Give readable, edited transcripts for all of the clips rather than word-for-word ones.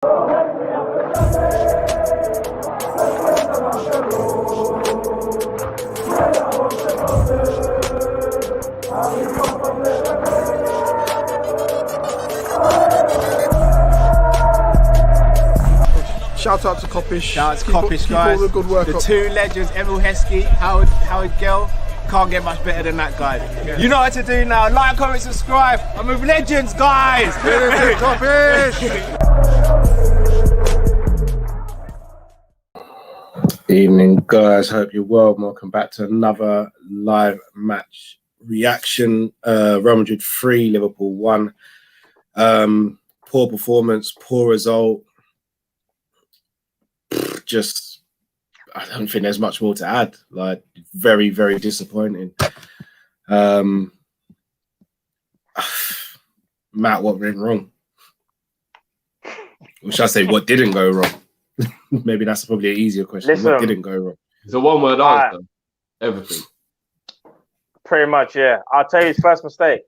Shout out to Kop-Ish. Shout out to Kopish, guys. Keep all the good work the up. two legends, Emil Heskey, Howard Gill. Can't get much better than that, guys. Yeah. You know what to do now. Like, comment, subscribe. I'm with legends, guys. Kop-Ish. Evening, guys. Hope you're well. Welcome back to another live match reaction. Real Madrid 3, Liverpool 1. Poor performance, poor result. Just, I don't think there's much more to add. Like, very, very disappointing. Matt, what went wrong? Or should I say, what didn't go wrong? Maybe that's probably an easier question. Listen, what didn't go wrong? It's a one-word answer. Everything. Pretty much, yeah. I'll tell you his first mistake.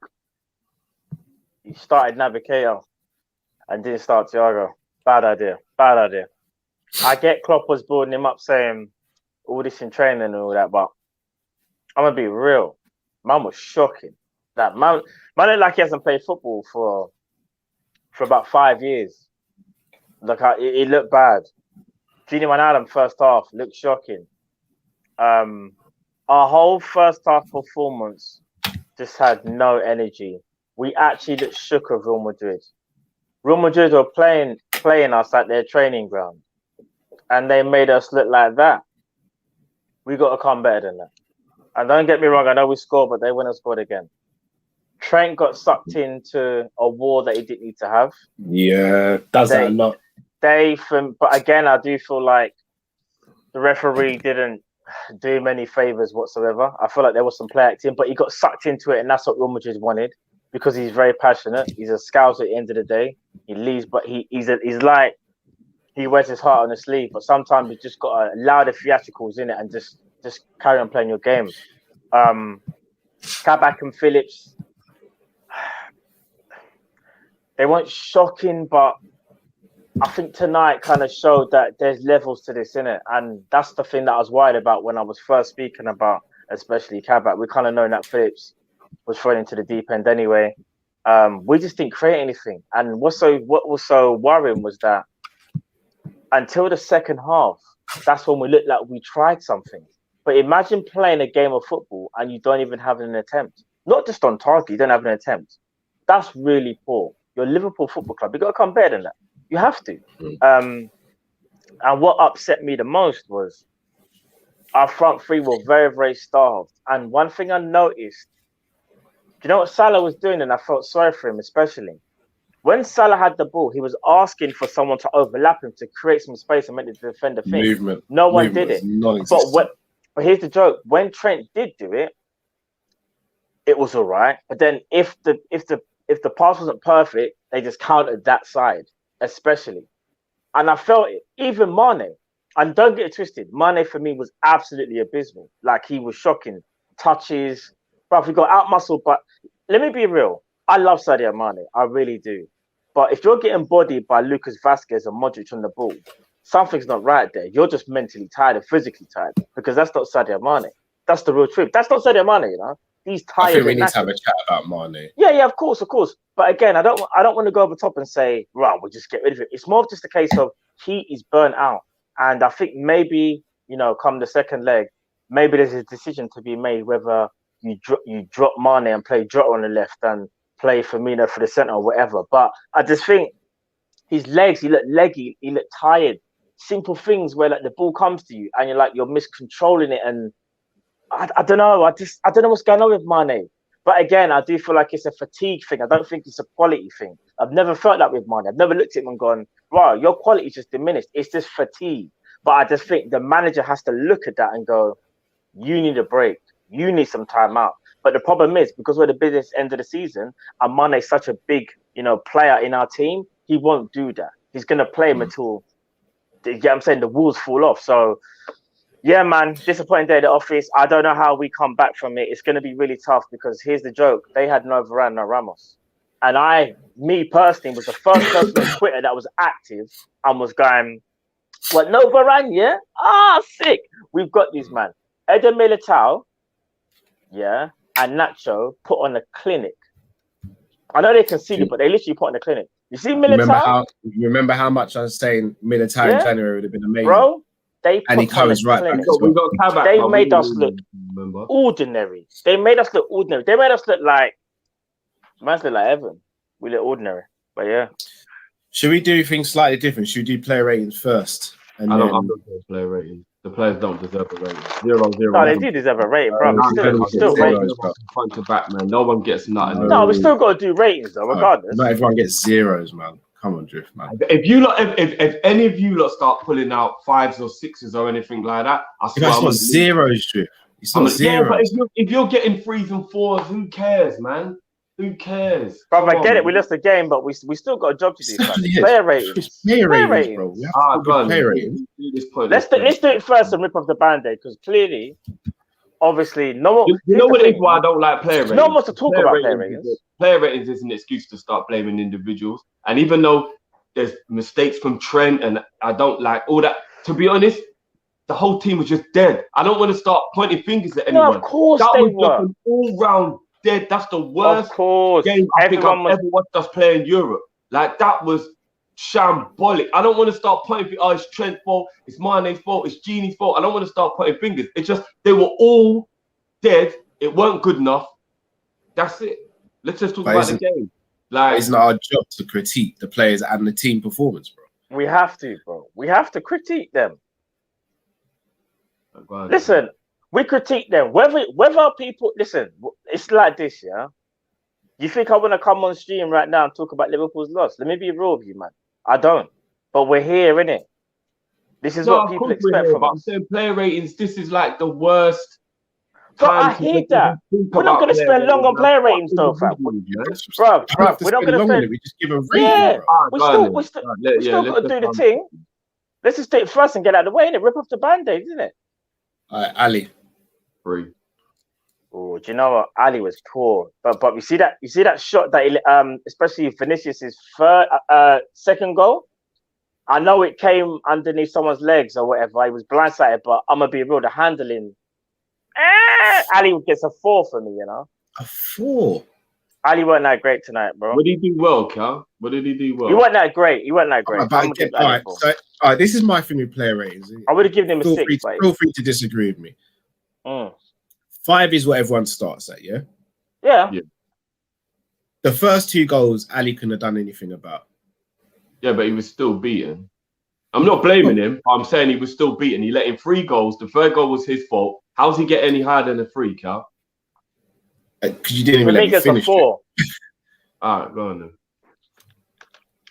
He started Naby Keita and didn't start Thiago. Bad idea. Bad idea. I get Klopp was building him up saying all this in training and all that, but I'm going to be real. Man was shocking. That man looked like he hasn't played football for about 5 years. Look, he looked bad. Gini Van Adam first half looked shocking. Our whole first half performance just had no energy. We actually looked shook of Real Madrid. Real Madrid were playing us at their training ground, and they made us look like that. We got to come better than that. And don't get me wrong, I know we scored, but they wouldn't have scored again. Trent got sucked into a war that he didn't need to have. Yeah, does that a lot. But again, I do feel like the referee didn't do him any favours whatsoever. I feel like there was some play acting, but he got sucked into it, and that's what Real Madrid wanted because he's very passionate. He's a scout at the end of the day. He leaves, but he's like he wears his heart on his sleeve. But sometimes you just got to allow the theatricals in it and just carry on playing your game. Kabak and Phillips, they weren't shocking, but I think tonight kind of showed that there's levels to this, innit? And that's the thing that I was worried about when I was first speaking about, especially Kabak. We kind of know that Phillips was thrown into the deep end anyway. We just didn't create anything. And what was so worrying was that until the second half, that's when we looked like we tried something. But imagine playing a game of football and you don't even have an attempt. Not just on target, you don't have an attempt. That's really poor. You're Liverpool Football Club. You've got to come better than that. You have to. And what upset me the most was our front three were very, very starved. And one thing I noticed, you know what Salah was doing, and I felt sorry for him especially. When Salah had the ball, he was asking for someone to overlap him to create some space and make the defender think. Movement. No one did it. But here's the joke: when Trent did do it, it was all right. But then if the pass wasn't perfect, they just countered that side, especially. And I felt it. Even Mane, and don't get it twisted, Mane for me was absolutely abysmal. Like, he was shocking. Touches, but we got out muscled. But let me be real. I love Sadio Mane. I really do. But if you're getting bodied by Lucas Vazquez and Modric on the ball, something's not right there. You're just mentally tired and physically tired, because that's not Sadio Mane. That's the real truth. That's not Sadio Mane, you know. He's tired. I think we need to have a chat about Mane. Yeah, of course. But again, I don't want to go over top and say, right, we'll just get rid of it. It's more of just a case of he is burnt out. And I think maybe, you know, come the second leg, maybe there's a decision to be made whether you drop Mane and play Jota on the left and play Firmino for the centre or whatever. But I just think his legs, he looked leggy, he looked tired. Simple things where like the ball comes to you and you're miscontrolling it, and I don't know. I don't know what's going on with Mane. But again, I do feel like it's a fatigue thing. I don't think it's a quality thing. I've never felt that with Mane. I've never looked at him and gone, wow, your quality is just diminished. It's just fatigue. But I just think the manager has to look at that and go, you need a break. You need some time out. But the problem is, because we're the business end of the season, and Mane is such a big, player in our team, he won't do that. He's going to play him until, I'm saying, the wheels fall off. So, yeah, man, disappointing day at the office. I don't know how we come back from it. It's going to be really tough because here's the joke. They had no Varane, no Ramos. And me personally, was the first person on Twitter that was active and was going, "What? No Varane, yeah? Sick. We've got these man. Eder Militao, yeah, and Nacho put on a clinic. I know they conceded, but they literally put on a clinic. You see Militao? Remember how much I was saying Militao in January would have been amazing, bro. They put he comes right back. They made us look ordinary. They made us look ordinary. They made us look like Evan. We look ordinary, but yeah. Should we do things slightly different? Should we do player ratings first? I'm not doing player ratings. The players don't deserve a rating. 0-0. No, they do deserve a rating, bro. Still ratings. Front to back, man. No one gets nothing. No, we still got to do ratings, though, regardless. Not everyone gets zeros, man. Come on, Drift, man. If any of you lot start pulling out 5s or 6s or anything like that, I swear that's not zeros, Drift. It's not zeros. Yeah, but if you're getting 3s and 4s, who cares, man? Who cares? Bro, I get it. We lost the game, but we still got a job to do. Player ratings. Player ratings, bro. Player ratings. Let's do it first and rip off the band-aid, because clearly, obviously, no one. You know what it is why I don't like player ratings? No one wants to talk about player ratings. Player ratings is an excuse to start blaming individuals. And even though there's mistakes from Trent and I don't like all that, to be honest, the whole team was just dead. I don't want to start pointing fingers at anyone. No, of course that they was were. Just an all-round dead. That's the worst game I think I've ever watched us play in Europe. Like, that was shambolic. I don't want to start pointing, it's Trent's fault, it's Mane's fault, it's Genie's fault. I don't want to start pointing fingers. It's just, they were all dead. It weren't good enough. That's it. Let's just talk about the game. Like, it's not our job to critique the players and the team performance, bro. We have to, bro. We have to critique them. Listen, we critique them. Whether people listen, it's like this, yeah. You think I want to come on stream right now and talk about Liverpool's loss? Let me be real with you, man. I don't. But we're here, innit? This is what people expect from us. I'm saying player ratings. This is like the worst. But I hate that. We're not going to spend long on player ratings, though, fam. Bro, we're not going to spend. We just give a rating. Yeah, we still got to do the thing. Let's just take it first and get out of the way, innit? Rip off the band-aid, isn't it? All right, Ali. 3. Oh, do you know what? Ali was poor, but you see that shot that especially Vinicius's second goal. I know it came underneath someone's legs or whatever. He was blindsided, but I'm gonna be real. The handling. Ali gets a 4 for me, you know. A 4. Ali weren't that great tonight, bro. What did he do well, Cal? What did he do well? He wasn't that great. All right, this is my thing with player ratings. I would have given him a 6. Feel free to disagree with me. 5 is what everyone starts at, yeah? Yeah. The first 2 goals, Ali couldn't have done anything about. Yeah, but he was still beaten. I'm not blaming him. I'm saying he was still beaten. He let in 3 goals. The third goal was his fault. How's he get any higher than a 3, Cal? Because you didn't even let me finish. All right, go on then.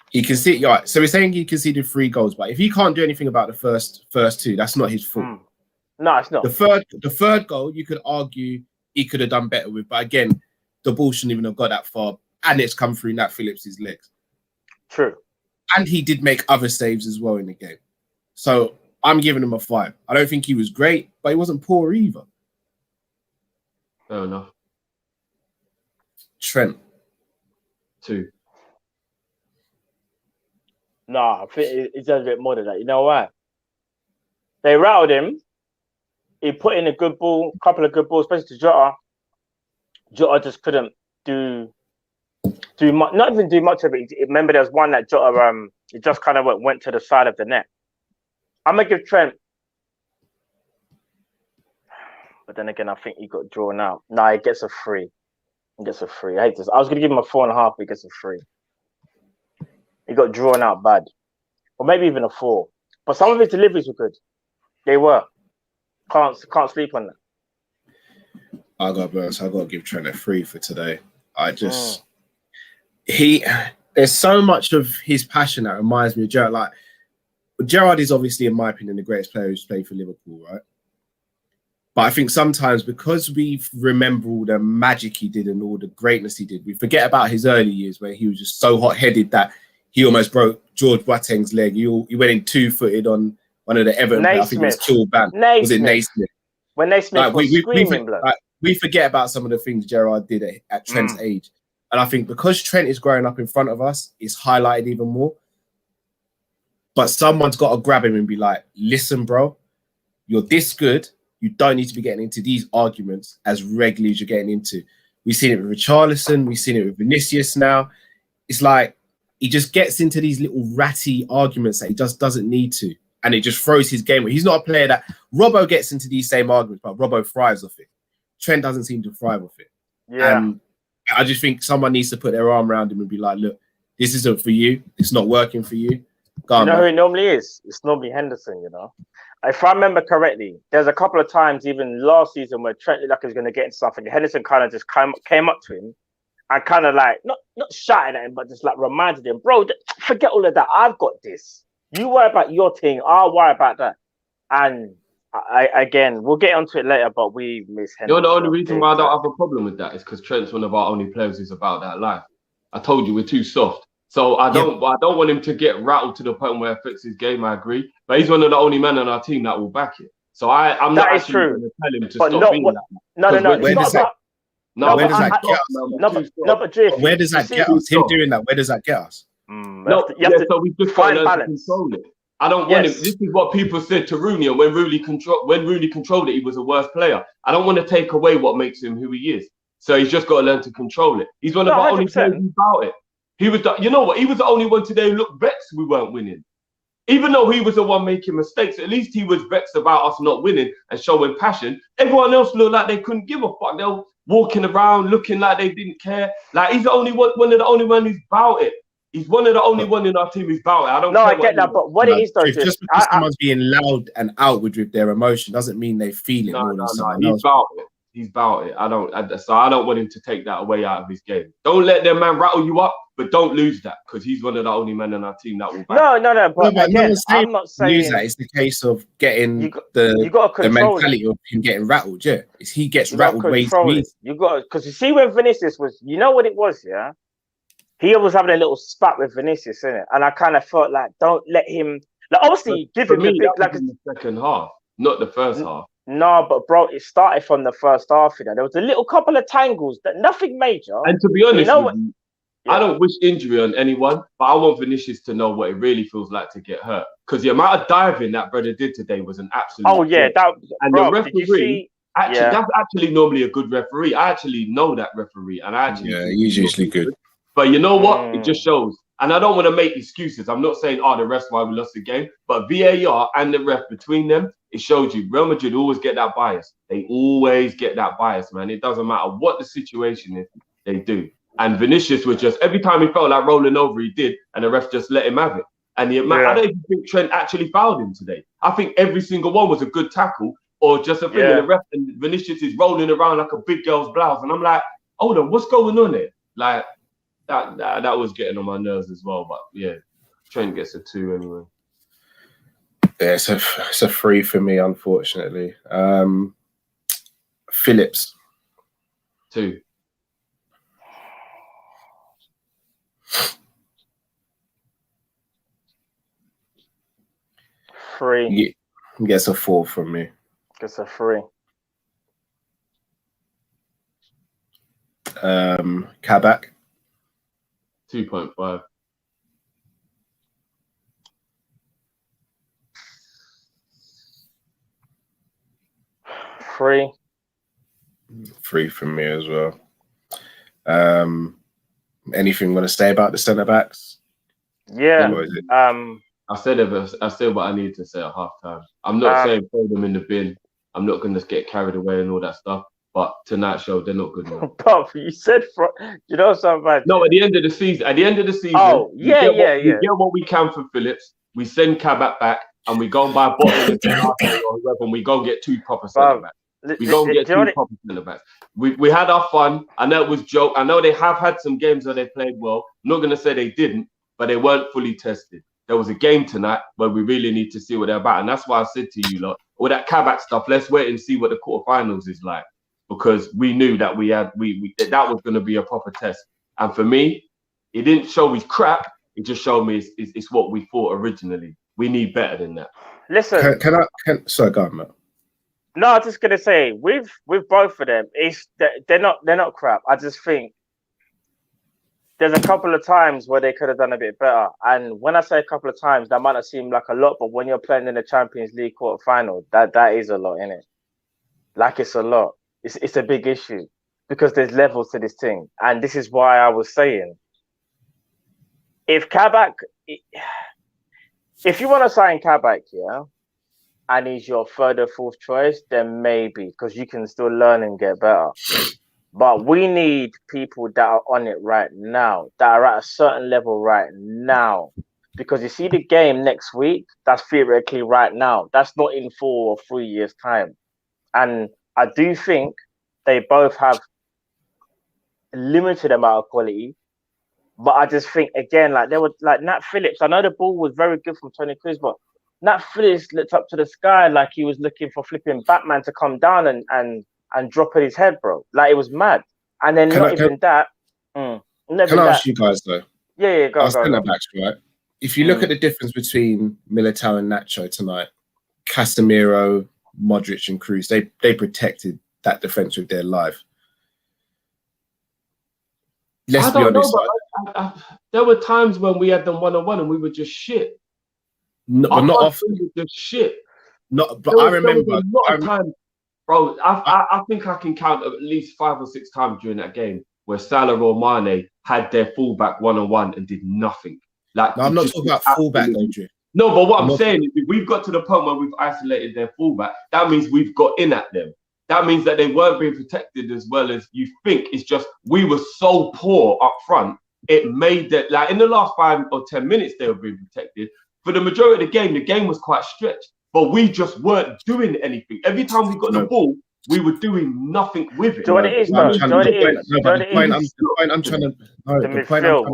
He conceded. Right, so we're saying he conceded 3 goals, but if he can't do anything about the first 2, that's not his fault. No, it's not. The third goal, you could argue he could have done better with, but again, the ball shouldn't even have got that far, and it's come through Nat Phillips's legs. True. And he did make other saves as well in the game. So I'm giving him a 5. I don't think he was great, but he wasn't poor either. Fair enough. Trent. 2. No, I think it does a bit more than that. You know why? They rattled him. He put in a good ball, couple of good balls, especially to Jota. Jota just couldn't do much, not even do much of it. Remember, there was one that Jota, it just kind of went to the side of the net. I'm gonna give Trent, but then again, I think he got drawn out. No, he gets a 3. He gets a 3. I hate this. I was gonna give him a 4.5. He gets a 3. He got drawn out bad, or maybe even a 4. But some of his deliveries were good. They were. Can't sleep on that. I got to give Trent a 3 for today. There's so much of his passion that reminds me of Gerrard. Like, Gerrard is obviously, in my opinion, the greatest player who's played for Liverpool, right? But I think sometimes because we remember all the magic he did and all the greatness he did, we forget about his early years where he was just so hot-headed that he almost broke George Boateng's leg. He went in 2-footed on one of the Everton, I think it was Kilban. Was it Naismith? When Naismith was screaming, blood. We forget about some of the things Gerrard did at Trent's age. And I think because Trent is growing up in front of us, it's highlighted even more. But someone's got to grab him and be like, listen, bro, you're this good. You don't need to be getting into these arguments as regularly as you're getting into. We've seen it with Richarlison. We've seen it with Vinicius now. It's like he just gets into these little ratty arguments that he just doesn't need to. And it just throws his game away. He's not a player that... Robbo gets into these same arguments, but Robbo thrives off it. Trent doesn't seem to thrive off it. Yeah. And I just think someone needs to put their arm around him and be like, look, this isn't for you. It's not working for you. Go on, you know man. who it normally is? It's normally Henderson, you know. If I remember correctly, there's a couple of times, even last season, where Trent looked like he was going to get into something. Henderson kind of just came up to him and kind of like, not shouting at him, but just like reminded him, bro, forget all of that. I've got this. You worry about your thing. I'll worry about that. And again, we'll get onto it later, but we miss Henderson. You know, the only reason why I don't have a problem with that is because Trent's one of our only players who's about that life. I told you we're too soft. So I don't want him to get rattled to the point where it affects his game, I agree. But he's one of the only men on our team that will back it. So I'm not actually going to tell him to stop being that. No. Where does that get us? Where does that get us? Him doing that, where does that get us? So we just got to learn to control it. I don't want him. This is what people said to Rooney, and when Rooney controlled it, he was a worse player. I don't want to take away what makes him who he is. So he's just got to learn to control it. He's one of our only players who's about it. He was, you know what? He was the only one today who looked vexed we weren't winning. Even though he was the one making mistakes, at least he was vexed about us not winning and showing passion. Everyone else looked like they couldn't give a fuck. They were walking around looking like they didn't care. Like he's the only one of the only one who's about it. He's one of the only one in our team who's about it. I don't. No, I get that, but what it is though, just because someone's being loud and outward with their emotion doesn't mean they feel it more than someone else. He's about it. He's about it. I don't want him to take that away out of his game. Don't let their man rattle you up, but don't lose that because he's one of the only men on our team that will back. No. But again, I'm not saying lose that. It's the case of getting the mentality of him getting rattled. Yeah, he gets rattled way too easy. You got because you see when Vinicius was, you know what it was, yeah. He was having a little spat with Vinicius, innit? And I kind of felt like, don't let him. Like, obviously, give him the big. Like in the second half, not the first half. No, but bro, it started from the first half. You know, there was a little couple of tangles, that nothing major. And to be honest, I don't wish injury on anyone, but I want Vinicius to know what it really feels like to get hurt. Because the amount of diving that brother did today was an absolute. Oh yeah, the referee. That's actually normally a good referee. I actually know that referee, and he's usually good. But you know what? It just shows. And I don't want to make excuses. I'm not saying, the rest why we lost the game. But VAR and the ref between them, it shows you Real Madrid always get that bias. They always get that bias, man. It doesn't matter what the situation is, they do. And Vinicius was just, every time he felt like rolling over, he did. And the ref just let him have it. And I don't even think Trent actually fouled him today. I think every single one was a good tackle or just a thing. And the ref and Vinicius is rolling around like a big girl's blouse. And I'm like, hold on, what's going on here? Like, that was getting on my nerves as well, but yeah, Trent gets a 2 anyway. Yeah, it's a 3 for me, unfortunately. Phillips 2. Three. He gets a 4 from me. Gets a 3. Kabak 2.5. 3. 3 from me as well. Anything want to say about the centre backs? Yeah. I said what I need to say at half time. I'm not saying throw them in the bin. I'm not going to get carried away and all that stuff. But tonight's show, they're not good enough. But you said, you know something. No, at the end of the season. We get what we can for Phillips. We send Kabak back, and we go and buy Bottle and we go and get 2 proper centre backs. We go and get 2 proper centre backs. We had our fun. I know it was joke. I know they have had some games where they played well. I'm not going to say they didn't, but they weren't fully tested. There was a game tonight where we really need to see what they're about, and that's why I said to you, lot, all that Kabak stuff. Let's wait and see what the quarterfinals is like. Because we knew that that was going to be a proper test. And for me, it didn't show me crap. It just showed me it's what we thought originally. We need better than that. Listen. Sorry, go on, Matt. No, I'm just going to say, with both of them, they're not crap. I just think there's a couple of times where they could have done a bit better. And when I say a couple of times, that might not seem like a lot, but when you're playing in the Champions League quarterfinal, that is a lot, isn't it? Like it's a lot. It's a big issue because there's levels to this thing. And this is why I was saying, if you want to sign Kabak, yeah, and he's your third or fourth choice, then maybe, because you can still learn and get better. But we need people that are on it right now, that are at a certain level right now. Because you see the game next week, that's theoretically right now. That's not in 4 or 3 years' time. And I do think they both have a limited amount of quality. But I just think, again, like they were like Nat Phillips. I know the ball was very good from Tony Cruz, but Nat Phillips looked up to the sky like he was looking for flipping Batman to come down and drop at his head, bro. Like it was mad. And then can I ask you guys though? Yeah, go. Backs, right? If you look at the difference between Militao and Nacho tonight, Casemiro, Modric, and Cruz, they protected that defense with their life. Let's be honest. There were times when we had them 1-on-1 and we were just shit. No, but not often. Just shit. I remember. A lot of times, bro. I think I can count at least 5 or 6 times during that game where Salah or Mane had their fullback 1-on-1 and did nothing. Like, no, I'm not talking about fullback, Adrian. No, but what I'm saying is, if we've got to the point where we've isolated their fullback, that means we've got in at them. That means that they weren't being protected as well as you think. It's just we were so poor up front. It made that, like in the last 5 or 10 minutes, they were being protected. For the majority of the game was quite stretched, but we just weren't doing anything. Every time we got the ball, we were doing nothing with it. Do what it is, bro. The point I'm trying to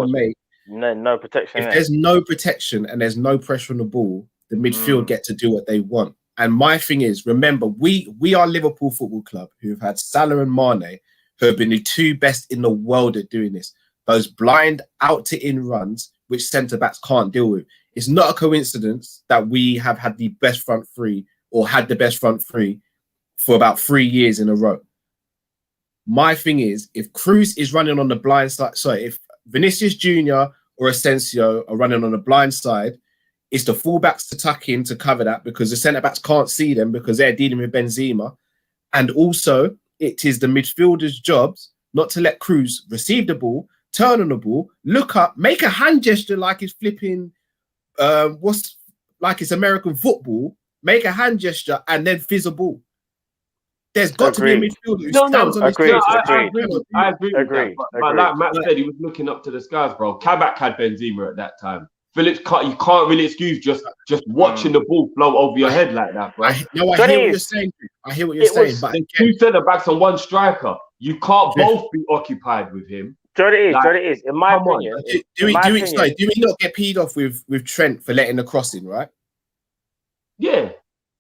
make. No protection. If there's no protection and there's no pressure on the ball, the midfield get to do what they want. And my thing is, remember, we are Liverpool Football Club who have had Salah and Mane, who have been the 2 best in the world at doing this. Those blind out-to-in runs, which centre-backs can't deal with. It's not a coincidence that we have had the best front three or had the best front three for about 3 years in a row. My thing is, if Cruz is running on the blind side, if Vinicius Jr. or Asensio are running on the blind side, it's the fullbacks to tuck in to cover that because the centre-backs can't see them because they're dealing with Benzema. And also, it is the midfielders' jobs not to let Cruz receive the ball, turn on the ball, look up, make a hand gesture like he's flipping, like it's American football, make a hand gesture and then fizz a ball. There's got to be a midfielder who stands on his feet. I agree. But like Matt said, he was looking up to the skies, bro. Kabak had Benzema at that time. Phillips, you can't really excuse just watching the ball flow over your head like that, bro. I hear what you're saying. I hear what you're saying. But there's 2 centre-backs and 1 striker. You can't both be occupied with him. It is. In my opinion, do we not get peed off with Trent for letting the cross in, right? Yeah.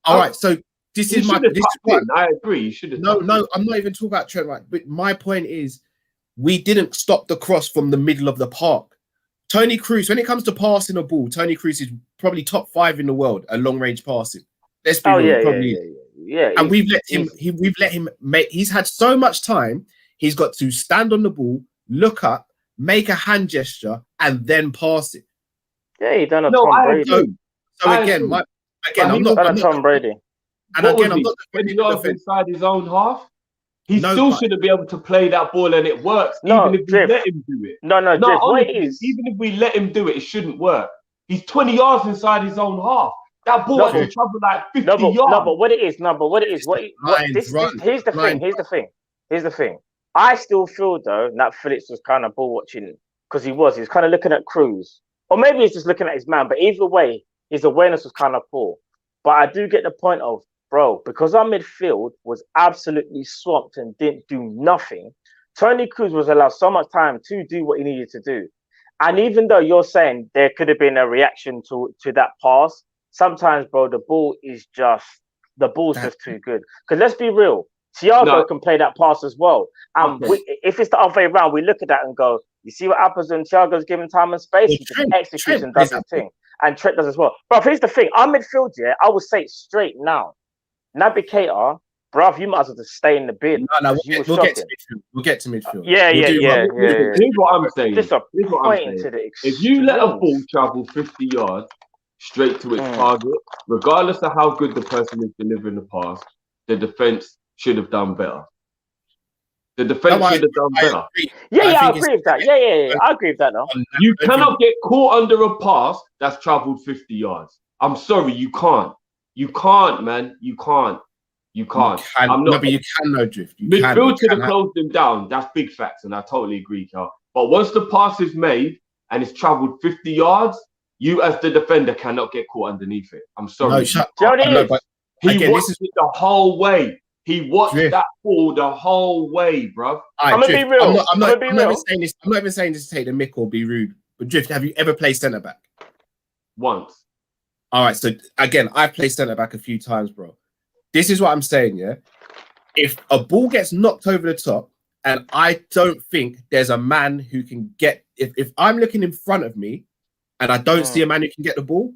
All right. So this is my point. I agree. You should have. No. I'm not even talking about Trent, right? But my point is, we didn't stop the cross from the middle of the park. Tony Cruz, when it comes to passing a ball, Tony Cruz is probably top 5 in the world at long range passing. Let's be real, yeah. And we've let him make. He's had so much time. He's got to stand on the ball, look up, make a hand gesture, and then pass it. Yeah, he done a Tom Brady. I'm not Tom Brady. And again, I'm not when he got inside his own half. He still shouldn't be able to play that ball and it works, even if we let him do it. Even if we let him do it, it shouldn't work. He's 20 yards inside his own half. That ball has to travel like 50 yards. Here's the thing. I still feel though Nat Phillips was kind of ball watching because he was kind of looking at Cruz, or maybe he's just looking at his man. But either way, his awareness was kind of poor. But I do get the point of, bro, because our midfield was absolutely swamped and didn't do nothing. Tony Cruz was allowed so much time to do what he needed to do. And even though you're saying there could have been a reaction to that pass, sometimes, bro, the ball's just too good. Because let's be real, Thiago can play that pass as well. And if it's the other way around, we look at that and go, you see what happens when Thiago's given time and space? He just executes and does his thing. And Trent does as well. But here's the thing, our midfield, I will say it straight now. Naby Keita, bruv, you might as well just stay in the bin. No, we'll get to midfield. We'll get to midfield. Yeah. Here's what I'm saying. Disappointing to the extreme. If you let a ball travel 50 yards straight to its target, regardless of how good the person is delivering the pass, the defense should have done better. The defense should have done better. I agree with that. Yeah. I agree with that now. You cannot get caught under a pass that's traveled 50 yards. I'm sorry, you can't. You can't, man. You can't. But you can no drift. Midfield should have closed him down. That's big facts, and I totally agree, Cal. But once the pass is made and it's traveled 50 yards, you as the defender cannot get caught underneath it. I'm sorry. He watched it the whole way. He watched that ball the whole way, bro. I'm gonna be real. I'm not even saying this. I'm not even saying this to take the mick or be rude. But Drift, have you ever played centre back? Once. All right. So again, I've played centre back a few times, bro. This is what I'm saying. Yeah. If a ball gets knocked over the top, and I don't think there's a man who can get. If I'm looking in front of me, and I don't see a man who can get the ball,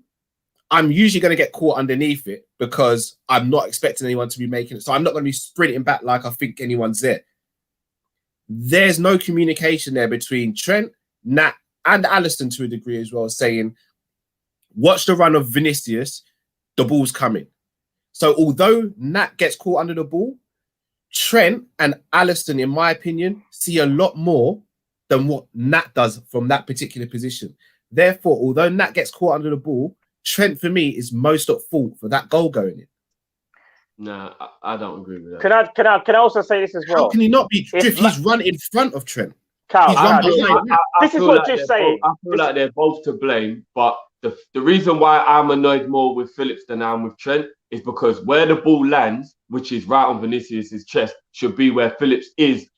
I'm usually going to get caught underneath it because I'm not expecting anyone to be making it. So I'm not going to be sprinting back like I think anyone's there. There's no communication there between Trent, Nat, and Alisson to a degree as well, saying, watch the run of Vinicius, the ball's coming. So although Nat gets caught under the ball, Trent and Alisson, in my opinion, see a lot more than what Nat does from that particular position. Therefore, although Nat gets caught under the ball, Trent, for me, is most at fault for that goal going in. No, I don't agree with that. Can I also say this as well? How can he not be? He's run in front of Trent. This is what Drift's saying. I feel like they're both to blame, but the reason why I'm annoyed more with Phillips than I am with Trent is because where the ball lands, which is right on Vinicius' chest, should be where Phillips is,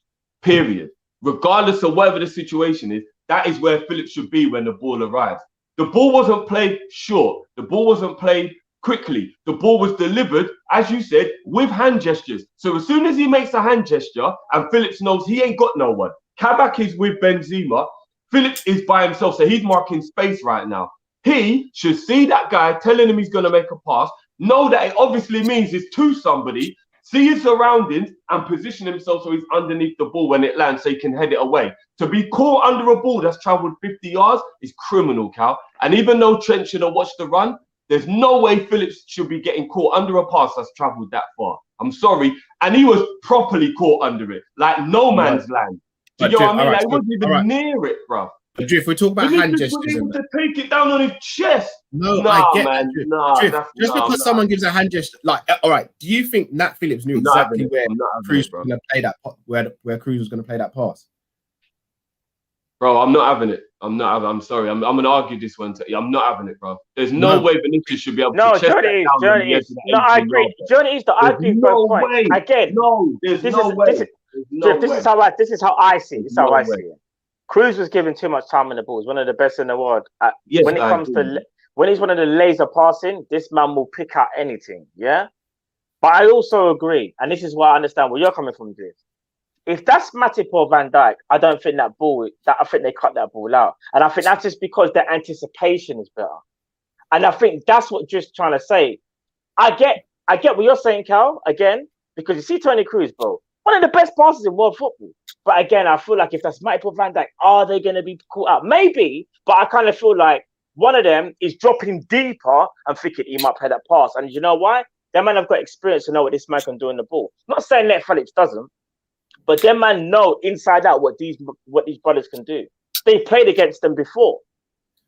period. Regardless of whatever the situation is, that is where Phillips should be when the ball arrives. The ball wasn't played short. The ball wasn't played quickly. The ball was delivered, as you said, with hand gestures. So as soon as he makes a hand gesture and Phillips knows he ain't got no one, Kabak is with Benzema, Phillips is by himself, so he's marking space right now. He should see that guy telling him he's going to make a pass, know that it obviously means it's to somebody, see his surroundings and position himself so he's underneath the ball when it lands so he can head it away. To be caught under a ball that's travelled 50 yards is criminal, Cal. And even though Trent should have watched the run, there's no way Phillips should be getting caught under a pass that's travelled that far. I'm sorry. And he was properly caught under it, like no man's land. Do you know what I mean? Like, he wasn't even near it, bro. But Drift, we're talking about hand gestures. He was able to take it down on his chest. I get man. Drift, just because someone gives a hand gesture, like, all right, do you think Nat Phillips knew exactly where Cruz was going to play that, where Cruz was going to play that pass? Bro, I'm not having it. I'm sorry. I'm going to argue this one. I'm not having it, bro. There's no way Vinicius should be able to chest that down. Journey is. No, I agree. Journey is the argument point. Again, there's no way. This is how I see it. This is how I see it. Cruz was given too much time on the ball. He's one of the best in the world. When he's one of the laser passing, this man will pick out anything. Yeah, but I also agree, and this is why I understand where you're coming from, Drift. If that's Matip or Van Dijk, I don't think I think they cut that ball out, and I think that's just because their anticipation is better. And I think that's what Drift's trying to say. I get what you're saying, Cal. Again, because you see Toni Kroos, bro. One of the best passes in world football. But again, I feel like if that's Matip or Van Dijk, are they going to be caught out? Maybe, but I kind of feel like one of them is dropping deeper and thinking he might play that pass. And you know why? Them man have got experience to know what this man can do in the ball. Not saying that Phillips doesn't, but them man know inside out what these brothers can do. They played against them before.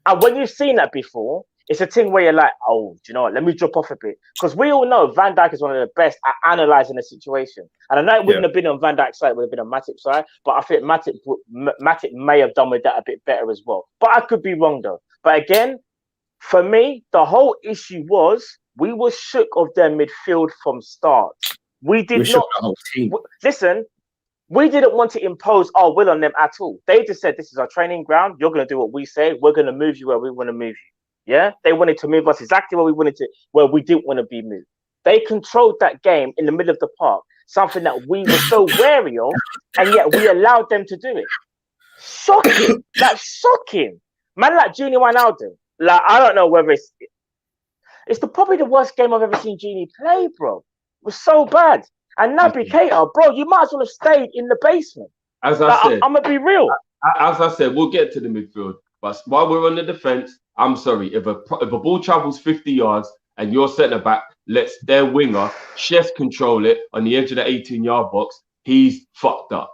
And when you've seen that before, it's a thing where you're like, oh, do you know what? Let me drop off a bit. Because we all know Van Dijk is one of the best at analysing the situation. And I know it wouldn't have been on Van Dijk's side, it would have been on Matip's side. But I think Matip may have done with that a bit better as well. But I could be wrong, though. But again, for me, the whole issue was we were shook of their midfield from start. We did not. Listen, we didn't want to impose our will on them at all. They just said, this is our training ground. You're going to do what we say. We're going to move you where we want to move you. Yeah, they wanted to move us exactly where we didn't want to be moved. They controlled that game in the middle of the park, something that we were so wary of, and yet we allowed them to do it. Shocking, shocking. Man, like Junior Wijnaldum, like I don't know whether it's probably the worst game I've ever seen Genie play, bro. It was so bad. And Naby Keita, bro, you might as well have stayed in the basement. As I said, I'm gonna be real. As I said, we'll get to the midfield. But while we're on the defense, I'm sorry, if a ball travels 50 yards and your centre back lets their winger chest control it on the edge of the 18-yard box, he's fucked up.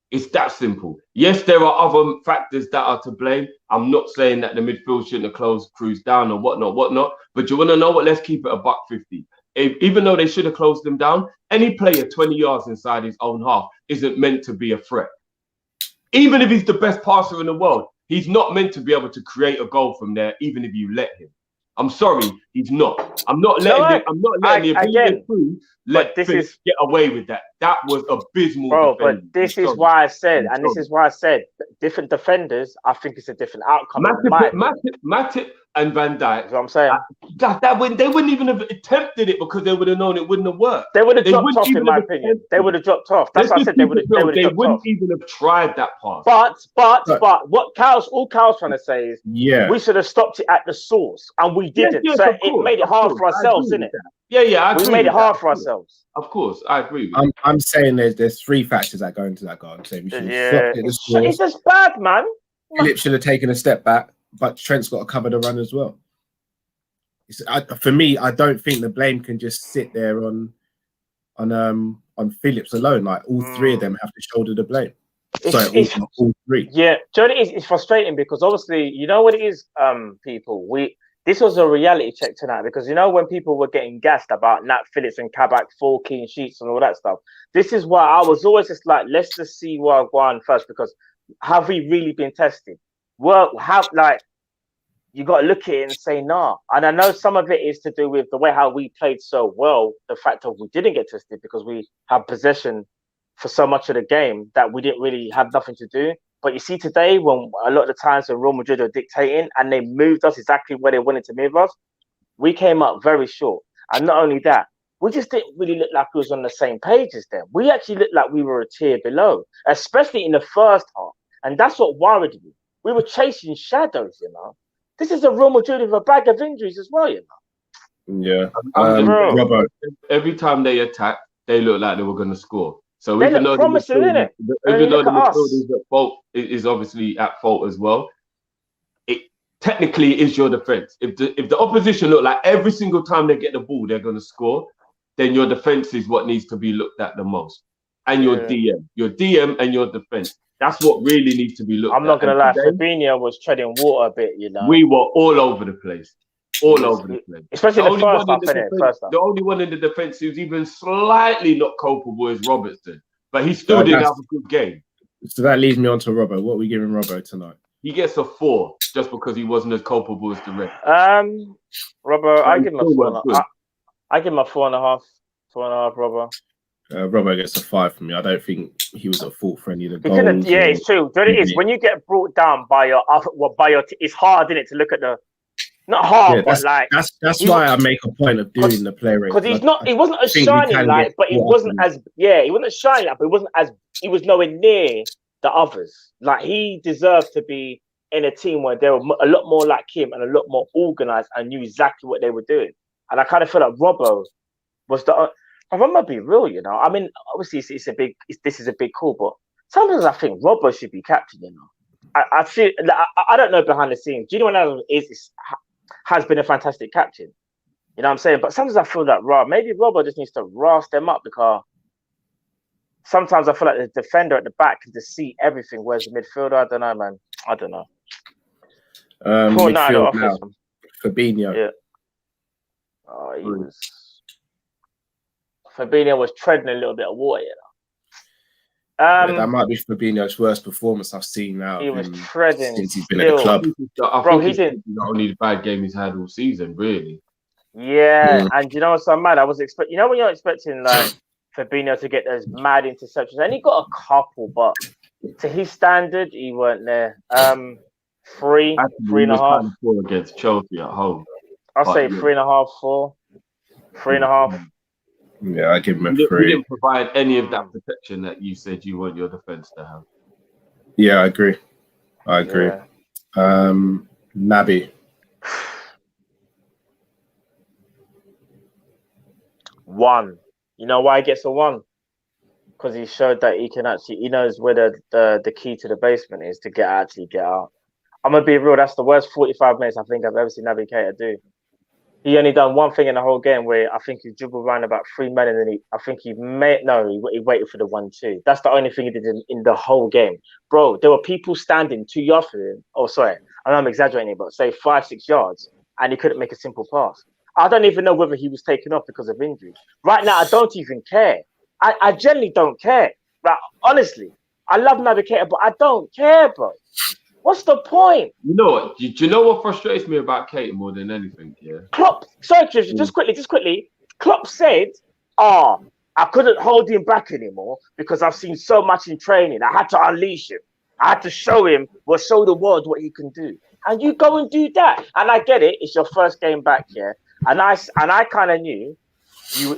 It's that simple. Yes, there are other factors that are to blame. I'm not saying that the midfield shouldn't have closed Cruz down or whatnot. But you want to know what? Let's keep it a $1.50. Even though they should have closed them down, any player 20 yards inside his own half isn't meant to be a threat. Even if he's the best passer in the world, he's not meant to be able to create a goal from there, even if you let him. I'm sorry, he's not. I'm not letting the ability to let Phillips get away with that. That was abysmal. Bro, but this is why I said, and this is why I said, different defenders, I think it's a different outcome. Matip and Van Dijk. That's what I'm saying. They wouldn't even have attempted it because they would have known it wouldn't have worked. They would have dropped off, in my opinion. They would have dropped off. That's why I said they would have dropped off. They wouldn't even have tried that pass. But what all Cal's trying to say is, we should have stopped it at the source, and we didn't. So it made it hard for ourselves, didn't it? Yeah, we made it hard for ourselves. Of course, I agree with you. I'm saying there's three factors that go into that goal. I'm saying we should have it's just bad, man. Phillips should have taken a step back, but Trent's got to cover the run as well. For me, I don't think the blame can just sit there on Phillips alone. Like all three of them have to shoulder the blame. All three. Yeah, Jody, it's frustrating because obviously, you know what it is, people. This was a reality check tonight because you know when people were getting gassed about Nat Phillips and Kabak 4 clean sheets and all that stuff. This is why I was always just like, let's just see what going first because have we really been tested? Well, you got to look at it and say nah. And I know some of it is to do with the way how we played so well. The fact that we didn't get tested because we had possession for so much of the game that we didn't really have nothing to do. But you see today, when a lot of the times when Real Madrid were dictating and they moved us exactly where they wanted to move us, we came up very short. And not only that, we just didn't really look like we was on the same page as them. We actually looked like we were a tier below, especially in the first half. And that's what worried me. We were chasing shadows, you know. This is a Real Madrid with a bag of injuries as well, you know. Yeah. Robert, every time they attacked, they looked like they were going to score. So even though the midfield is at fault, it is obviously at fault as well. It technically is your defense. If the opposition look like every single time they get the ball, they're going to score, then your defense is what needs to be looked at the most. And your DM and your defense. That's what really needs to be looked at. I'm not going to lie, Fabinho was treading water a bit, you know. We were all over the place. All over the place. Especially the first half. The only one in the defence who's even slightly not culpable is Robertson. But he still didn't have a good game. So that leads me on to Robbo. What are we giving Robbo tonight? He gets a 4 just because he wasn't as culpable as the rest. Robbo, I give him a 4.5. I give him a 4.5. 4.5, Robbo. Robbo gets a 5 for me. I don't think he was at fault for any of the goals. Yeah, it's true. What it is, when you get brought down by your it's hard, isn't it, to look at the. Not hard, but like that's why I make a point of doing the play rate. Because he wasn't a shining light, but he wasn't as he wasn't a shining light, but he was nowhere near the others. Like he deserved to be in a team where they were a lot more like him and a lot more organized and knew exactly what they were doing. And I kind of feel like Robbo was the. I'm gonna be real, you know. I mean, obviously this is a big call, but sometimes I think Robbo should be captain. You know, I feel I don't know behind the scenes. Do you know what has been a fantastic captain. You know what I'm saying? But sometimes I feel that maybe Robbo just needs to rasp them up because sometimes I feel like the defender at the back can just see everything, whereas the midfielder, I don't know, man. I don't know. Midfield now. Fabinho. Yeah. Fabinho was treading a little bit of water, you know. That might be Fabinho's worst performance I've seen now. He was treading since he's been at the club. He didn't. Not only the bad game he's had all season, really. Yeah, and you know what's so mad? I was expecting. You know when you're expecting like Fabinho to get those mad interceptions, and he got a couple, but to his standard, he weren't there. 3.5 against Chelsea at home. I'll say 3.5, 4, 3.5. Yeah, I give him a 3. He didn't provide any of that protection that you said you want your defense to have. Yeah, I agree. Yeah. Naby. 1. You know why he gets a 1? because he showed that he knows where the key to the basement is to get out. I'm gonna be real. That's the worst 45 minutes I think I've ever seen Naby Keita do. He only done one thing in the whole game where I think he dribbled around about 3 men and then he waited for the 1-2. That's the only thing he did in the whole game. Bro, there were people standing 2 yards from him. Oh, sorry. I know I'm exaggerating, but say 5-6 yards and he couldn't make a simple pass. I don't even know whether he was taken off because of injury. Right now, I don't even care. I genuinely don't care. Like, honestly, I love Naby Keita, but I don't care, bro. What's the point? You know what? Do you know what frustrates me about Keita more than anything? Yeah. Klopp, sorry, just quickly. Klopp said, I couldn't hold him back anymore because I've seen so much in training. I had to unleash him. I had to show the world what he can do. And you go and do that. And I get it. It's your first game back here. And I kind of knew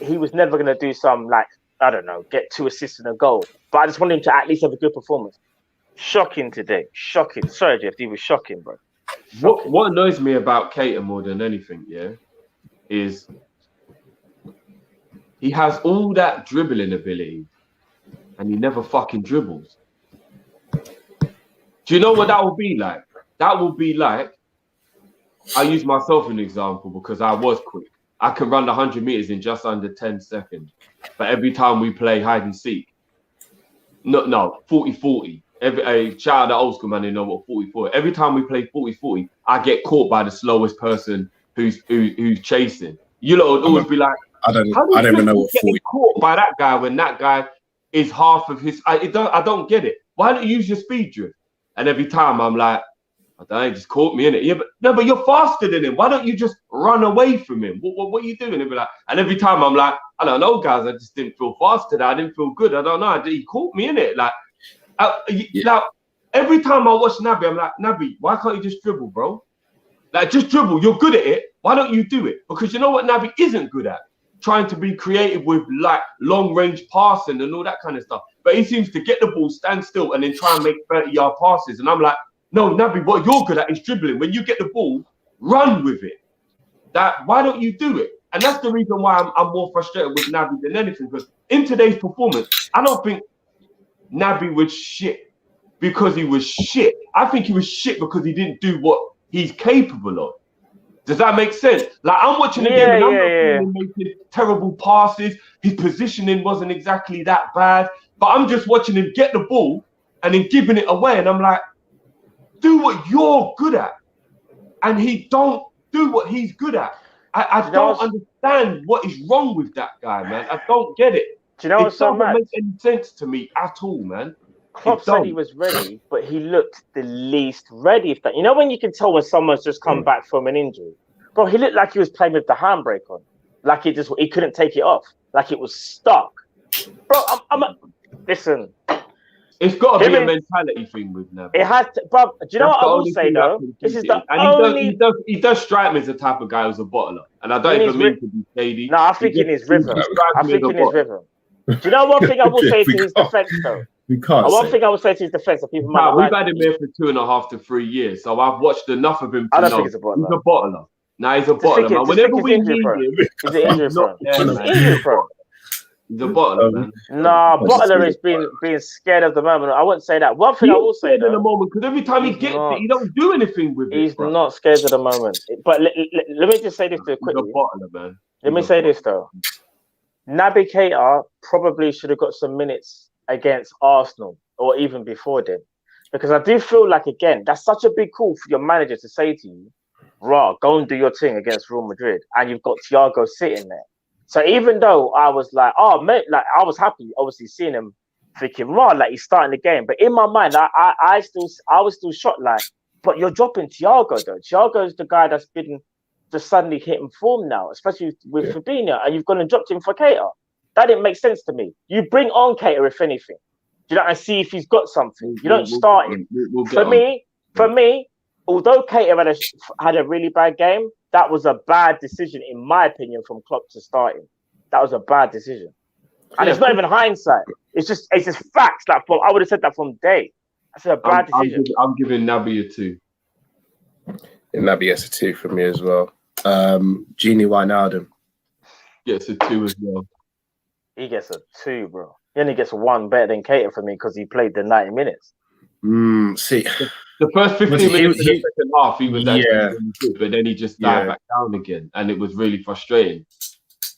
he was never going to do some, like, I don't know, get 2 assists and a goal. But I just wanted him to at least have a good performance. Shocking today. Shocking. Sorry, Jeff. He was shocking, bro. Shocking. What annoys me about Keita more than anything, is he has all that dribbling ability and he never fucking dribbles. Do you know what that will be like? That will be like, I use myself as an example because I was quick. I can run the 100 meters in just under 10 seconds. But every time we play hide and seek, 40-40. Shout out to old school man, they know what 40-40. Every time we play 40-40, I get caught by the slowest person who's chasing. You lot would always be like, I don't even know what 40. Caught by that guy when that guy is half of his. I don't get it. Why don't you use your speed drift? And every time I'm like, I don't know, he just caught me in it. Yeah, but you're faster than him. Why don't you just run away from him? What are you doing? And be like, and every time I'm like, I don't know, guys. I just didn't feel fast today. I didn't feel good. I don't know. He caught me in it. Like. Like every time I watch Naby, I'm like, Naby, why can't you just dribble, bro? Like, just dribble. You're good at it. Why don't you do it? Because you know what Naby isn't good at? Trying to be creative with like long range passing and all that kind of stuff. But he seems to get the ball, stand still, and then try and make 30-yard passes. And I'm like, no, Naby, what you're good at is dribbling. When you get the ball, run with it. Why don't you do it? And that's the reason why I'm more frustrated with Naby than anything. Because in today's performance, I don't think Naby was shit because he was shit. I think he was shit because he didn't do what he's capable of. Does that make sense? Like, I'm watching the game and I'm not seeing him making terrible passes. His positioning wasn't exactly that bad. But I'm just watching him get the ball and then giving it away. And I'm like, do what you're good at. And he don't do what he's good at. I don't understand what is wrong with that guy, man. I don't get it. Do you know what's so mad? It doesn't make any sense to me at all, man. Klopp said he was ready, but he looked the least ready. If that, you know, when you can tell when someone's just come back from an injury, bro, he looked like he was playing with the handbrake on, like he couldn't take it off, like it was stuck. Bro, listen. It's got to be a mentality thing with Naby. It has to, bro. Do you know what I will say though? This is the only. He does strike me as the type of guy who's a bottler, and I don't even mean to be shady. No, I think in his rhythm. I think in his rhythm. Do you know one thing I will say to his defense though? We can't. One thing I will say to his defense, that people might. We've had him here for 2.5 to 3 years, so I've watched enough of him to know he's a bottler. Now he's a bottler, man. Whenever we need him, he's injury prone. He's injury prone. He's a bottler, man. Nah, bottler is being scared of the moment. I wouldn't say that. One thing I will say though, in the moment, because every time he gets it, he don't do anything with it. He's not scared of the moment. But let me just say this quickly. He's a bottler, man. Let me say this though. Naby Keita probably should have got some minutes against Arsenal or even before then. Because I do feel like, again, that's such a big call for your manager to say to you, rah, go and do your thing against Real Madrid. And you've got Thiago sitting there. So even though I was like, oh, mate, like I was happy, obviously, seeing him thinking, rah, like he's starting the game. But in my mind, I was still shocked, like, but you're dropping Thiago, though. Thiago's the guy that's been just suddenly hitting form now, especially with Fabinho, and you've gone and dropped him for Keita. That didn't make sense to me. You bring on Keita, if anything. Do you know, and see if he's got something. You don't start him. For me, although Keita had a really bad game, that was a bad decision, in my opinion, from Klopp to start him. That was a bad decision. And it's not even hindsight. It's just facts. Like, I would have said that from day. That's a bad decision. I'm giving Naby a 2. And Naby gets a 2 from me as well. Genie Wijnaldum gets a 2 as well. He gets a 2, bro. He only gets one better than Keita for me because he played the 90 minutes. See, the first 15 minutes of the second half, he was actually yeah. really good, but then he just died back down again, and it was really frustrating.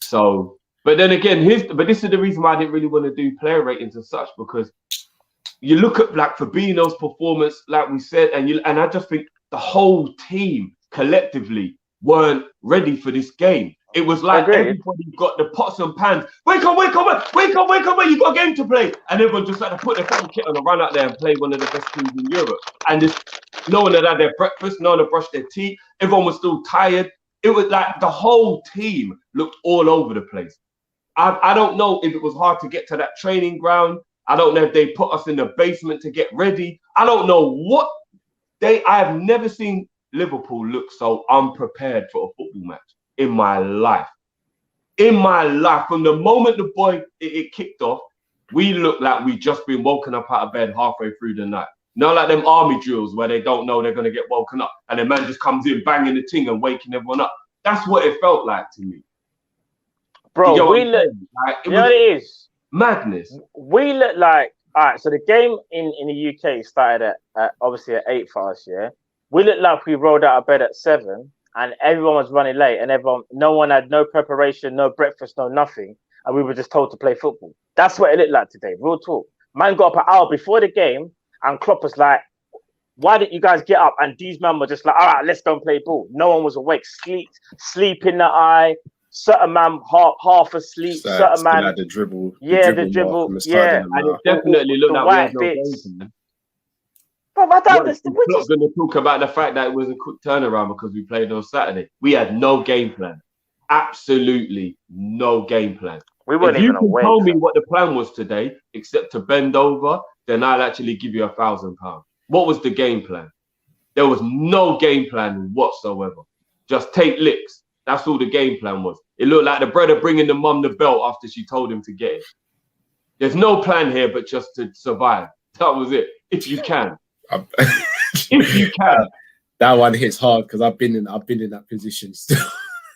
So, but then again, this is the reason why I didn't really want to do player ratings and such, because you look at like Fabinho's performance, like we said, and I just think the whole team collectively weren't ready for this game. It was like everybody got the pots and pans. Wake up, you got a game to play. And everyone just had to put their fucking kit on and run out there and play one of the best teams in Europe. And just no one had had their breakfast, no one had brushed their teeth. Everyone was still tired. It was like the whole team looked all over the place. I don't know if it was hard to get to that training ground. I don't know if they put us in the basement to get ready. I don't know what I have never seen Liverpool look so unprepared for a football match in my life. In my life, from the moment the boy it kicked off, we looked like we just been woken up out of bed halfway through the night. Not like them army drills where they don't know they're going to get woken up and the man just comes in banging the ting and waking everyone up. That's what it felt like to me. Bro, we look, like, you know what it is? Madness. We look like, all right, so the game in the UK started at obviously at 8 for us, yeah? We looked like we rolled out of bed at 7 and everyone was running late and no one had no preparation, no breakfast, no nothing. And we were just told to play football. That's what it looked like today, real talk. Man got up an hour before the game and Klopp was like, why didn't you guys get up? And these men were just like, all right, let's go and play ball. No one was awake. Sleep in the eye. Certain man half asleep. Certain man had the dribble. The dribble. Yeah, and it definitely looked like we had no game. But I don't understand. We're not going to talk about the fact that it was a quick turnaround because we played on Saturday. We had no game plan. Absolutely no game plan. We weren't even awake. If you can tell me what the plan was today, except to bend over, then I'll actually give you £1,000. What was the game plan? There was no game plan whatsoever. Just take licks. That's all the game plan was. It looked like the brother bringing the mum the belt after she told him to get it. There's no plan here but just to survive. That was it. If you can. If you can. That one hits hard because I've been in that position still.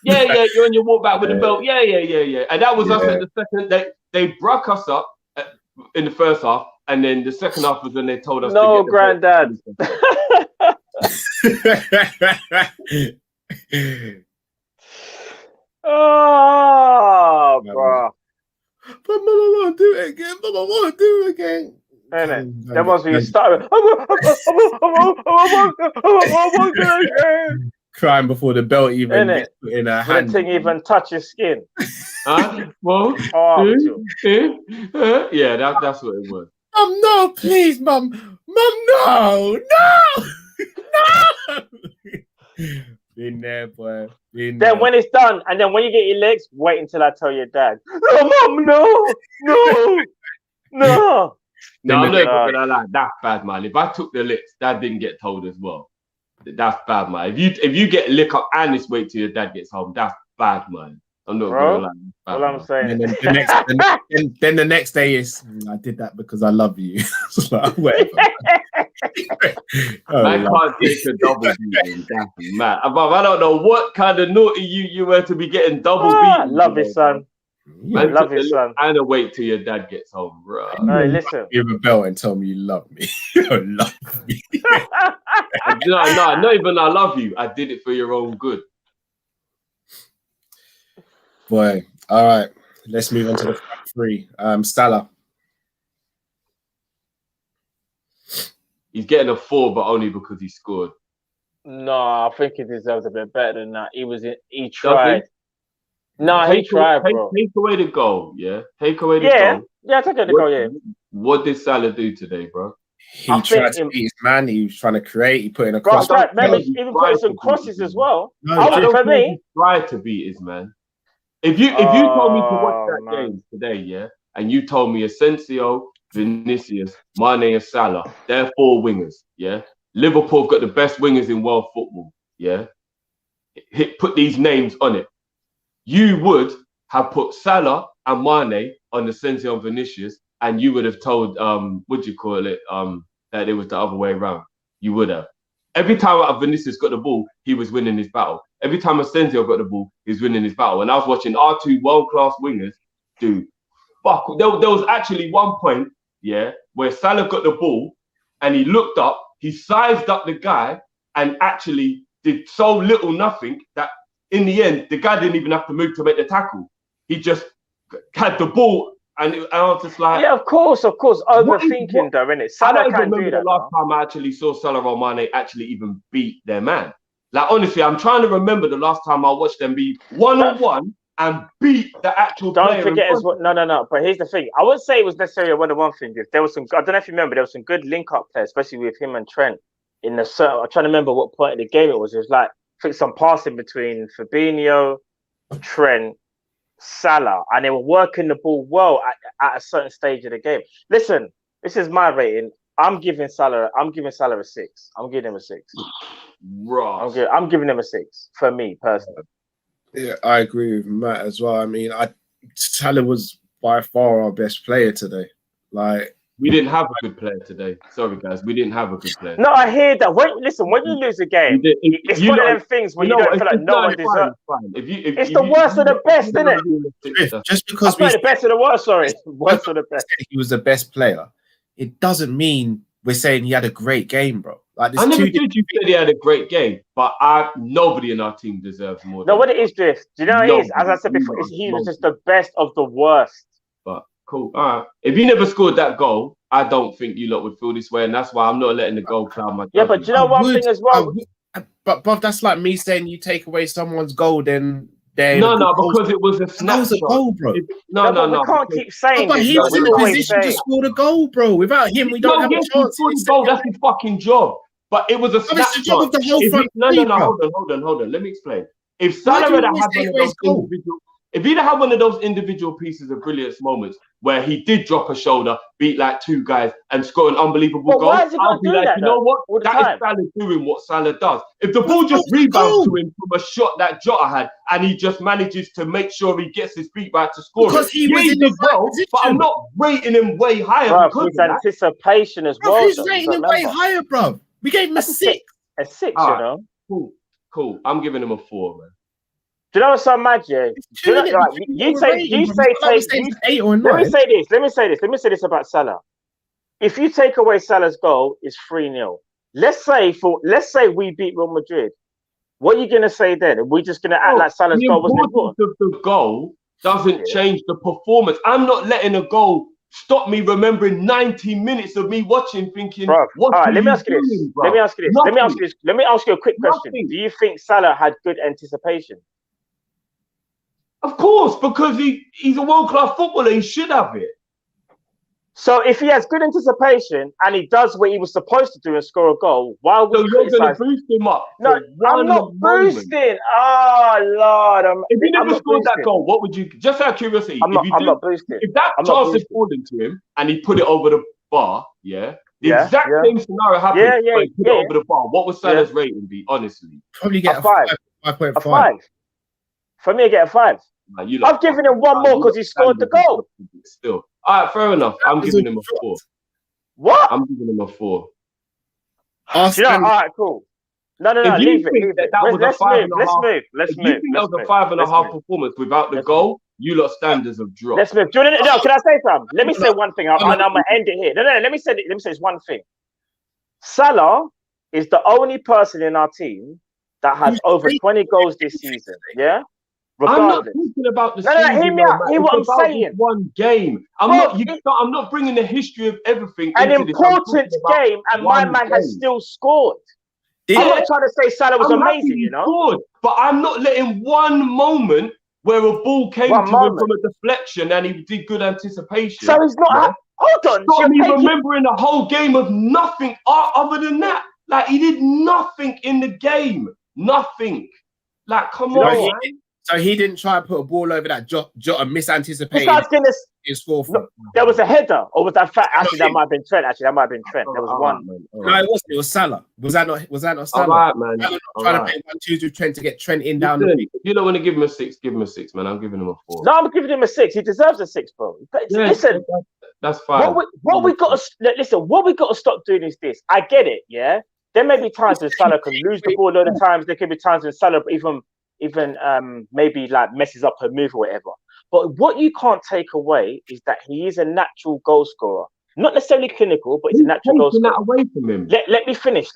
Yeah, you're on your walk back with the belt. Yeah. And that was us at the second. They broke us up in the first half, and then the second half was when they told us. No, granddad. Oh, bro. But Mama won't do it again. Mama won't do it again. Innit? That must be you started. I won't do it again. Crying before the belt even gets put in her hand. The thing even touch your skin. Well, yeah, that's what it was. Mum, no, please, Mum. Mum, no. Been there, boy. Then when it's done, and then when you get your legs, wait until I tell your dad. No, Mum, no. No, I'm not gonna lie. That's bad, man. If I took the licks, Dad didn't get told as well. That's bad, man. If you get lick up and it's wait till your dad gets home, that's bad, man. I'm not gonna lie. All I'm saying. And then the next day is I did that because I love you. Like, whatever. I can't take a double beating. That's mad. I don't know what kind of naughty you were to be getting double beaten. Love it, son. Man, love it, son. And wait till your dad gets home, bro. Hey, listen. Give a bell and tell me you love me. You don't love me. No, not even I love you. I did it for your own good. Boy, all right. Let's move on to the front three. Salah. He's getting a 4, but only because he scored. No, I think he deserves a bit better than that. He tried. No, he tried, bro. Take away the goal, yeah? Take away the goal. Yeah, take away the goal, yeah. What did Salah do today, bro? He tried to beat his man. He was trying to create. He put in a cross. Maybe even put in some crosses as well. No, I don't think he tried to beat his man. If you told me to watch that game today, yeah, and you told me Asensio, Vinicius, Mane, and Salah, they're 4 wingers, yeah. Liverpool have got the best wingers in world football, yeah. Put these names on it. You would have put Salah and Mane on Asensio and Vinicius, and you would have told that it was the other way around. You would have. Every time Vinicius got the ball, he was winning his battle. Every time Asensio got the ball, he was winning his battle. And I was watching our 2 world-class wingers do fuck. There was actually one point, yeah, where Salah got the ball and he looked up, he sized up the guy and actually did so little nothing that in the end, the guy didn't even have to move to make the tackle. He just had the ball and I was just like... Yeah, of course. Overthinking though, innit? Salah can't do that. The last time I actually saw Salah or Mane actually even beat their man. Like, honestly, I'm trying to remember the last time I watched them be one-on-one and beat the actual player. Don't forget as well. No. But here's the thing. I wouldn't say it was necessarily a one-on-one thing. If there was some, I don't know if you remember, there was some good link-up play, especially with him and Trent. I'm trying to remember what point in the game it was. It was like, I think some passing between Fabinho, Trent, Salah, and they were working the ball well at a certain stage of the game. Listen, this is my rating. I'm giving Salah a 6. I'm giving him a 6. Right. I'm giving him a 6 for me personally. Yeah, I agree with Matt as well. I mean, Salah was by far our best player today. Like, we didn't have a good player today. Sorry, guys, we didn't have a good player. No, I hear that. When you lose a game, it's one of them things where you don't feel like no one deserves. It's the worst of the best, isn't it? Just because the best of the worst. Sorry, worst of the best. He was the best player. It doesn't mean we're saying he had a great game, bro. Like, I never said you said he had a great game, but nobody in our team deserves more. No, what it is, Drift. Do you know what it is? As I said before, he was just the best of the worst. But cool. All right. If you never scored that goal, I don't think you lot would feel this way, and that's why I'm not letting the goal cloud my judgment. Yeah, but do you know one thing as well? But that's like me saying you take away someone's goal, then no, because it was a snapshot. That was a goal, bro. No. We can't keep saying. But he was in a position to score the goal, bro. Without him, we don't have a chance. That's his fucking job. But it was a snapshot. It's the job of the whole front. Hold on. Let me explain. If Salah had if he'd had one of those individual pieces of brilliance moments where he did drop a shoulder, beat like 2 guys, and score an unbelievable goal, I'll be like, you know what? That is Salah doing what Salah does. If the ball just rebounds to him from a shot that Jota had, and he just manages to make sure he gets his feet right to score because he was in the position. But I'm not rating him way higher because of anticipation as well. Who's rating him way higher, bro? We gave him a 6. A 6, you know. Cool. I'm giving him a 4, man. Do you know what's so mad, yeah? You say 8 or 9. Let me say this about Salah. If you take away Salah's goal, it's 3-0. Let's say we beat Real Madrid. What are you gonna say then? Are we just gonna act like Salah's goal was important? The goal doesn't change the performance. I'm not letting a goal stop me remembering 90 minutes of me watching, thinking, all right, let me ask you this. Let me ask you a quick question. Do you think Salah had good anticipation? Of course, because he's a world-class footballer. He should have it. So if he has good anticipation and he does what he was supposed to do and score a goal, why would you're going to boost him up? No, I'm not boosting. Oh, Lord. If you never scored that goal, what would you... Just out of curiosity, I'm not boosting. If that chance had fallen to him and he put it over the bar, the exact same scenario happened, but he put it over the bar, what would Salah's rating be, honestly? Probably get a 5.5. A 5. For me, I get a 5. I've given him one more because he scored the goal. Still. All right, fair enough. I'm giving him a 4. What? I'm giving him a 4. All right, cool. No, leave it. Let's move. If you think that was a 5.5 performance without the goal, you lot standards have dropped. Let's move. Can I say something? Let me say one thing, and I'm going to end it here. No, let me say this one thing. Salah is the only person in our team that has over 20 goals this season, yeah? Regardless. I'm not talking about the season. Hear me out. Hear what I'm saying. One game. I'm not bringing the history of everything. An important game, and my man has still scored. I'm not trying to say Salah was amazing, you know. Scored, but I'm not letting one moment where a ball came to him from a deflection and he did good anticipation. So he's not. Hold on. Stop me remembering a whole game of nothing other than that. Like, he did nothing in the game. Nothing. Like, come on. So he didn't try and put a ball over that Jota misanticipated. His fourth. No, there was a header, or was that fact? Actually, that might have been Trent. There was one. No, it wasn't. It was Salah. Was that not Salah? All right, man. Trying to play 1-2 with Trent to get Trent in down the pitch. You don't want to give him a 6. Give him a 6, man. I'm giving him a 4. No, I'm giving him a 6. He deserves a 6, bro. Listen, that's fine. What we got to stop doing is this. I get it, yeah. There may be times when Salah can lose the ball a lot of times. There can be times when Salah even maybe like messes up her move or whatever. But what you can't take away is that he is a natural goal scorer. Not necessarily clinical, but he's a natural goal scorer. That away from him. Let me finish.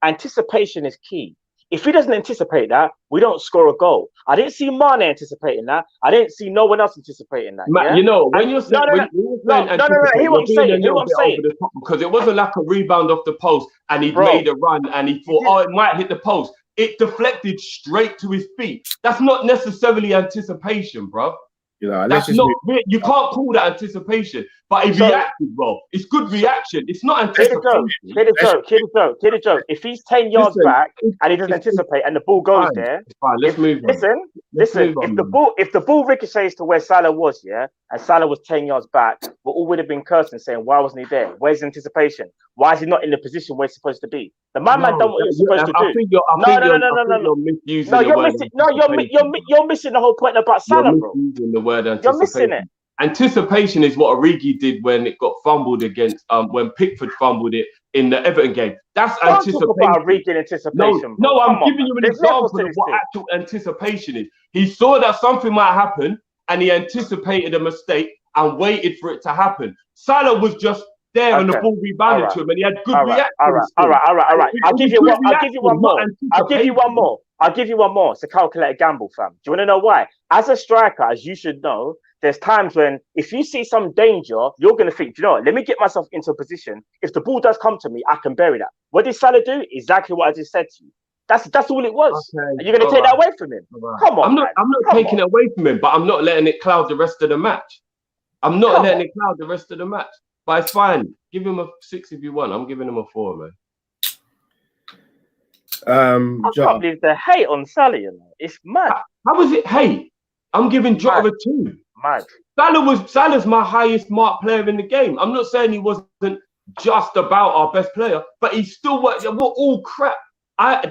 Anticipation is key. If he doesn't anticipate that, we don't score a goal. I didn't see Mane anticipating that. I didn't see no one else anticipating that. Matt, yeah? you know, when you're saying, hear what I'm saying. Because it wasn't like a rebound off the post and he made a run and he thought, oh, it might hit the post. It deflected straight to his feet. That's not necessarily anticipation, bro. You know, you can't call that anticipation, but he reacted well. It's good reaction. It's not anticipation. Kid a joke. If he's 10 yards back and he doesn't anticipate and the ball goes there, let's move on. Listen. If the ball ricochets to where Salah was, and Salah was 10 yards back, we all would have been cursing, saying, "Why wasn't he there? Where's anticipation? Why is he not in the position where he's supposed to be?" The man done what he's supposed to do. You're missing the whole point about Salah, bro. You're missing it. Anticipation is what Origi did when it got fumbled against when Pickford fumbled it in the Everton game. That's anticipation. Talk about Origi anticipation. No, I'm giving you an example of what actual anticipation is. He saw that something might happen and he anticipated a mistake and waited for it to happen. Salah was just there and the ball rebounded to him and he had good reactions. All right. I'll give you one more. It's a calculated gamble, fam. Do you want to know why? As a striker, as you should know, there's times when if you see some danger, you're going to think, you know what, let me get myself into a position. If the ball does come to me, I can bury that. What did Salah do? Exactly what I just said to you. That's all it was. Okay, and you're going to take that away from him. Right. Come on, I'm not taking it away from him, but I'm not letting it cloud the rest of the match. But it's fine. Give him a 6 if you want. I'm giving him a 4, man. I can't believe the hate on Salah, you know. It's mad. How was it hate? I'm giving Jota a 2. Mad. Salah's my highest marked player in the game. I'm not saying he wasn't just about our best player, but he still was all crap.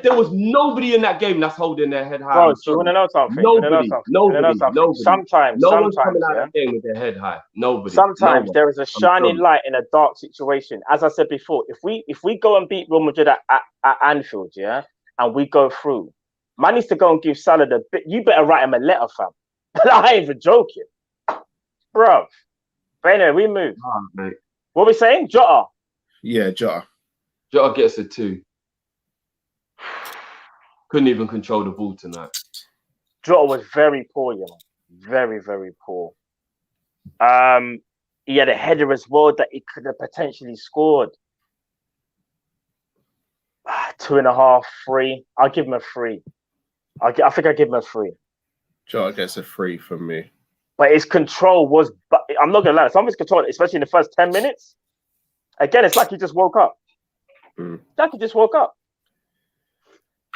There was nobody in that game that's holding their head high. Bro, so you want to know something? Nobody. Sometimes, no one's coming out of the game with their head high. Nobody. Sometimes there is a shining light in a dark situation. As I said before, if we go and beat Real Madrid at Anfield, and we go through, man needs to go and give Salah the bit. You better write him a letter, fam. I ain't even joking, bro. But anyway, we move. Mate. What are we saying? Jota. Yeah, Jota. Jota gets a 2. Couldn't even control the ball tonight. Jota was very poor, you know. Very, very poor. He had a header as well that he could have potentially scored. 2.5, 3. I'll give him a 3. I think I give him a 3. Jota gets a 3 from me. But his control was, but I'm not going to lie, some of his control, especially in the first 10 minutes, again, it's like he just woke up. It's like he just woke up.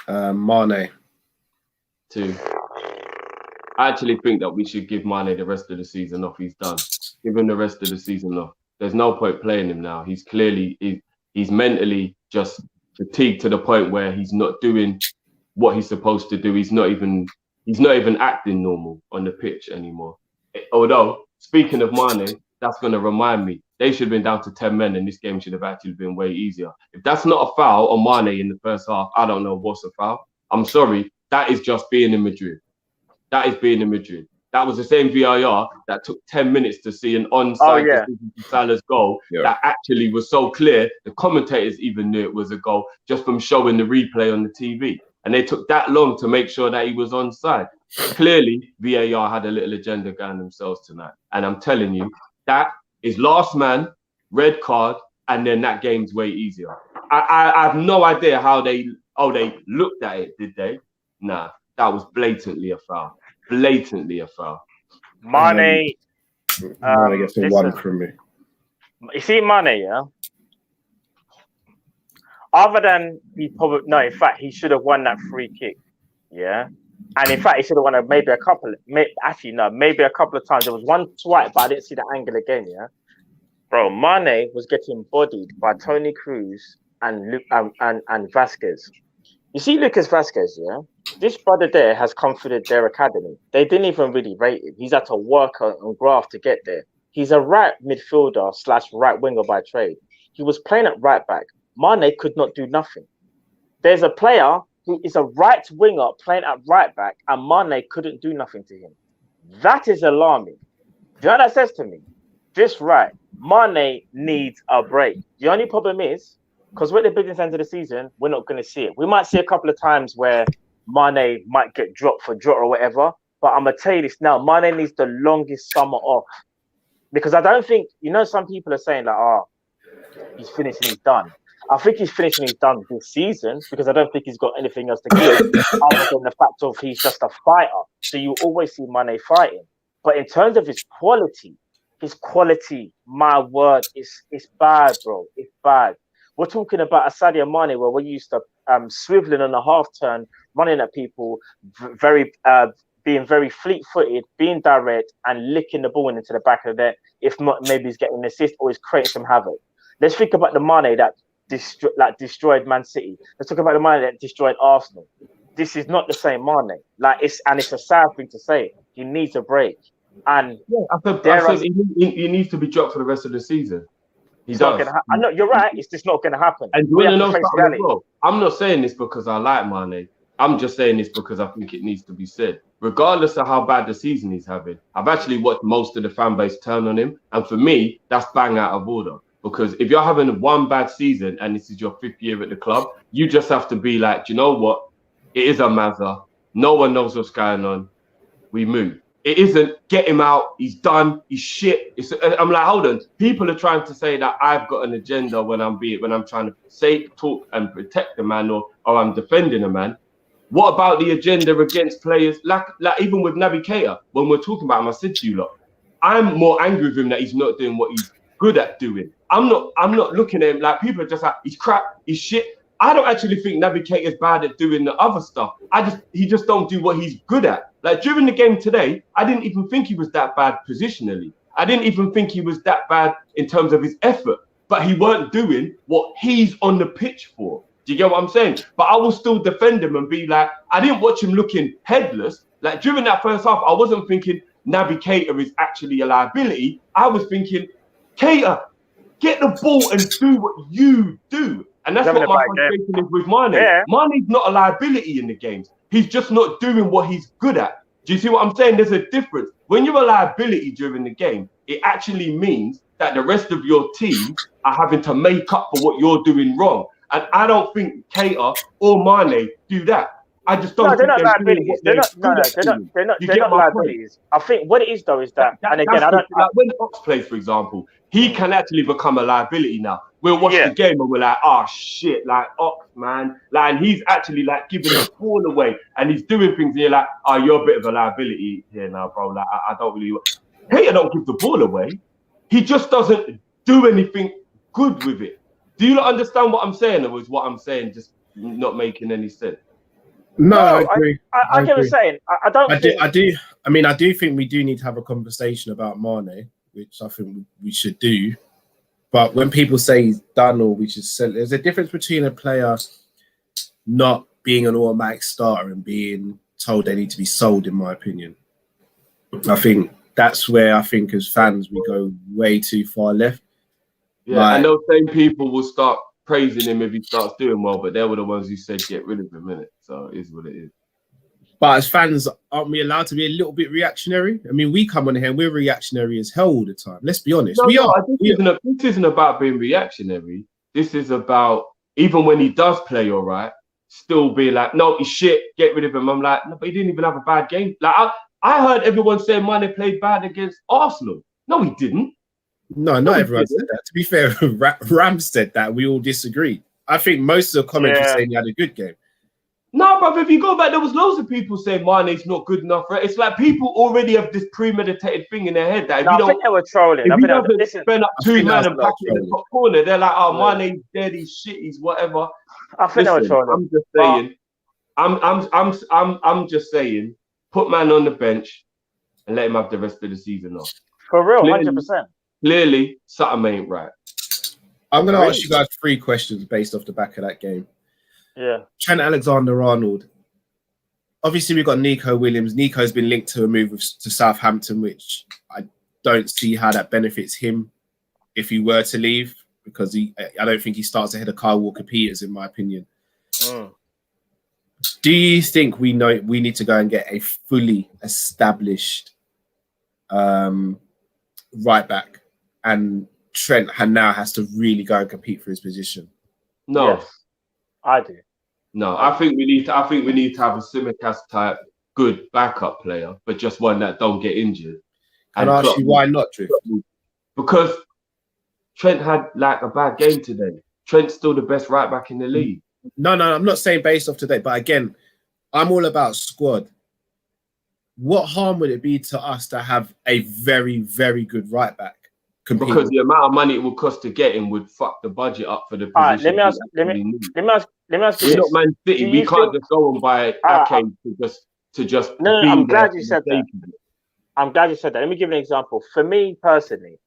Mane. 2. I actually think that we should give Mane the rest of the season off. He's done. Give him the rest of the season off. There's no point playing him now. He's clearly, he's mentally just fatigued to the point where he's not doing what he's supposed to do. He's not even acting normal on the pitch anymore. Although, speaking of Mane, that's going to remind me, they should have been down to 10 men and this game should have actually been way easier. If that's not a foul on Mane in the first half, I don't know what's a foul. I'm sorry. That is just being in Madrid. That is being in Madrid. That was the same VAR that took 10 minutes to see an onside decision to Salah's goal that actually was so clear. The commentators even knew it was a goal just from showing the replay on the TV. And they took that long to make sure that he was onside. Clearly, VAR had a little agenda going themselves tonight. And I'm telling you, that is last man, red card, and then that game's way easier. I have no idea how they looked at it, did they? Nah, that was blatantly a foul. Blatantly a foul. Mane gets a 1 from me. You see Mane, yeah? Other than in fact, he should have won that free kick. Yeah. And in fact, he should have won maybe a couple of times. There was one swipe, but I didn't see the angle again, yeah. Bro, Mane was getting bodied by Toni Kroos and Vasquez. You see Lucas Vasquez, yeah? This brother there has come through their academy. They didn't even really rate him. He's had to work and graft to get there. He's a right midfielder / right winger by trade. He was playing at right back. Mane could not do nothing. There's a player who is a right winger playing at right back, and Mane couldn't do nothing to him. That is alarming. Do you know what that says to me? Just right. Mane needs a break. The only problem is, because we're at the business end of the season, we're not going to see it. We might see a couple of times where Mane might get dropped for Jota or whatever. But I'm going to tell you this now. Mane needs the longest summer off. Because I don't think, some people are saying like, he's finished and he's done. I think he's finished and he's done this season because I don't think he's got anything else to give other than the fact of he's just a fighter. So you always see Mane fighting. But in terms of his quality, my word, it's bad, bro. It's bad. We're talking about a Sadio Mane where we're used to swiveling on a half turn, running at people, being very fleet-footed, being direct, and licking the ball into the back of the net. If not, maybe he's getting an assist or he's creating some havoc. Let's think about the Mane that destroyed Man City. Let's talk about the Mane that destroyed Arsenal. This is not the same Mane. It's a sad thing to say. He needs a break. And I said he needs to be dropped for the rest of the season. He does. I know you're right. It's just not going to happen. And you want to know something as well? I'm not saying this because I like Mane. I'm just saying this because I think it needs to be said. Regardless of how bad the season he's having, I've actually watched most of the fan base turn on him. And for me, that's bang out of order. Because if you're having one bad season and this is your 5th year at the club, you just have to be like, do you know what? It is a Mazza. No one knows what's going on. We move. It isn't get him out. He's done. He's shit. I'm like, hold on. People are trying to say that I've got an agenda when I'm trying to talk and protect the man or I'm defending a man. What about the agenda against players like even with Naby Keita? When we're talking about him, I said to you, look, I'm more angry with him that he's not doing what he's good at doing. I'm not looking at him like people are just like he's crap, he's shit. I don't actually think Naby Keita is bad at doing the other stuff. He just don't do what he's good at. Like during the game today, I didn't even think he was that bad positionally. I didn't even think he was that bad in terms of his effort. But he weren't doing what he's on the pitch for. Do you get what I'm saying? But I will still defend him and be like, I didn't watch him looking headless. Like during that first half, I wasn't thinking Naby Keita is actually a liability. I was thinking, Keita, get the ball and do what you do. And that's what my frustration is with Mane. Yeah. Mane's not a liability in the games. He's just not doing what he's good at. Do you see what I'm saying? There's a difference. When you're a liability during the game, it actually means that the rest of your team are having to make up for what you're doing wrong. And I don't think Keita or Mane do that. I just don't. No, they're not liabilities. They're not liabilities. I think what it is though is that and again, I don't. Like when Ox plays, for example, he can actually become a liability now. We'll watch the game and we're like, oh shit, like Ox, man, like, and he's actually like giving the ball away and he's doing things. And you're like, oh, you're a bit of a liability here now, bro. Like I don't really. Keita don't give the ball away. He just doesn't do anything good with it. Do you not understand what I'm saying, or is what I'm saying just not making any sense? No, I agree. I get what you're saying. I do think we do need to have a conversation about Mane, which I think we should do. But when people say he's done or we should sell, there's a difference between a player not being an automatic starter and being told they need to be sold, in my opinion. I think that's where I think as fans we go way too far left. Yeah, and those same people will start praising him if he starts doing well, but they were the ones who said get rid of him, innit? So it is what it is. But as fans, aren't we allowed to be a little bit reactionary? I mean, we come on here and we're reactionary as hell all the time. Let's be honest. This isn't about being reactionary. This is about, even when he does play all right, still be like, no, he's shit, get rid of him. I'm like, no, but he didn't even have a bad game. Like I heard everyone saying Mane played bad against Arsenal. No, he didn't. No, not everyone said that. To be fair, Ram said that. We all disagree. I think most of the comments were saying he had a good game. No, but if you go back, there was loads of people saying Mane's not good enough. Right? It's like people already have this premeditated thing in their head that if you don't, I think they were trolling. If you don't spend up 2 man and back in the top corner, they're like, oh, Mane's dead, he's shit, he's whatever. I think they were trolling. I'm just saying, put man on the bench and let him have the rest of the season off. For real, 100%. Clearly, something ain't right. I'm going to ask you guys 3 questions based off the back of that game. Yeah. Trent Alexander-Arnold. Obviously, we've got Nico Williams. Nico's been linked to a move to Southampton, which I don't see how that benefits him if he were to leave, because I don't think he starts ahead of Kyle Walker-Peters, in my opinion. Do you think we need to go and get a fully established right back, and Trent now has to really go and compete for his position. No, yes, I do. No, I think we need to have a Tsimikas type good backup player, but just one that don't get injured. And I ask you why not, Drift? Because Trent had like a bad game today. Trent's still the best right back in the league. No, I'm not saying based off today, but again, I'm all about squad. What harm would it be to us to have a very, very good right back? Because the amount of money it would cost to get him would fuck the budget up for the position. All right, let me ask you We're this. not Man City. We can't just go and buy Ake to just. No, I'm glad you said that. I'm glad you said that. Let me give you an example. For me personally,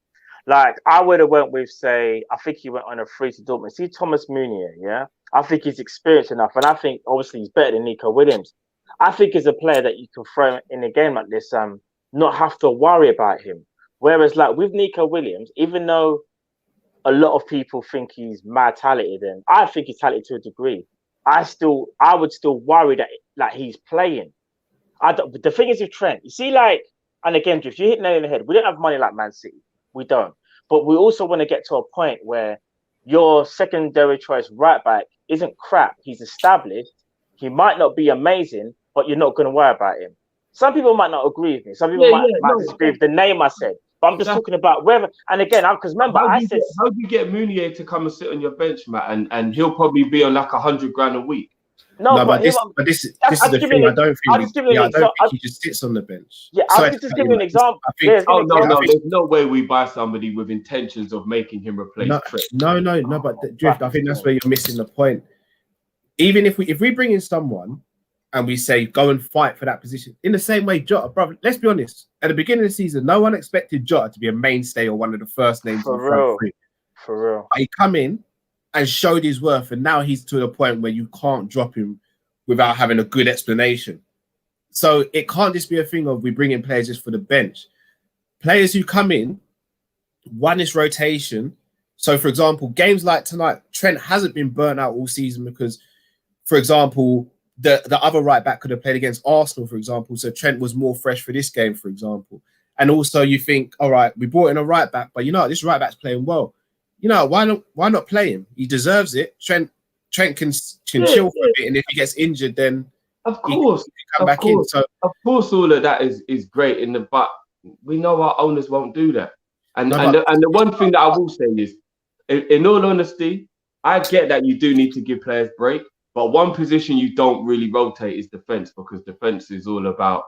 like I would have went with, say, I think he went on a free to Dortmund. See Thomas Meunier, yeah? I think he's experienced enough, and I think obviously he's better than Nico Williams. I think he's a player that you can throw in a game like this, not have to worry about him. Whereas, like with Nico Williams, even though a lot of people think he's mad talented, and I think he's talented to a degree, I would still worry that like he's playing. But the thing is with Trent, you see, like, and again, if you hit nail in the head, we don't have money like Man City, we don't. But we also want to get to a point where your secondary choice right back isn't crap. He's established. He might not be amazing, but you're not going to worry about him. Some people might not agree with me. Some people might disagree with the name I said. But I'm just talking about whether, and again, because remember, how do you get Meunier to come and sit on your bench, Matt, and he'll probably be on like $100,000 a week? No, but this is the thing. I don't think he just sits on the bench. Yeah, I'll just give you an example. No, there's no way we buy somebody with intentions of making him replace Trent. No, but Drift, I think that's where you're missing the point. Even if we bring in someone and we say go and fight for that position, in the same way, Jota, brother, let's be honest. At the beginning of the season, no one expected Jota to be a mainstay or one of the first names in the front three. For real. But he come in and showed his worth, and now he's to the point where you can't drop him without having a good explanation. So it can't just be a thing of we bring in players just for the bench. Players who come in, one is rotation. So, for example, games like tonight, Trent hasn't been burnt out all season because, for example, the other right back could have played against Arsenal, for example. So Trent was more fresh for this game, for example. And also you think, all right, we brought in a right back, but you know, this right back's playing well. You know, why not play him? He deserves it. Trent can chill for a bit, and if he gets injured, then of course he can come back in. So of course, all of that is great but we know our owners won't do that. And the one thing that I will say is, in all honesty, I get that you do need to give players break, but one position you don't really rotate is defense, because defense is all about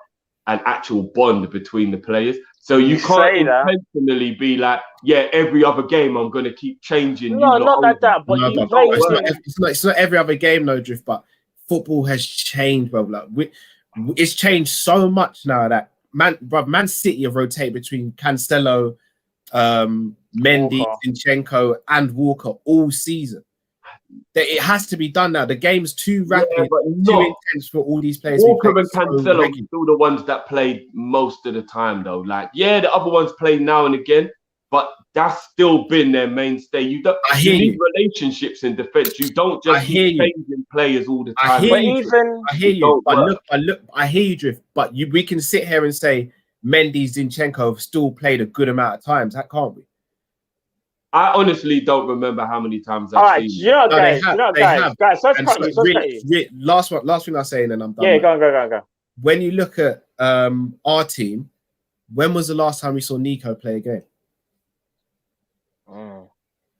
an actual bond between the players. So you can't intentionally be like, yeah, every other game I'm going to keep changing. No, not like that. But it's not every other game, no, Drift. But football has changed, bro. Like it's changed so much now that Man City have rotated between Cancelo, Mendy, Zinchenko, and Walker all season. It has to be done now. The game's too rapid, too intense for all these players. Walker and Cancelo are still the ones that played most of the time, though. Like, yeah, the other ones play now and again, but that's still been their mainstay. You need relationships in defense. You don't just keep changing players all the time. I hear you. I hear you, Drift. But we can sit here and say Mendy, Zinchenko have still played a good amount of times. That can't we? I honestly don't remember how many times I've seen it. Guys, last thing I'll say, and then I'm done. Yeah, go. When you look at our team, when was the last time we saw Nico play a game?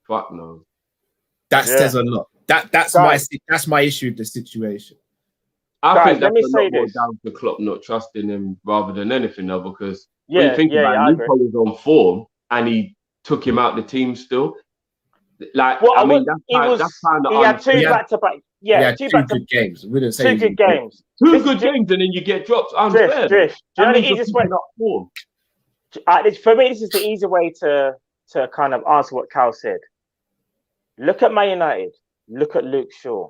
Fuck no. That says a lot. That's my issue with the situation. I think that's a lot more down to Klopp not trusting him rather than anything, though, because when you think about it, Nico was on form and he took him out the team still. Like, well, that's kind of. He had two back-to-back. Yeah, two good games. We didn't say two good games. Two good games, and then you get dropped. Unfair. Drift. Do you know the easiest way? For me, this is the easy way to kind of answer what Cal said. Look at Man United. Look at Luke Shaw.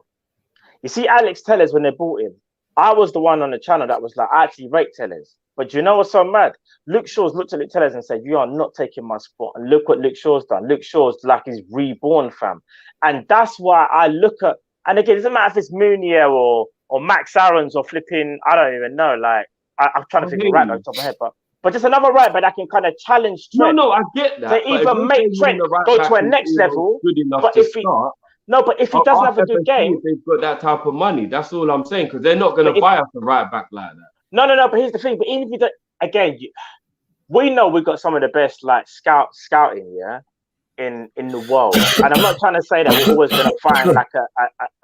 You see, Alex Tellers, when they bought him, I was the one on the channel that was like, I actually rate Tellers. But do you know what's so mad? Luke Shaw's looked at Luke Tellers and said, you are not taking my spot. And look what Luke Shaw's done. Luke Shaw's like he's reborn, fam. And that's why I look at, and again, it doesn't matter if it's Meunier or Max Aarons or flipping, I don't even know. Like, I'm trying to think right off the top of my head, but but just another right back that can kind of challenge Trent. No, I get that. To even make Trent go to a next level. But if he doesn't have a good game, they've got that type of money. That's all I'm saying, because they're not going to buy us a right back like that. No. But here's the thing. But even if you don't, again, we know we've got some of the best like scouting, yeah, in the world. And I'm not trying to say that we're always going to find like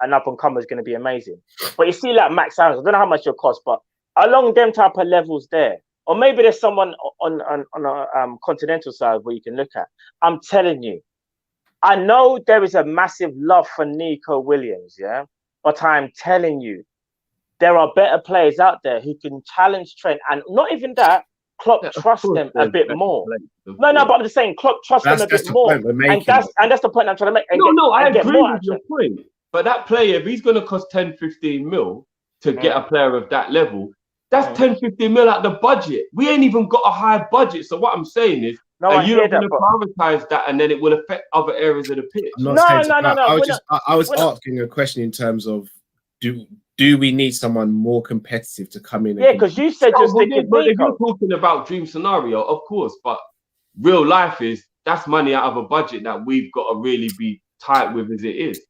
an up and comer is going to be amazing. But you see, like Max Aaron, I don't know how much it'll cost, but along them type of levels there, or maybe there's someone on a continental side where you can look at. I'm telling you, I know there is a massive love for Nico Williams, yeah, but I'm telling you, there are better players out there who can challenge Trent, and not even that. Klopp trusts them a bit more. No, but I'm just saying Klopp trusts them a bit more, and that's the point I'm trying to make. I agree with your point. But that player, if he's going to cost 10, 15 mil to get a player of that level, that's 10, 15 mil out the budget. We ain't even got a high budget. So what I'm saying is, are you not going to prioritize that, and then it will affect other areas of the pitch? No. I was asking a question in terms of do we need someone more competitive to come in? Yeah, because you said just but if you're talking about dream scenario, of course, but real life that's money out of a budget that we've got to really be tight with as it is.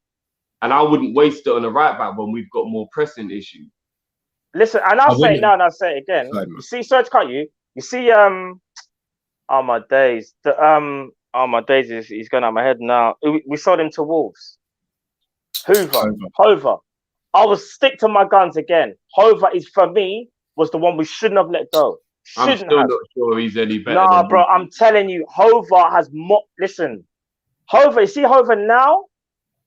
And I wouldn't waste it on a right back when we've got more pressing issues. Listen, and I'll say it now and I'll say it again. You see, Serge, can't you? You see, oh my days, he's going out my head now. We sold him to Wolves. Hoover. I will stick to my guns again. Hoover for me, was the one we shouldn't have let go. I'm still not sure he's any better. Nah, bro, I'm telling you, Hoover has more. Listen, Hoover, you see Hoover now?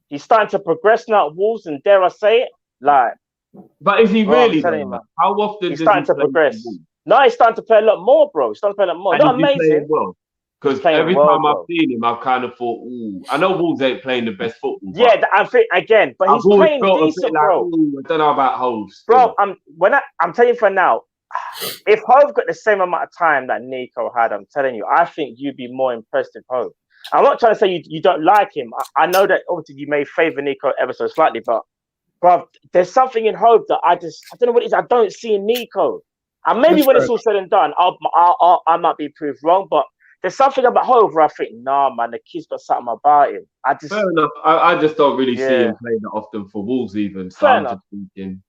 He's starting to progress now at Wolves, and dare I say it, like. But is he really? You, how often he's starting to progress? No, he's starting to play a lot more, bro. He's starting to play a lot more. Not amazing. Because every time I've seen him, I've kind of thought, ooh, I know Wolves ain't playing the best football. Yeah, I think again, but he's playing decent, bro. I don't know about Hove. Bro, I'm telling you for now, if Hove got the same amount of time that Nico had, I'm telling you, I think you'd be more impressed with Hove. I'm not trying to say you don't like him. I know that obviously you may favour Nico ever so slightly, but bro, there's something in Hove that I don't know what it is. I don't see in Nico. And maybe when it's all said and done, I might be proved wrong, but there's something about Hove where I think, nah, man, the kid's got something about him. Fair enough. I just don't really see him playing that often for Wolves even. So I'm just thinking.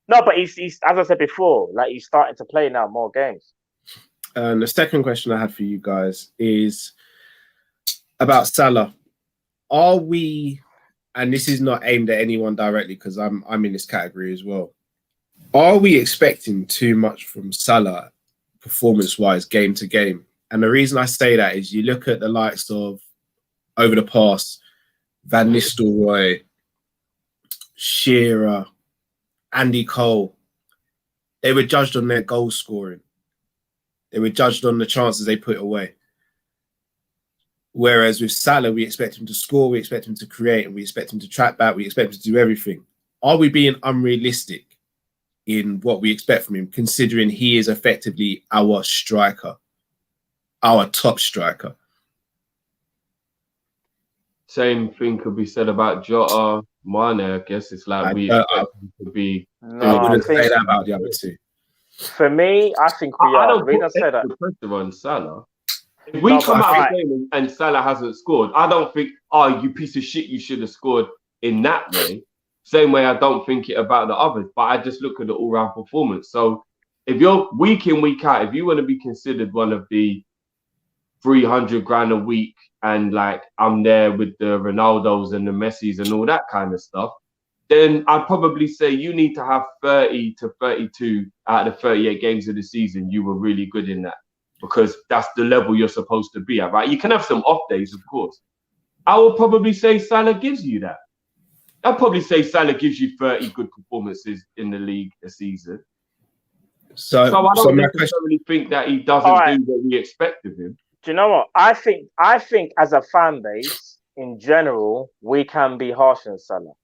No, but he's as I said before, like he's starting to play now more games. The second question I had for you guys is about Salah. Are we, and this is not aimed at anyone directly because I'm in this category as well. Are we expecting too much from Salah performance-wise, game to game? And the reason I say that is you look at the likes of, over the past, Van Nistelrooy, Shearer, Andy Cole. They were judged on their goal scoring. They were judged on the chances they put away. Whereas with Salah, we expect him to score, we expect him to create, and we expect him to track back, we expect him to do everything. Are we being unrealistic in what we expect from him, considering he is effectively our striker? Our top striker. Same thing could be said about Jota, Mane. I guess it's like we expect him to be. I wouldn't say that about the other two. For me, I think we are. I don't put the pressure on Salah. If we come out of the game and Salah hasn't scored, I don't think, oh, you piece of shit, you should have scored in that way. Same way I don't think it about the others, but I just look at the all-round performance. So if you're week in, week out, if you want to be considered one of the 300 grand a week and like I'm there with the Ronaldos and the Messis and all that kind of stuff, then I'd probably say you need to have 30 to 32 out of the 38 games of the season. You were really good in that because that's the level you're supposed to be at, right? You can have some off days, of course. I would probably say Salah gives you that. I'd probably say Salah gives you 30 good performances in the league a season. So I don't necessarily think that he doesn't do what we expect of him. Do you know what? I think as a fan base, in general, we can be harsh on Salah.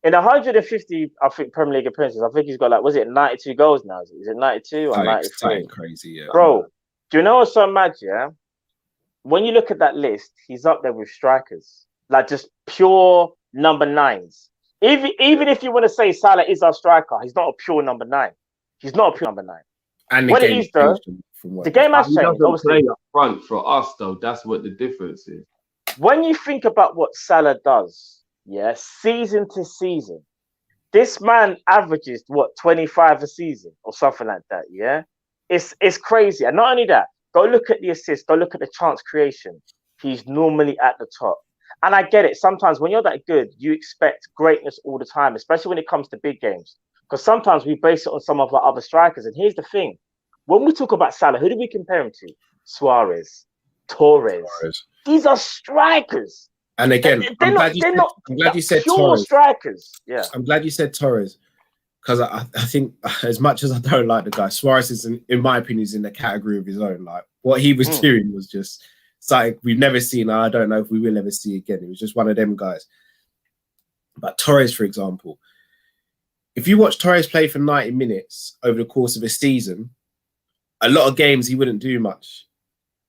In 150, I think, Premier League appearances, I think he's got 92 goals now? Is it 92 or 93? Crazy, yeah. Bro, do you know what's so mad, yeah? When you look at that list, he's up there with strikers. Like, just pure number 9s. Even if you want to say Salah is our striker, he's not a pure number 9. He's not a pure number 9. And what it is, though, from what the game has He changed. doesn't Obviously, play up front for us, though. That's what the difference is. when you think about what Salah does, yeah, season to season, this man averages what 25 a season or something like that. Yeah, it's crazy. And not only that, go look at the assists, go look at the chance creation. He's normally at the top. And I get it. Sometimes when you're that good, you expect greatness all the time, especially when it comes to big games. Because sometimes we base it on some of our other strikers. And here's the thing. When we talk about Salah, who do we compare him to? Suarez, Torres. These are strikers. And again, I'm glad you said Torres. Strikers. Yeah. I'm glad you said Torres. Because I think as much as I don't like the guy, Suarez is, in my opinion, is in the category of his own. Like what he was doing was just something we've never seen. I don't know if we will ever see again. It was just one of them guys. But Torres, for example, if you watch Torres play for 90 minutes over the course of a season, a lot of games he wouldn't do much.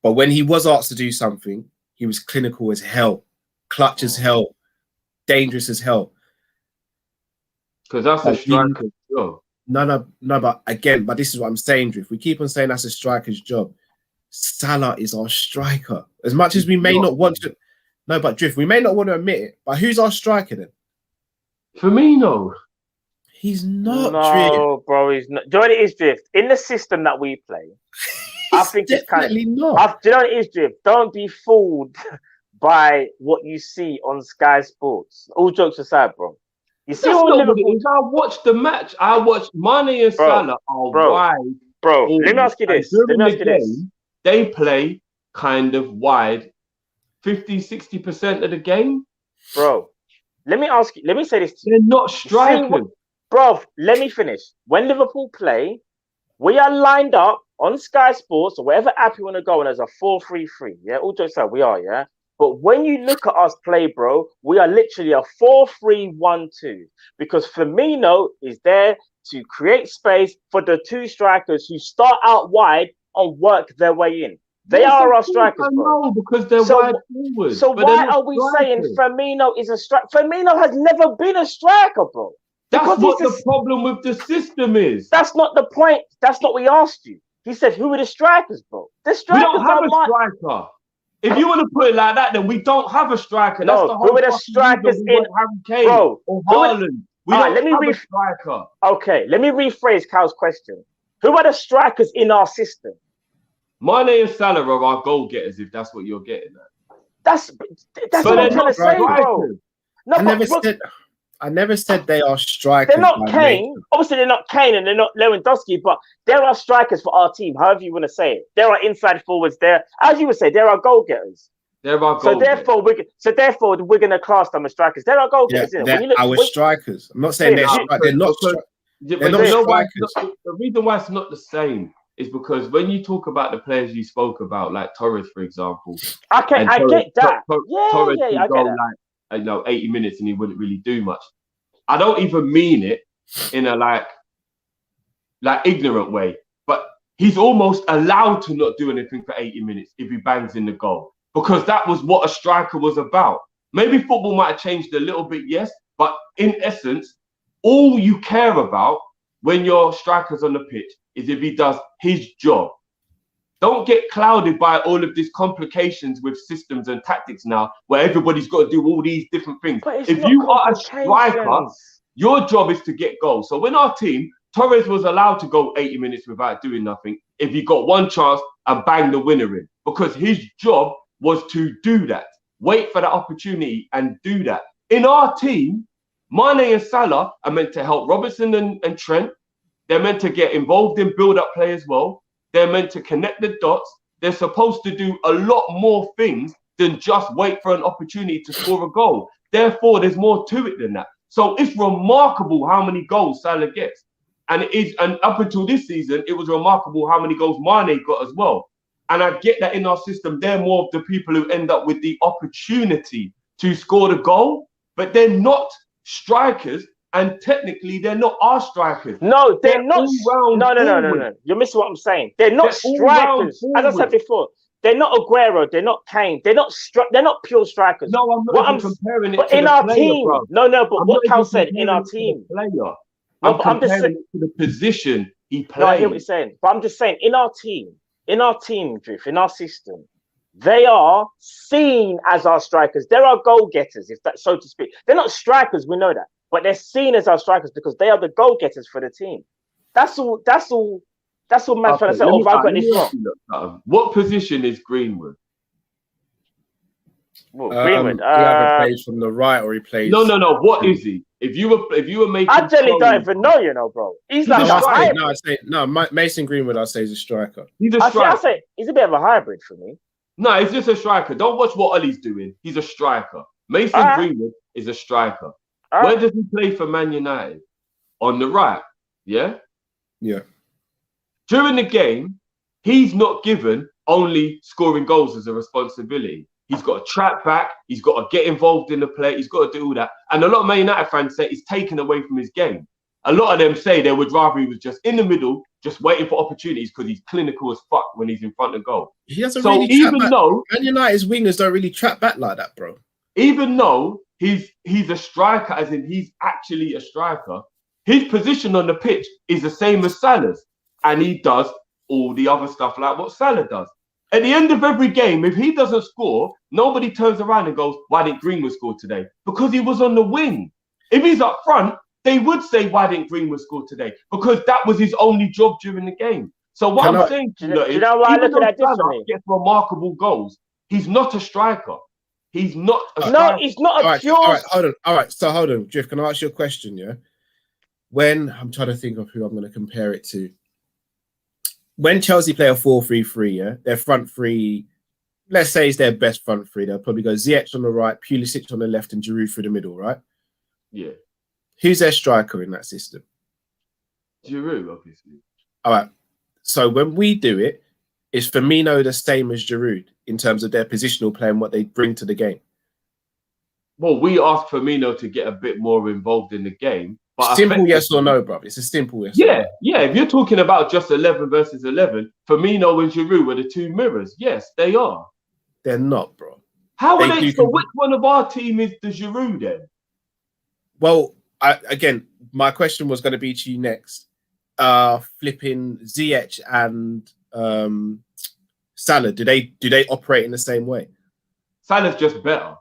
But when he was asked to do something, he was clinical as hell, clutch as hell, dangerous as hell. Because that's a striker's job. No, but again, this is what I'm saying, Drift. We keep on saying that's a striker's job. Salah is our striker. As much as we may not want to, no, but Drift, we may not want to admit it, but who's our striker then? Firmino. He's not. No, bro, he's not. Do you know what it is, Drift? In the system that we play, I think it's kind of not. Do you know what it is, Drift? Don't be fooled by what you see on Sky Sports. All jokes aside, bro. You see what Liverpool. I watched the match. I watched Mane and Salah are wide. Bro, let me ask you this. They play kind of wide 50-60% of the game. Bro, let me say this to you. They're not strikers. Bro, let me finish. When Liverpool play, we are lined up on Sky Sports or whatever app you want to go on as a 4-3-3. Yeah, all jokes aside, we are, yeah. But when you look at us play, bro, we are literally a 4-3-1-2 because Firmino is there to create space for the two strikers who start out wide and work their way in. They are our strikers, bro. No, because they're wide forward. So why are we saying Firmino is a striker? Firmino has never been a striker, bro. That's what the problem with the system is. That's not the point. That's not what we asked you. He said, who are the strikers, bro? The strikers we don't have a striker. If you want to put it like that, then we don't have a striker. No, that's the whole who are the strikers in Harry Kane bro, or Haaland? We don't have a striker. Okay, let me rephrase Cal's question. Who are the strikers in our system? Mane and Salah are our goal getters, if that's what you're getting at. That's what I'm trying to say, bro. No, I never said they are strikers. They're not Kane. Obviously, they're not Kane and they're not Lewandowski, but there are strikers for our team, however you want to say it. There are inside forwards there. As you would say, there are goal getters. They're our goal getters. Therefore, we're going to class them as strikers. There are goal getters. They're our strikers. I'm not saying they're not strikers. They're not strikers. The reason why it's not the same is because when you talk about the players you spoke about, like Torres, for example. I get that. Torres I get that. 80 minutes and he wouldn't really do much. I don't even mean it in a like ignorant way, but he's almost allowed to not do anything for 80 minutes if he bangs in the goal, because that was what a striker was about. Maybe football might have changed a little bit, yes, but in essence, all you care about when your striker's on the pitch is if he does his job. Don't get clouded by all of these complications with systems and tactics now, where everybody's got to do all these different things. If you are a striker, your job is to get goals. So when our team, Torres was allowed to go 80 minutes without doing nothing if he got one chance and bang the winner in, because his job was to do that. Wait for the opportunity and do that. In our team, Mane and Salah are meant to help Robertson and Trent. They're meant to get involved in build-up play as well. They're meant to connect the dots. They're supposed to do a lot more things than just wait for an opportunity to score a goal. Therefore, there's more to it than that. So it's remarkable how many goals Salah gets. And up until this season, it was remarkable how many goals Mane got as well. And I get that in our system, they're more of the people who end up with the opportunity to score the goal, but they're not strikers. And technically, they're not our strikers. No, they're not. No. You're missing what I'm saying. They're not strikers. As I said before, they're not Aguero. They're not Kane. They're not pure strikers. No, I'm not comparing it to in the our player, team. bro. No, but what Cal said, in our team. I'm comparing it to the position he played. No, I hear what you're saying. But I'm just saying, in our team, in our team, Drift, in our system, they are seen as our strikers. They're our goal getters, if that so to speak. They're not strikers, we know that, but they're seen as our strikers because they are the goal getters for the team. That's all. That's all man trying to say. Oh, I've got this wrong. What position is Greenwood? Well, Greenwood. He either plays from the right or he plays. No. What is he? If you were making, I generally don't even know, you know, bro. He's like Mason Greenwood. I say is a striker. He's a striker. I say he's a bit of a hybrid for me. No, he's just a striker. Don't watch what Ollie's doing. He's a striker. Mason Greenwood is a striker. Where does he play for Man United? On the right. Yeah. Yeah. During the game, he's not given only scoring goals as a responsibility. He's got to track back. He's got to get involved in the play. He's got to do all that. And a lot of Man United fans say it's taken away from his game. A lot of them say they would rather he was just in the middle, just waiting for opportunities because he's clinical as fuck when he's in front of goal. He doesn't really even though Man United's wingers don't really trap back like that, bro. Even though he's a striker, as in he's actually a striker, his position on the pitch is the same as Salah's. And he does all the other stuff like what Salah does. At the end of every game, if he doesn't score, nobody turns around and goes, why didn't Greenwood score today? Because he was on the wing. If he's up front, they would say, why didn't Greenwood score today? Because that was his only job during the game. So what I'm saying to you is, even though Salah gets remarkable goals, he's not a striker. He's not a striker. No, he's not a pure... All right, so hold on. Drift, can I ask you a question, yeah? When, I'm trying to think of who I'm going to compare it to. When Chelsea play a 4-3-3, yeah, their front three, let's say is their best front three. They'll probably go Ziyech on the right, Pulisic on the left, and Giroud through the middle, right? Yeah. Who's their striker in that system? Giroud, obviously. All right. So when we do it, is Firmino the same as Giroud in terms of their positional play and what they bring to the game? Well, we asked Firmino to get a bit more involved in the game. But simple yes or no, bro. It's a simple yes. Yeah, yeah. If you're talking about just 11 versus 11, Firmino and Giroud are the two mirrors. Yes, they are. They're not, bro. How are they? So which one of our team is the Giroud then? Well, again, my question was going to be to you next. Flipping Ziyech and Salah, do they operate in the same way? Salah's just better.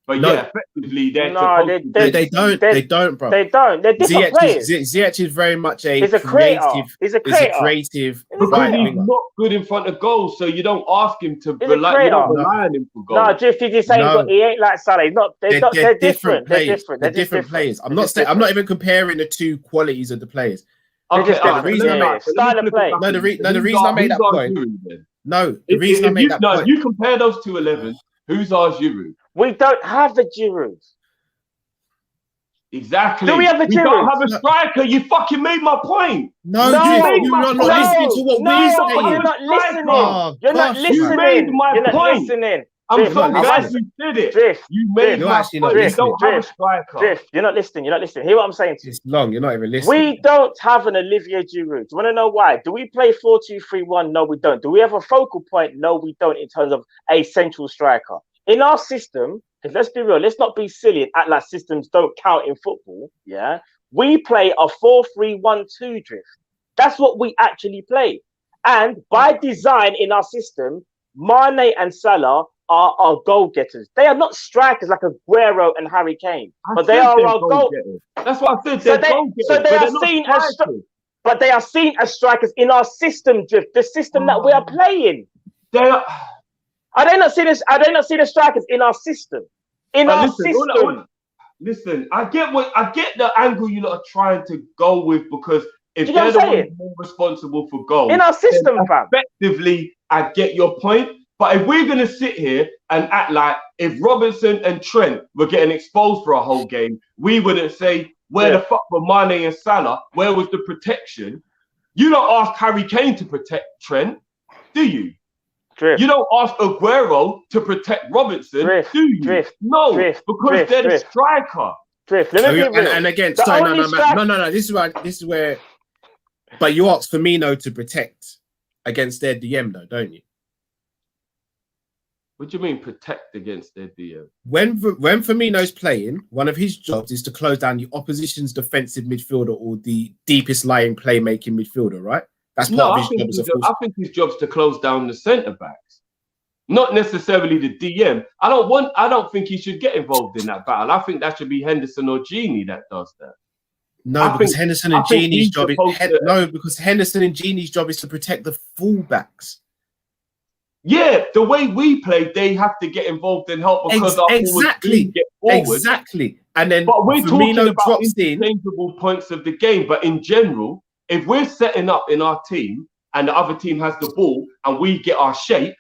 But no. Yeah, effectively, they don't, bro. They don't. They're different players. Ziyech is very much He's a creative. He's a creative. Because he's not good in front of goals, so you don't ask him to rely on him for goals. No, just he's saying he ain't like Salah. He's not. They're different. They're different. They're different players. I'm not even comparing the two qualities of the players. Okay, the reason I made the reason I made that point. No, the reason I made that point. If you compare those two 11s, who's our Giroud? We don't have a Giroud. Exactly. Do we have a Giroud? We don't have a striker. You fucking made my point. No, you're not listening to what we're saying. You're not listening. You're not listening. You made my point. Listening. I'm so glad you did it. Drift. You made my point. You don't have a striker. Drift. You're not listening. You're not listening. Hear what I'm saying to you. It's long. You're not even listening. We don't have an Olivier Giroud. Do you want to know why? Do we play 4-2-3-1? No, we don't. Do we have a focal point? No, we don't, in terms of a central striker. In our system, because let's be real, let's not be silly and act like systems don't count in football. Yeah, we play a 4-3-1-2 Drift. That's what we actually play. And by design in our system, Mane and Salah are our goal getters. They are not strikers like Aguero and Harry Kane, but they are our goal getters. That's what I said. So they are seen as, but they are seen as strikers in our system, Drift. The system that we are playing. I don't not see this. I don't not see the strikers in our system. Listen, I get the angle you lot are trying to go with, because if they're the ones more responsible for goals in our system, fam. Effectively, I get your point. But if we're gonna sit here and act like if Robertson and Trent were getting exposed for a whole game, we wouldn't say where the fuck were Mane and Salah? Where was the protection? You don't ask Harry Kane to protect Trent, do you? Drift. You don't ask Aguero to protect Robertson, do you? No, because they're the striker. Drift. Let me and again, sorry, no. This is where. But you ask Firmino to protect against their DM, though, don't you? What do you mean protect against their DM? When Firmino's playing, one of his jobs is to close down the opposition's defensive midfielder or the deepest lying playmaking midfielder, right? That's part of his job. I think his job's to close down the centre backs, not necessarily the DM. I don't think he should get involved in that battle. I think that should be Henderson or Genie that does that. No, because Henderson and Genie's job because Henderson and Genie's job is to protect the fullbacks. Yeah, the way we play, they have to get involved and help because our exactly, get forward. Exactly. And then but we're talking about interchangeable points of the game. But in general, if we're setting up in our team and the other team has the ball and we get our shape,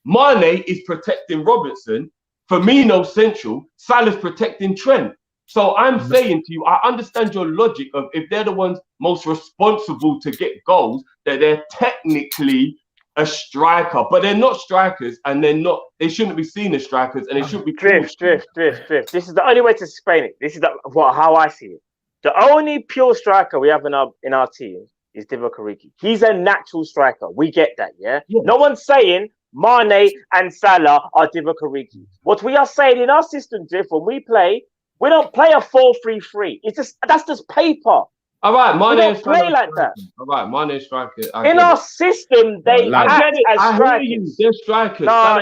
Mane is protecting Robertson, Firmino central, Salah's protecting Trent. So I'm saying to you, I understand your logic of if they're the ones most responsible to get goals, that they're technically a striker, but they're not strikers, and they shouldn't be seen as strikers, and they shouldn't be drift. This is the only way to explain it. This is how I see it. The only pure striker we have in our team is Divock Origi. He's a natural striker. We get that, yeah? No one's saying Mane and Salah are Divock Origi. What we are saying in our system, Drift, when we play, we don't play a 4-3-3. That's just paper. All right, Mane is play like that. All right, Mane is striker. In our system, they act as strikers. They're strikers. No,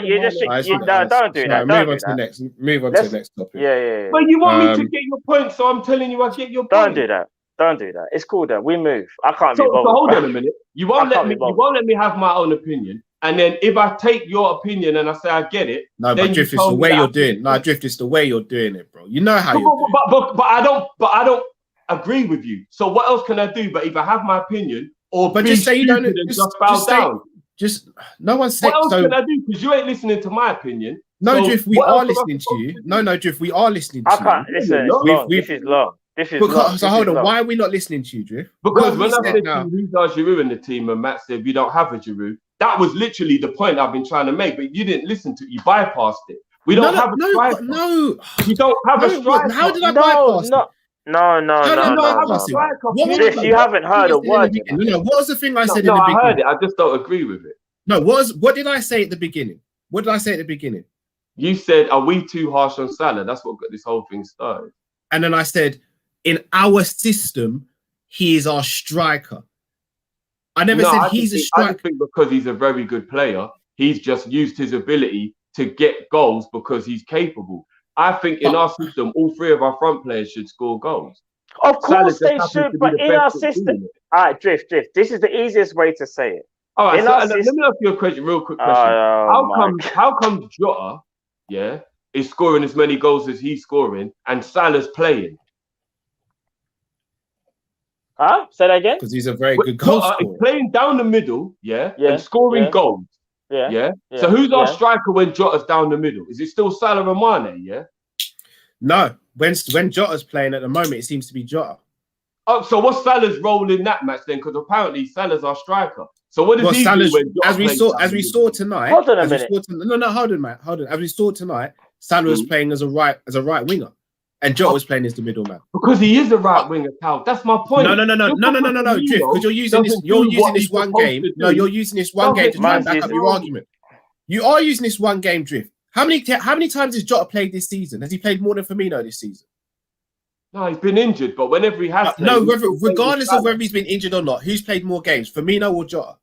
don't do that. Move on to the next topic. Yeah. But you want me to get your point, so I'm telling you I get your point. Don't do that. It's cool then. We move. I can't be bothered. So hold on a minute. You won't let me have my own opinion. And then if I take your opinion and I say I get it, no, but Drift, it's the way you're doing. No, Drift, it's the way you're doing it, bro. You know how you're doing it. But I don't agree with you. So what else can I do? But either have my opinion or just say you don't. Just bow down. No one said. What else can I do? Because you ain't listening to my opinion. No, Drift, we are listening to you. No, Drift, we are listening to you. I can't listen. This is long. So hold on. Why are we not listening to you, Drift? Because when I said who's our Giroud in the team, and Matt said we don't have a Giroud, that was literally the point I've been trying to make, but you didn't listen to it. You bypassed it. We don't have a striker. No. You don't have a striker. How did I bypass it? No. You haven't heard a word. What was the thing I said in the beginning? I heard it. I just don't agree with it. No, what did I say at the beginning? You said, are we too harsh on Salah? That's what got this whole thing started. And then I said, in our system, he is our striker. I never said he's a striker. I just think because he's a very good player, he's just used his ability to get goals because he's capable. I think in our system, all three of our front players should score goals. Of course they should, but in our system... All right, Drift. This is the easiest way to say it. All right, let me ask you a question, real quick question. How come Jota, is scoring as many goals as he's scoring and Salah's playing? Huh? Say that again? Because he's a very good goal scorer. He's playing down the middle, and scoring goals. Yeah. So who's our striker when Jota's down the middle? Is it still Salah and Mane? Yeah. No. When Jota's playing at the moment, it seems to be Jota. Oh, so what's Salah's role in that match then? Because apparently Salah's our striker. So what does he do when Jota as we saw tonight? Hold on a minute. Hold on, Matt. Hold on. As we saw tonight, Salah was playing as a right winger. And Jota was playing as the middleman. Because he is a right winger, pal. That's my point. No, Drift. Because you're using this one game. No, you're using this one game to try and back up your argument. You are using this one game, Drift. How many times has Jota played this season? Has he played more than Firmino this season? No, he's been injured, but whenever he has played, regardless of whether he's been injured or not, who's played more games, Firmino or Jota?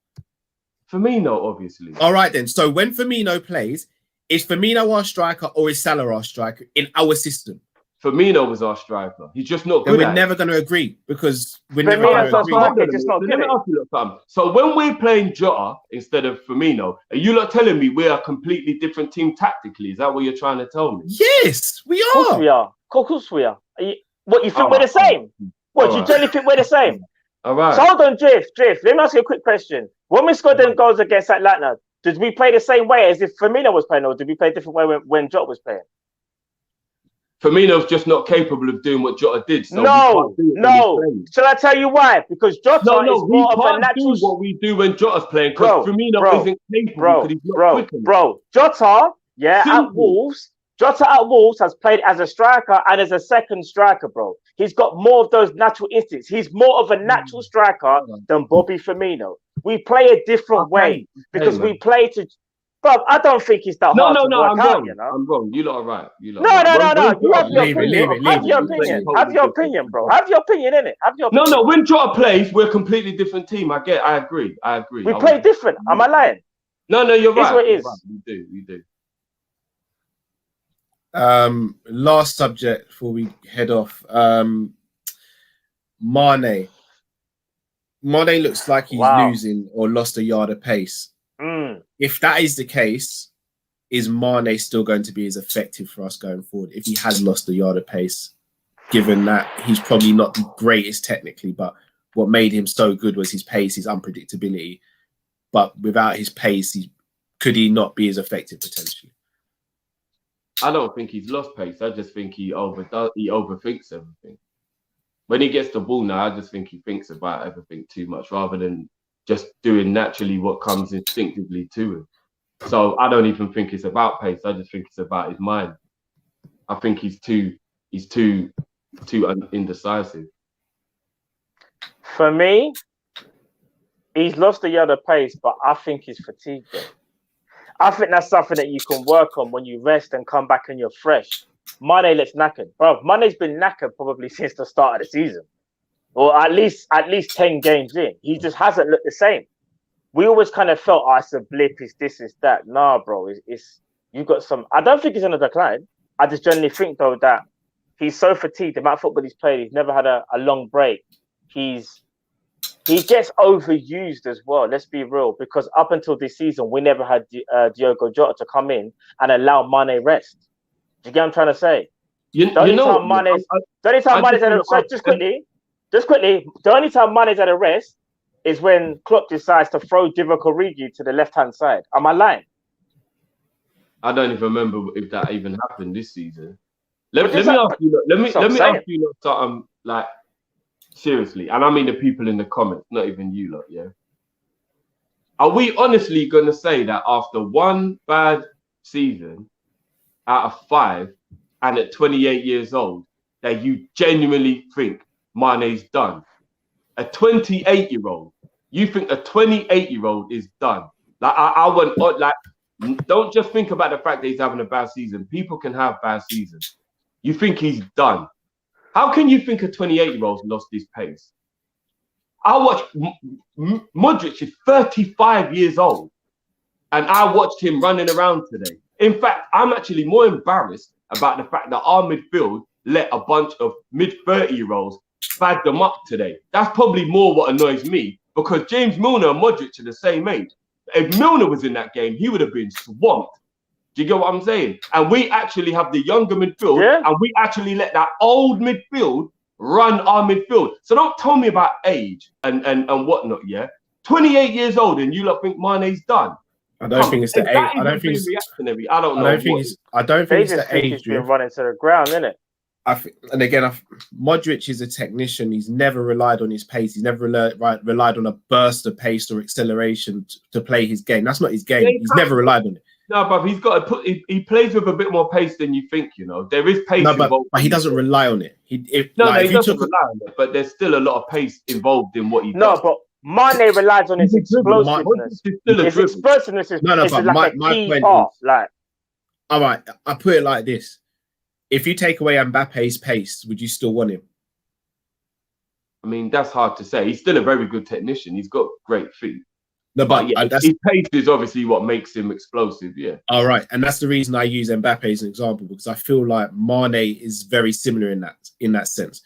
Firmino, obviously. All right then. So when Firmino plays, is Firmino our striker or is Salah our striker in our system? Firmino was our striker. He's just not good. We're never going to agree because we're never going to agree. Let me ask you something. So when we're playing Jota instead of Firmino, are you not telling me we're a completely different team tactically? Is that what you're trying to tell me? Yes, we are. Of course we are. What, you think we're the same? What, you generally think we're the same? All right. So hold on, Drift. Let me ask you a quick question. When we scored them goals against Atlanta, did we play the same way as if Firmino was playing, or did we play a different way when Jota was playing? Firmino's just not capable of doing what Jota did. So no. Shall I tell you why? Because Jota is more of a natural. Do what we do when Jota's playing because Firmino isn't capable because he's not quick enough. Jota, at Wolves has played as a striker and as a second striker, bro. He's got more of those natural instincts. He's more of a natural striker than Bobby Firmino. We play a different way because we play to. But I don't think he's that hard to work I'm out, wrong. you know? I'm wrong. You lot are right. You lot No. You have your Leave it, opinion. leave it, Have leave your it. opinion. Have your opinion, bro. Have your opinion, innit? Have your opinion. No, when Jota plays, we're a completely different team. I agree. We play different. Am I lying? No, you're right. It's what it is. Right. We do. Last subject before we head off. Mane. Mane looks like he's losing or lost a yard of pace. If that is the case, is Mane still going to be as effective for us going forward if he has lost a yard of pace, given that he's probably not the greatest technically, but what made him so good was his pace, his unpredictability. But without his pace, could he not be as effective potentially? I don't think he's lost pace. I just think he overthinks everything. When he gets the ball now, I just think he thinks about everything too much rather than just doing naturally what comes instinctively to him. So I don't even think it's about pace. I just think it's about his mind. I think he's too indecisive. For me, he's lost a yard of pace, but I think he's fatigued. I think that's something that you can work on when you rest and come back and you're fresh. Mane looks knackered. Bro, Mane's been knackered probably since the start of the season. Or at least 10 games in. He just hasn't looked the same. We always kind of felt, it's a blip, it's this, it's that. Nah, bro, it's you've got some. I don't think he's on a decline. I just generally think, though, that he's so fatigued. The amount of football he's played, he's never had a long break. He gets overused as well. Let's be real, because up until this season, we never had Diogo Jota to come in and allow Mane rest. Do you get what I'm trying to say? The only time Mane's at a rest is when Klopp decides to throw Divock Origi to the left-hand side. Am I lying? I don't even remember if that even happened this season. Let me ask you something, like, seriously, and I mean the people in the comments, not even you lot, yeah? Are we honestly going to say that after one bad season out of 5 and at 28 years old that you genuinely think Mane's done? A 28-year-old, you think a 28-year-old is done? Like I want, like, don't just think about the fact that he's having a bad season. People can have bad seasons. You think he's done? How can you think a 28-year-old's lost his pace? I watched Modric is 35 years old, and I watched him running around today. In fact, I'm actually more embarrassed about the fact that our midfield let a bunch of mid-30-year-olds bag them up today. That's probably more what annoys me, because James Milner and Modric are the same age. If Milner was in that game, he would have been swamped. Do you get what I'm saying? And we actually have the younger midfield, and we actually let that old midfield run our midfield. So don't tell me about age and whatnot, yeah? 28 years old and you lot think Mane's done. I don't think it's the age. I don't think it's reactionary. I don't know. I don't think it's the age. He's been running to the ground, isn't it? Modric is a technician. He's never relied on his pace. He's never relied on a burst of pace or acceleration to play his game. That's not his game. Yeah, he's never relied on it. No, but he's got to he plays with a bit more pace than you think. You know, there is pace involved. But he doesn't rely on it. He doesn't rely on it. But there's still a lot of pace involved in what he does. No, but Mane relies on his explosiveness. His explosiveness is like a key part. Like, all right, I put it like this: if you take away Mbappe's pace, would you still want him? I mean, that's hard to say. He's still a very good technician. He's got great feet. No, but his pace is obviously what makes him explosive. Yeah. All right, and that's the reason I use Mbappe as an example, because I feel like Mane is very similar in that sense.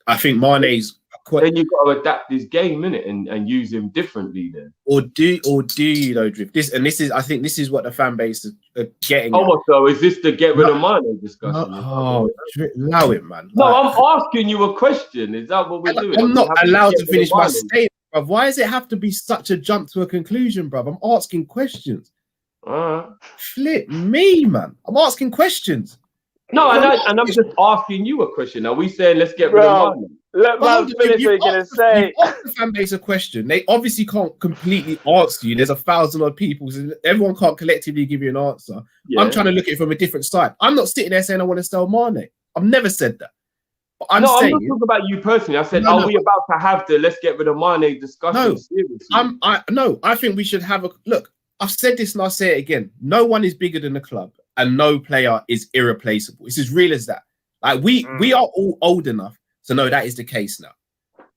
I think Mane's quite. Then you've got to adapt his game, innit, and use him differently. Then. Or do you though, Drift? I think this is what the fan base are getting. Oh, so is this the get rid of Mane discussion? Allow it, man. No, I'm asking you a question. Is that what we're doing? I'm not allowed to finish my statement. Bruv, why does it have to be such a jump to a conclusion, bruv? I'm asking questions. Flip me, man. I'm asking questions. No, and I'm just asking you a question. Are we saying let's get rid of Mane? Let man finish what you're going to say. Ask the fan base a question. They obviously can't completely answer you. There's 1,000 odd people, so everyone can't collectively give you an answer. Yeah. I'm trying to look at it from a different side. I'm not sitting there saying I want to sell Mane. I've never said that. I'm not talking about you personally. I said, are we about to have the let's get rid of Mane discussion seriously? I think we should have a look. I've said this and I'll say it again. No one is bigger than the club, and no player is irreplaceable. It's as real as that. Like we are all old enough to know that is the case now.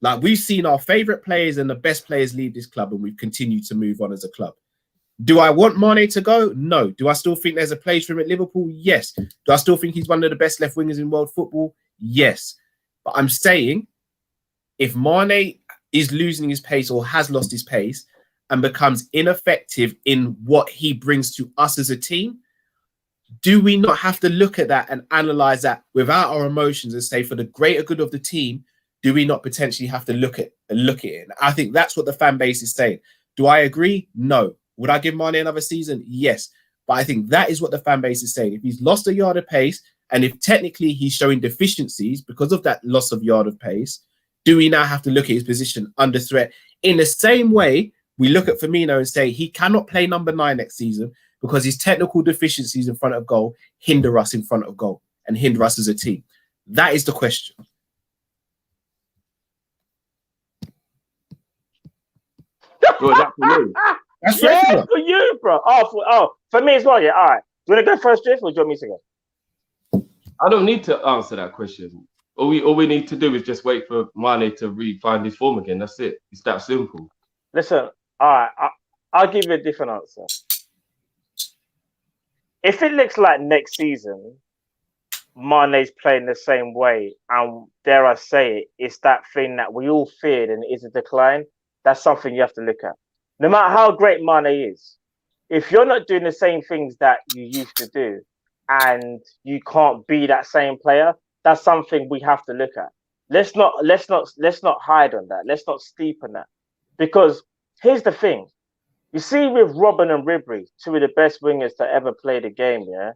Like we've seen our favorite players and the best players leave this club, and we've continued to move on as a club. Do I want Mane to go? No. Do I still think there's a place for him at Liverpool? Yes. Do I still think he's one of the best left wingers in world football? Yes. But I'm saying if Mane is losing his pace or has lost his pace and becomes ineffective in what he brings to us as a team, do we not have to look at that and analyze that without our emotions and say, for the greater good of the team, do we not potentially have to look at it? And I think that's what the fan base is saying. Do I agree? No. Would I give Mane another season? Yes. But I think that is what the fan base is saying. If he's lost a yard of pace, and if technically he's showing deficiencies because of that loss of yard of pace, do we now have to look at his position under threat? In the same way, we look at Firmino and say he cannot play number 9 next season because his technical deficiencies in front of goal hinder us in front of goal and hinder us as a team. That is the question. Bro, that's for me. That's yeah, for you, bro. For me as well. Yeah, all right. Do you want to go first, Drift, or do you want me to go? I don't need to answer that question. All we need to do is just wait for Mane to find his form again. That's it. It's that simple. Listen, all right. I'll give you a different answer. If it looks like next season, Mane's playing the same way, and dare I say it, it's that thing that we all feared and it is a decline, that's something you have to look at. No matter how great Mane is, if you're not doing the same things that you used to do and you can't be that same player, that's something we have to look at. Let's not hide on that. Let's not steep on that. Because here's the thing. You see with Robben and Ribery, two of the best wingers to ever play the game, yeah,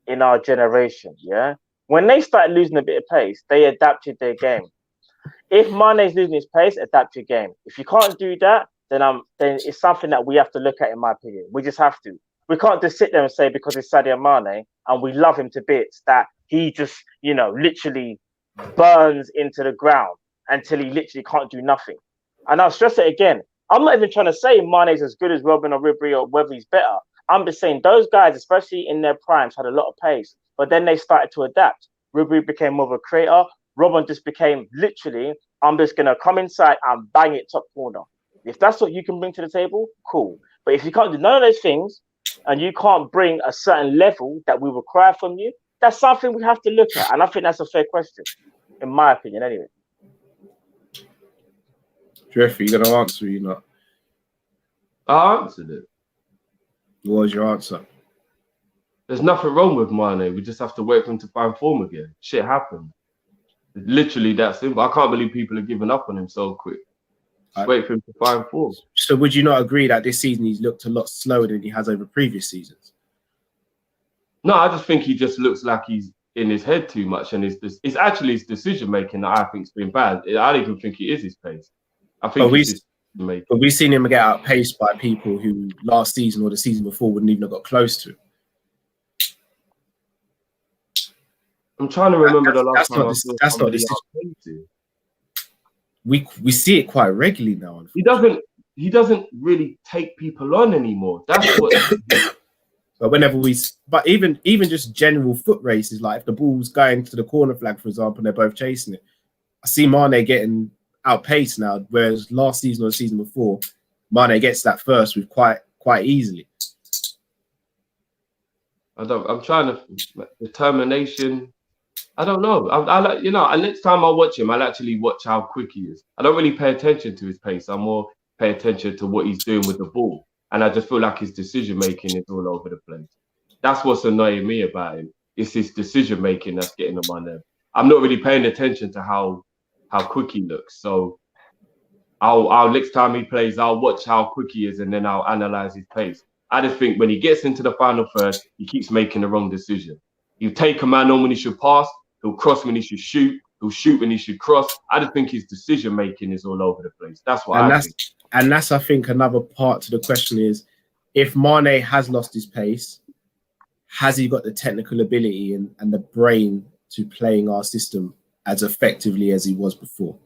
in our generation, yeah. When they started losing a bit of pace, they adapted their game. If Mane's losing his pace, adapt your game. If you can't do that, then it's something that we have to look at, in my opinion. We just have to. We can't just sit there and say because it's Sadio Mane and we love him to bits that he just, literally burns into the ground until he literally can't do nothing. And I'll stress it again. I'm not even trying to say Mane's as good as Robben or Ribery or whether he's better. I'm just saying those guys, especially in their primes, had a lot of pace, but then they started to adapt. Ribery became more of a creator. Robben just became literally, I'm just going to come inside and bang it top corner. If that's what you can bring to the table, cool. But if you can't do none of those things and you can't bring a certain level that we require from you, that's something we have to look at. And I think that's a fair question, in my opinion, anyway. Jeffrey, you going to answer or you not? I answered it. What was your answer? There's nothing wrong with Mane. We just have to wait for him to find form again. Shit happened. It's literally that simple. I can't believe people are giving up on him so quick. Just wait for him to find form. So would you not agree that this season he's looked a lot slower than he has over previous seasons? No, I just think he just looks like he's in his head too much, and it's actually his decision making that I think's been bad. I don't even think it is his pace. I think but we've seen him get outpaced by people who last season or the season before wouldn't even have got close to him. I'm trying to remember the last time that's not the decision. We see it quite regularly now. He doesn't really take people on anymore. That's what. But even just general foot races, like if the ball's going to the corner flag, for example, and they're both chasing it, I see Mane getting outpaced now, whereas last season or the season before, Mane gets that first with quite easily. I'm trying to determination. I don't know. I next time I watch him, I'll actually watch how quick he is. I don't really pay attention to his pace. I more pay attention to what he's doing with the ball. And I just feel like his decision making is all over the place. That's what's annoying me about him. It's his decision making that's getting on my nerve. I'm not really paying attention to how quick he looks. So I'll next time he plays, I'll watch how quick he is and then I'll analyze his pace. I just think when he gets into the final third, he keeps making the wrong decision. He'll take a man on when he should pass. He'll cross when he should shoot. He'll shoot when he should cross. I just think his decision making is all over the place. That's what I think. And that's, I think, another part to the question is, if Mane has lost his pace, has he got the technical ability and the brain to playing our system as effectively as he was before?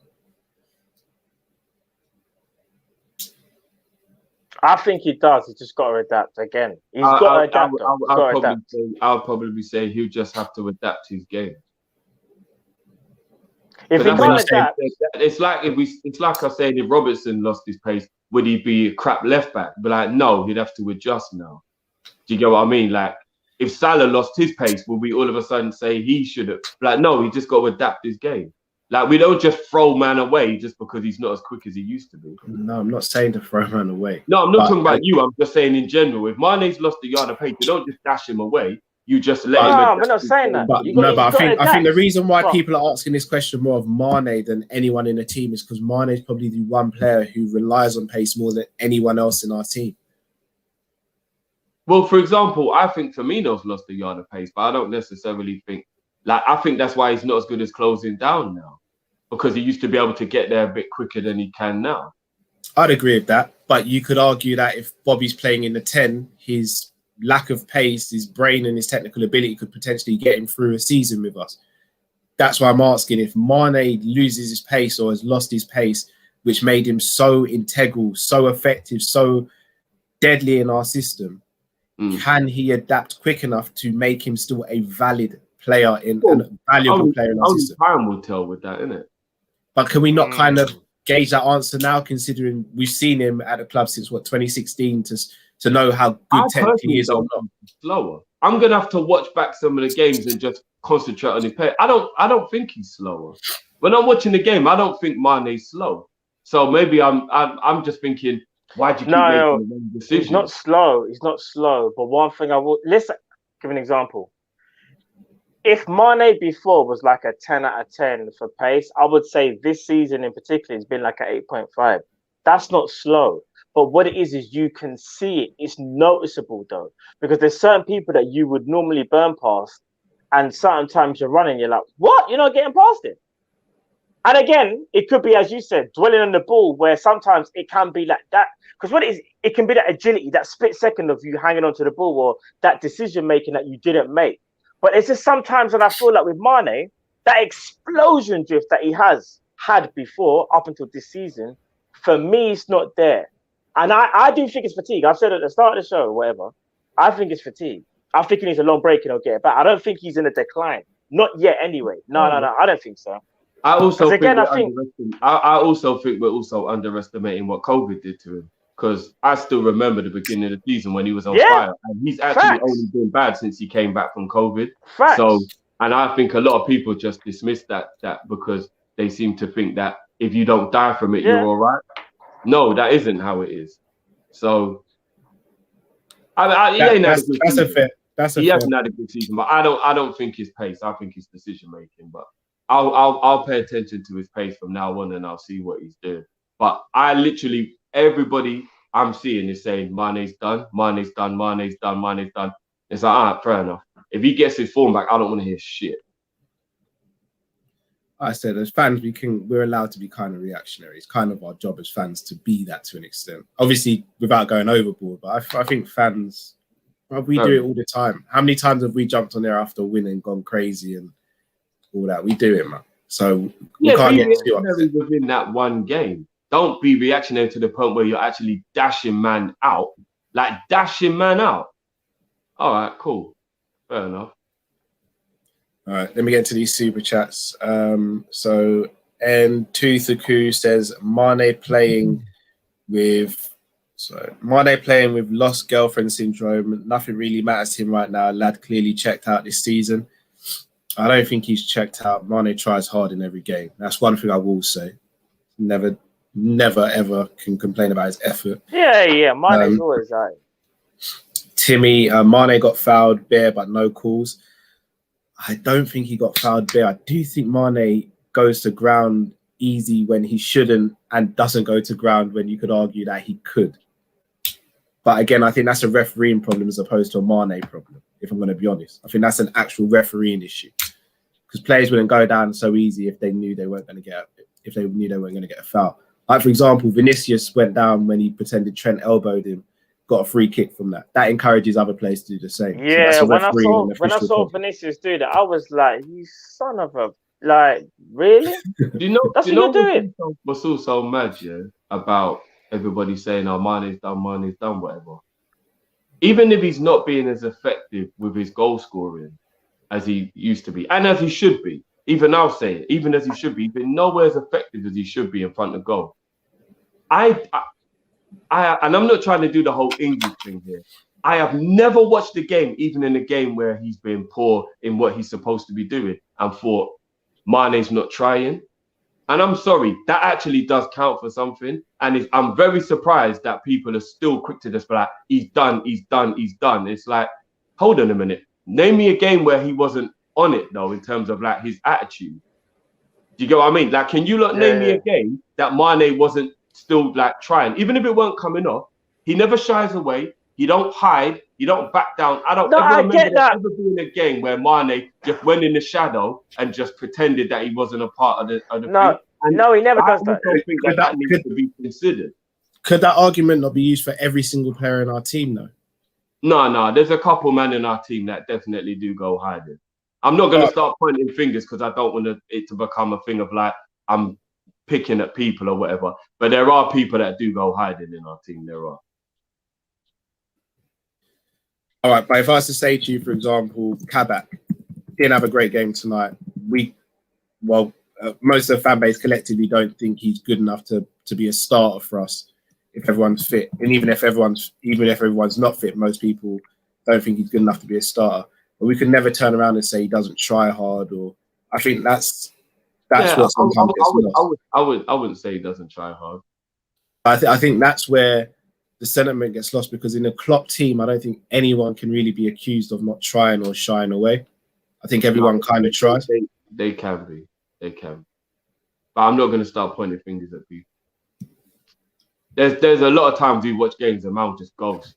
I think he does. He's just got to adapt again. He's got to adapt. I'll probably say he'll just have to adapt his game. If he can't adapt, it's like I said, if Robertson lost his pace, would he be a crap left back? But like, no, he'd have to adjust now. Do you get what I mean? Like, if Salah lost his pace, will we all of a sudden say he should have? Like, no, he just got to adapt his game. Like, we don't just throw man away just because he's not as quick as he used to be. No, I'm not saying to throw man away. No, I'm not talking about you. I'm just saying in general. If Mane's lost a yard of pace, you don't just dash him away. You just let him. No, we're not saying that. But I think the reason why people are asking this question more of Mane than anyone in the team is because Mane is probably the one player who relies on pace more than anyone else in our team. Well, for example, I think Firmino's lost a yard of pace, but I don't necessarily think, like, I think that's why he's not as good as closing down now, because he used to be able to get there a bit quicker than he can now. I'd agree with that, but you could argue that if Bobby's playing in the 10, his lack of pace, his brain and his technical ability could potentially get him through a season with us. That's why I'm asking if Mane loses his pace or has lost his pace, which made him so integral, so effective, so deadly in our system, can he adapt quick enough to make him still a valid player and a valuable player in our system? Time will tell with that, isn't it? But can we not kind of gauge that answer now, considering we've seen him at the club since 2016 to know how good technically he is or not? Slower. I'm gonna have to watch back some of the games and just concentrate on his play. I don't think he's slower. When I'm watching the game, I don't think Mane's slow. So maybe I'm just thinking, why'd you keep making the wrong decision? He's not slow. He's not slow. But one thing I will give an example. If Mane before was like a 10 out of 10 for pace, I would say this season in particular has been like an 8.5. That's not slow. But what it is you can see it. It's noticeable though, because there's certain people that you would normally burn past, and certain times you're running, you're like, what? You're not getting past it. And again, it could be, as you said, dwelling on the ball, where sometimes it can be like that. Because what it is, it can be that agility, that split second of you hanging onto the ball, or that decision making that you didn't make. But it's just sometimes, and I feel like with Mane, that explosion drift that he has had before, up until this season, for me, it's not there. And I do think it's fatigue. I've said at the start of the show or whatever, I think it's fatigue. I think he needs a long break and he'll get it back. I don't think he's in a decline. Not yet anyway. No, I don't think so. I also think we're also underestimating what COVID did to him. Because I still remember the beginning of the season when he was on fire. And he's actually only been bad since he came back from COVID. Facts. So, and I think a lot of people just dismiss that because they seem to think that if you don't die from it, you're all right. No, that isn't how it is. So, he hasn't had a good season, but I don't think his pace. I think his decision making. But I'll pay attention to his pace from now on, and I'll see what he's doing. But everybody I'm seeing is saying Mane's done. It's like, all right, fair enough. If he gets his form back, I don't want to hear shit. I said, as fans, we're allowed to be kind of reactionary. It's kind of our job as fans to be that to an extent. Obviously, without going overboard, but I think fans, we do it all the time. How many times have we jumped on there after a win and gone crazy and all that? We do it, man. So we can't get too upset within that one game. Don't be reactionary to the point where you're actually dashing man out. Like, dashing man out. All right, cool. Fair enough. All right, let me get to these super chats. So N2Thaku says Mane playing with lost girlfriend syndrome. Nothing really matters to him right now. Lad clearly checked out this season. I don't think he's checked out. Mane tries hard in every game. That's one thing I will say. Never ever can complain about his effort. Yeah. Mane's always right. Timmy, Mane got fouled bare, but no calls. I don't think he got fouled bare. I do think Mane goes to ground easy when he shouldn't, and doesn't go to ground when you could argue that he could. But again, I think that's a refereeing problem as opposed to a Mane problem, if I'm going to be honest. I think that's an actual refereeing issue. Because players wouldn't go down so easy if they knew they weren't going to get a foul. Like, for example, Vinicius went down when he pretended Trent elbowed him, got a free kick from that. That encourages other players to do the same. Yeah, so when I saw Vinicius do that, I was like, you son of a... Like, really? That's what you're doing. What's also mad, about everybody's saying, "Oh, Mane's done, whatever." Even if he's not being as effective with his goal scoring as he used to be, and as he should be, even I'll say it, even as he should be, he's been nowhere as effective as he should be in front of goal. And I'm not trying to do the whole English thing here. I have never watched a game, even in a game where he's been poor in what he's supposed to be doing, and thought Mane's not trying. And I'm sorry, that actually does count for something. And I'm very surprised that people are still quick to just be like, he's done. It's like, hold on a minute. Name me a game where he wasn't on it, though, in terms of like his attitude. Do you get what I mean? Like, can you name me a game that Mane wasn't still like trying? Even if it weren't coming off, he never shies away. He don't hide. He don't back down. I don't ever remember there ever being a game where Mane just went in the shadow and just pretended that he wasn't a part of the no, thing. No, he never does that. I don't think that needs to be considered. Could that argument not be used for every single player in our team, though? No. There's a couple men in our team that definitely do go hiding. I'm not going to start pointing fingers because I don't want it to become a thing of like I'm picking at people or whatever. But there are people that do go hiding in our team. There are. All right, but if I was to say to you, for example, Kabak didn't have a great game tonight. Most of the fan base collectively don't think he's good enough to be a starter for us if everyone's fit. And even if everyone's not fit, most people don't think he's good enough to be a starter. But we can never turn around and say he doesn't try hard. Or I think that's what sometimes gets lost. I wouldn't say he doesn't try hard. I think that's where the sentiment gets lost, because in a Klopp team, I don't think anyone can really be accused of not trying or shying away. I think everyone kind of tries. They can be. They can. But I'm not going to start pointing fingers at people. There's a lot of times we watch games and man just goes.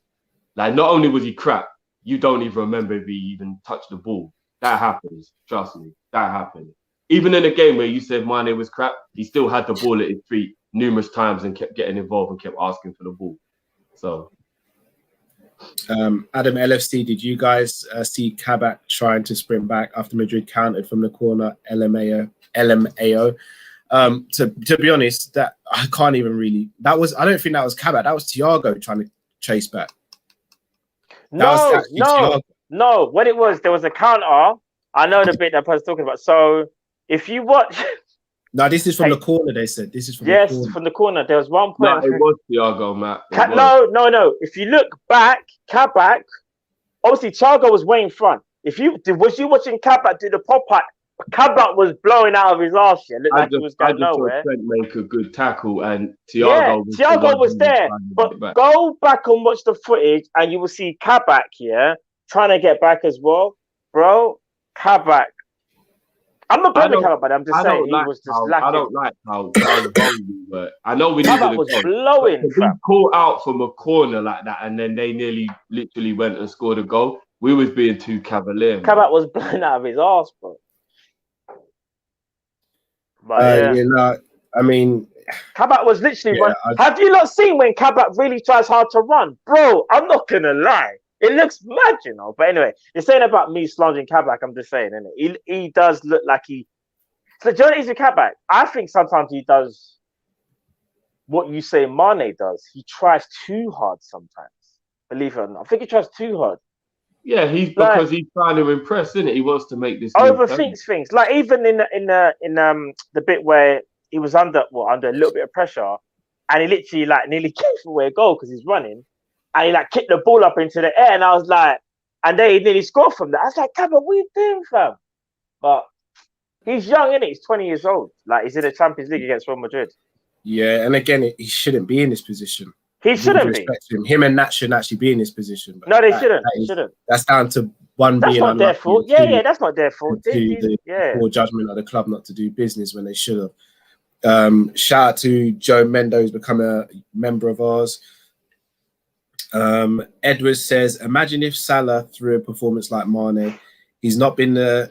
Like, not only was he crap, you don't even remember if he even touched the ball. That happens. Trust me. That happened. Even in a game where you said Mane was crap, he still had the ball at his feet numerous times and kept getting involved and kept asking for the ball. So, Adam LFC, did you guys see Kabak trying to sprint back after Madrid countered from the corner? LMAO. To be honest, that I can't even really. I don't think that was Kabak. That was Thiago trying to chase back. No. What it was, there was a counter. I know the bit that I was talking about. So if you watch. No, this is from the corner, they said. This is from the corner. Yes, from the corner. There was one point. No, it was Thiago, Matt. No. If you look back, Kabak, obviously Thiago was way in front. Was you watching Kabak do the pop-up? Kabak was blowing out of his arse. It looked like he was going nowhere. Trent make a good tackle, and Thiago was there. But go back and watch the footage, and you will see Kabak here trying to get back as well. Bro, Kabak. I'm not blaming Kabak, but I'm just saying he was just lacking. I don't like how you were. I know we needed Kabak was blowing. He caught out from a corner like that, and then they literally went and scored a goal. We was being too cavalier. Kabak was blowing out of his arse, bro. But I mean, Kabak was literally run. Have you not seen when Kabak really tries hard to run? Bro, I'm not going to lie. It looks mad, you know. But anyway, you're saying about me slandering Kabak. I'm just saying, innit? He does look like he... So, do you know what it is with Kabak? I think sometimes he does what you say Mane does. He tries too hard sometimes. Believe it or not. I think he tries too hard. Yeah, because he's trying to impress, isn't it? He wants to make this overthinks things. Like even in the bit where he was under a little bit of pressure, and he literally nearly gave away a goal because he's running, and he kicked the ball up into the air, and I was like, and then he nearly scored from that. I was like, Cabba, what are you doing, fam? But he's young, isn't he? He's 20 years old. He's in the Champions League against Real Madrid. Yeah, and again, he shouldn't be in this position. He shouldn't be. Him and Nat shouldn't actually be in this position. No, they shouldn't. That's down to one being unlucky. That's not their fault. Yeah, that's not their fault. The poor judgment of the club not to do business when they should have. Shout out to Joe Mendo, who's become a member of ours. Edwards says, imagine if Salah threw a performance like Mane. He's not been a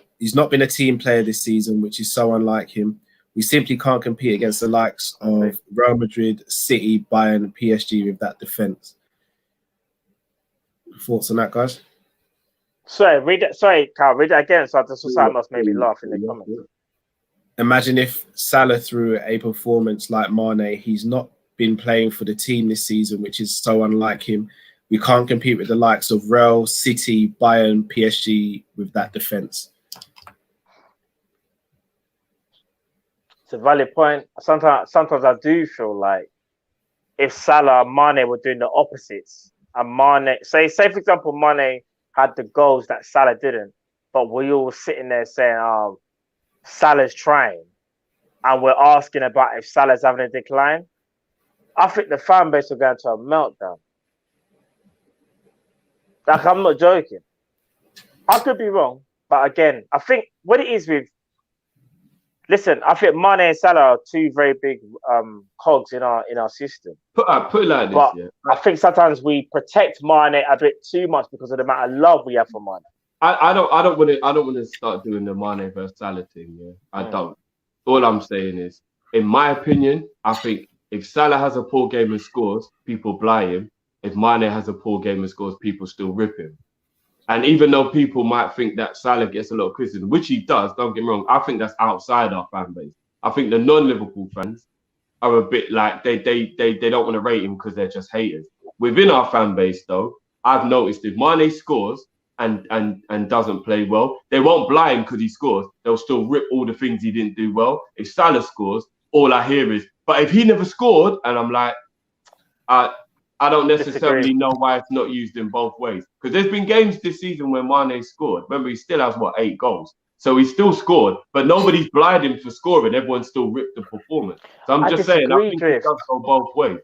team player this season, which is so unlike him. We simply can't compete against the likes of Real Madrid, City, Bayern, and PSG with that defense. Thoughts on that, guys? Sorry, Carl, read it again. So that must make me laugh in the comments. Imagine if Salah threw a performance like Mane. He's not been playing for the team this season, which is so unlike him. We can't compete with the likes of Real, City, Bayern, PSG with that defence. It's a valid point. Sometimes I do feel like if Salah and Mane were doing the opposites, and Mane, say for example, Mane had the goals that Salah didn't, but we all sitting there saying, "Oh, Salah's trying," and we're asking about if Salah's having a decline, I think the fan base will go into a meltdown. Like, I'm not joking. I could be wrong, but again, I think what it is with, listen, I think Mane and Salah are two very big cogs in our system. Put it like this, but yeah. I think sometimes we protect Mane a bit too much because of the amount of love we have for Mane. I don't want to start doing the Mane versus Salah thing. Yeah, I don't. All I'm saying is, in my opinion, I think if Salah has a poor game and scores, people blind him. If Mane has a poor game and scores, people still rip him. And even though people might think that Salah gets a lot of criticism, which he does, don't get me wrong, I think that's outside our fan base. I think the non-Liverpool fans are a bit like they don't want to rate him because they're just haters. Within our fan base, though, I've noticed if Mane scores and doesn't play well, they won't blind him because he scores. They'll still rip all the things he didn't do well. If Salah scores, all I hear is, but if he never scored, and I'm like, I don't necessarily know why it's not used in both ways. Because there's been games this season where Mane scored. Remember, he still has, 8 goals? So he still scored, but nobody's blinded him for scoring. Everyone still ripped the performance. So I'm just saying, I think it does go both ways.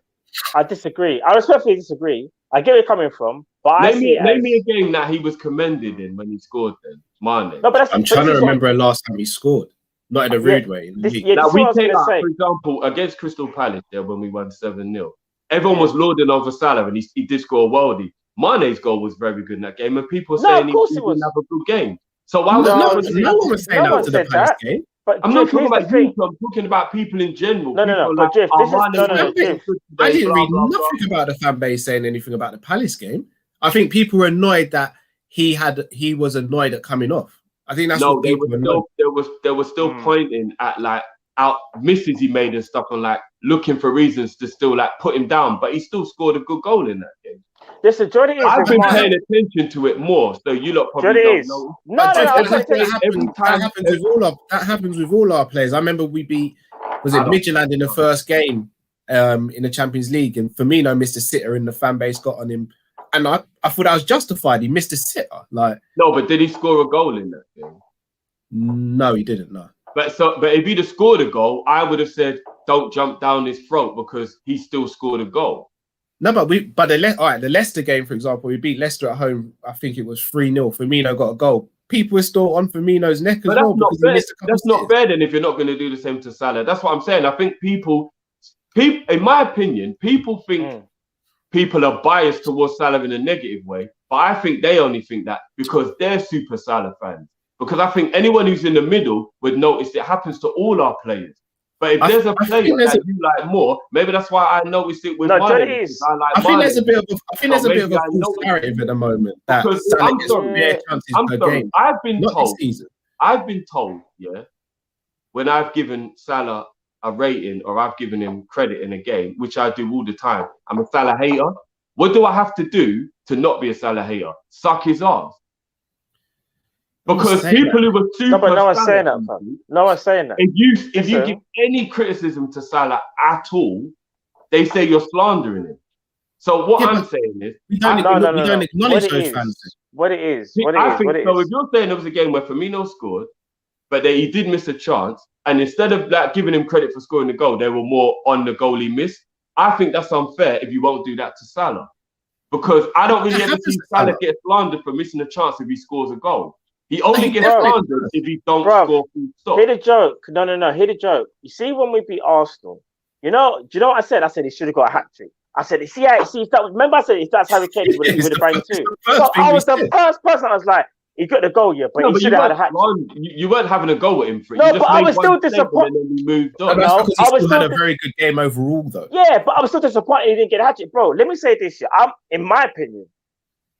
I disagree. I respectfully disagree. I get where you're coming from, but name me a game that he was commended in when he scored then, Mane. No, but I'm trying to remember the last time he scored. Not in a rude way. Now, we came out, for example, against Crystal Palace there when we won 7-0. Everyone was lording over Salah, and he did score a worldie. Mane's goal was very good in that game, and people saying he didn't have a good game. So why no one was saying that after the Palace game. But I'm not talking about you. I'm talking about people in general. No. But Jeff, I didn't read nothing about the fan base saying anything about the Palace game. I think people were annoyed that he was annoyed at coming off. I think that's what people were annoyed. They were still pointing at out misses he made and stuff, and looking for reasons to still put him down, but he still scored a good goal in that game. Listen, Jordan is. I've been paying attention to it more, so you lot probably don't know. That happens with all our players. I remember we beat Midtjylland in the first game in the Champions League, and Firmino missed a sitter, and the fan base got on him, and I thought that was justified. He missed a sitter, no, but did he score a goal in that game? No, he didn't. No. But if he'd have scored a goal, I would have said, don't jump down his throat because he still scored a goal. No, but the Leicester game, for example, we beat Leicester at home. I think it was 3-0. Firmino got a goal. People were still on Firmino's neck as well. That's not fair then if you're not going to do the same to Salah. That's what I'm saying. I think people, in my opinion, people think people are biased towards Salah in a negative way. But I think they only think that because they're super Salah fans. Because I think anyone who's in the middle would notice it happens to all our players. But if there's a player that you like more, maybe that's why I noticed it with Mane. I think there's a bit of a false narrative at the moment. Because I've been told, when I've given Salah a rating or I've given him credit in a game, which I do all the time, I'm a Salah hater. What do I have to do to not be a Salah hater? Suck his ass. Because people who were super no one's saying that, fam. No one's saying that. If you give any criticism to Salah at all, they say you're slandering him. So what I'm saying is, we don't acknowledge those fans. What it is. If you're saying there was a game where Firmino scored, but he did miss a chance, and instead of giving him credit for scoring the goal, they were more on the goal he missed. I think that's unfair if you won't do that to Salah, because I don't really ever see Salah get slandered for missing a chance if he scores a goal. He only gets slandered if he don't score full stop. Hear the joke. No. Hear the joke. You see, when we beat Arsenal, do you know what I said? I said he should have got a hat trick. I said, remember I said if that's Harry Kane, he would have banged too. So I was the first person I was like, he got the goal, but he should have had a hat trick. You weren't having a go at him for it. No, but I was still disappointed. And then he moved on. He still had a very good game overall, though. Yeah, but I was still disappointed he didn't get a hat trick. Bro, let me say this. In my opinion,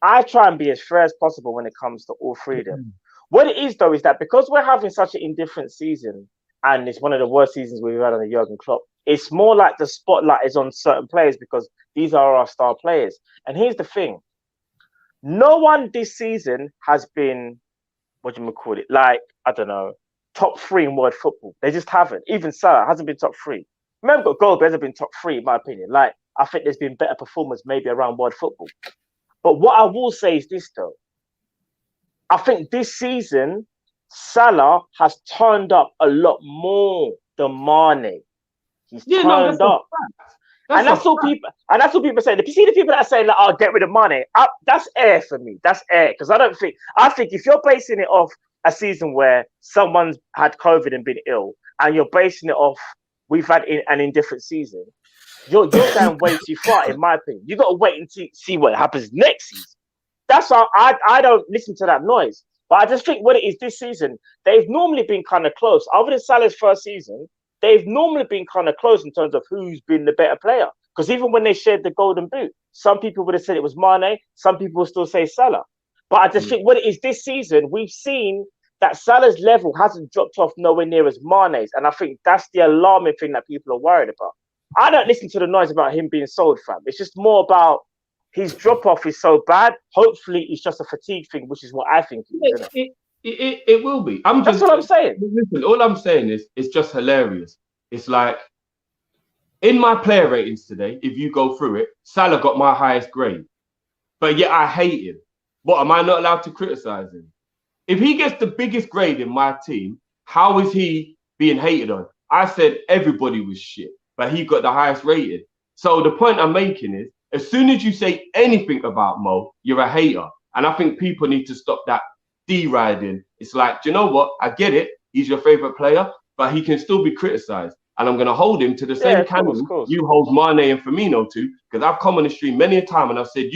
I try and be as fair as possible when it comes to all three of them. What it is, though, is that because we're having such an indifferent season, and it's one of the worst seasons we've had under Jurgen Klopp, It's more like the spotlight is on certain players because these are our star players. And here's the thing. No one this season has been, what do you call it? Like, I don't know, top 3 in world football. They just haven't. Even Salah hasn't been top 3. Remember, Goalkeeper hasn't been top 3, in my opinion. Like, I think there's been better performers maybe around world football. But what I will say is this, though. I think this season, Salah has turned up a lot more than Mane. He's turned up. And that's all people say. If you see the people that are saying, like, "Oh, get rid of Mane," that's air for me. That's air. Because I think if you're basing it off a season where someone's had COVID and been ill, and you're basing it off we've had an indifferent season, you're going way too far, in my opinion. You got to wait and see what happens next season. That's why I don't listen to that noise. But I just think what it is this season, they've normally been kind of close. Other than Salah's first season, they've normally been kind of close in terms of who's been the better player. Because even when they shared the golden boot, some people would have said it was Mane, some people will still say Salah. But I just think what it is this season, we've seen that Salah's level hasn't dropped off nowhere near as Mane's. And I think that's the alarming thing that people are worried about. I don't listen to the noise about him being sold, fam. It's just more about his drop-off is so bad. Hopefully, it's just a fatigue thing, which is what I think it is. It will be. That's what I'm saying. Listen, all I'm saying is it's just hilarious. It's like, in my player ratings today, if you go through it, Salah got my highest grade. But yet I hate him. What, am I not allowed to criticize him? If he gets the biggest grade in my team, how is he being hated on? I said everybody was shit, but he got the highest rated. So the point I'm making is, as soon as you say anything about Mo, you're a hater. And I think people need to stop that deriding. It's like, do you know what? I get it. He's your favorite player, but he can still be criticized. And I'm going to hold him to the same canon you hold Mane and Firmino to, because I've come on the stream many a time and I've said,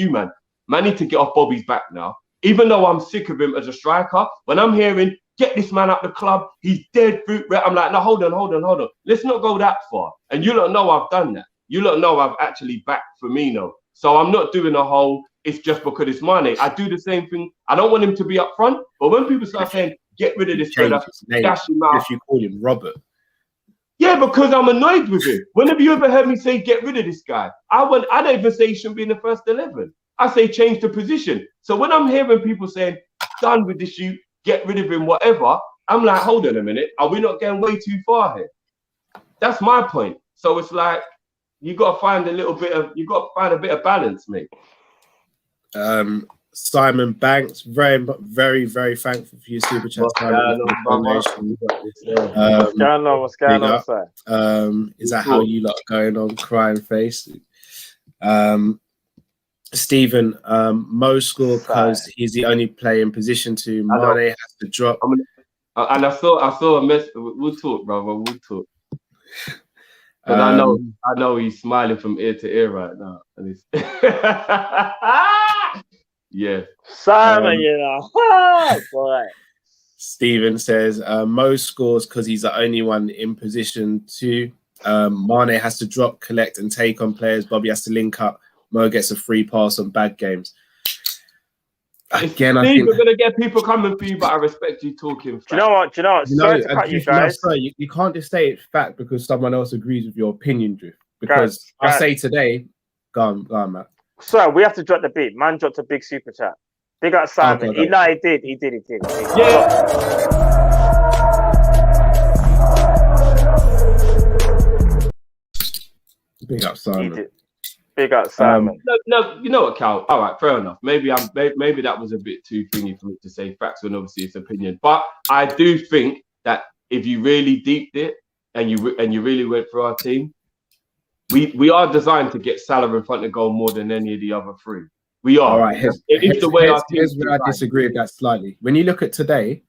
man need to get off Bobby's back now. Even though I'm sick of him as a striker, when I'm hearing, get this man out the club, he's dead fruit, I'm like, no, hold on. Let's not go that far. And you don't know I've done that. You don't know I've actually backed Firmino. So I'm not doing a whole, it's just because it's Mane. I do the same thing. I don't want him to be up front. But when people start saying, get rid of this fella, dash him out. If you call him Robert. Yeah, because I'm annoyed with him. When have you ever heard me say, get rid of this guy? I don't even say he shouldn't be in the first 11. I say change the position. So when I'm hearing people saying, done with this shoot, get rid of him, whatever, I'm like, hold on a minute. Are we not getting way too far here? That's my point. So it's like, you got to find a bit of balance, mate. Simon Banks, very, very, very thankful for your super chat. What's going on, sir? Is that how you lot are going on? Crying face. Stephen, Mo scored because he's the only player in position to. Mane has to drop. And I saw a mess. We'll talk, brother. We'll talk. But I know he's smiling from ear to ear right now. And he's yeah. Simon, oh, boy. Stephen says Mo scores because he's the only one in position to. Mane has to drop, collect, and take on players. Bobby has to link up. Mo gets a free pass on bad games. Again, I think we're gonna get people coming for you, but I respect you talking. Do you know what? Sorry to cut you guys. You can't just say it's fact because someone else agrees with your opinion, Drift. Because I say today, go on, Matt. Sorry, we have to drop the beat. Man dropped a big super chat. Big up Simon. He did. Yeah. Big up Simon. Big up Simon. No, you know what, Cal? All right, fair enough. Maybe that was a bit too thingy for me to say facts when obviously it's opinion. But I do think that if you really deeped it and you really went through our team, we are designed to get Salah in front of goal more than any of the other three. We are. All right. Here's where I disagree with that slightly. When you look at today,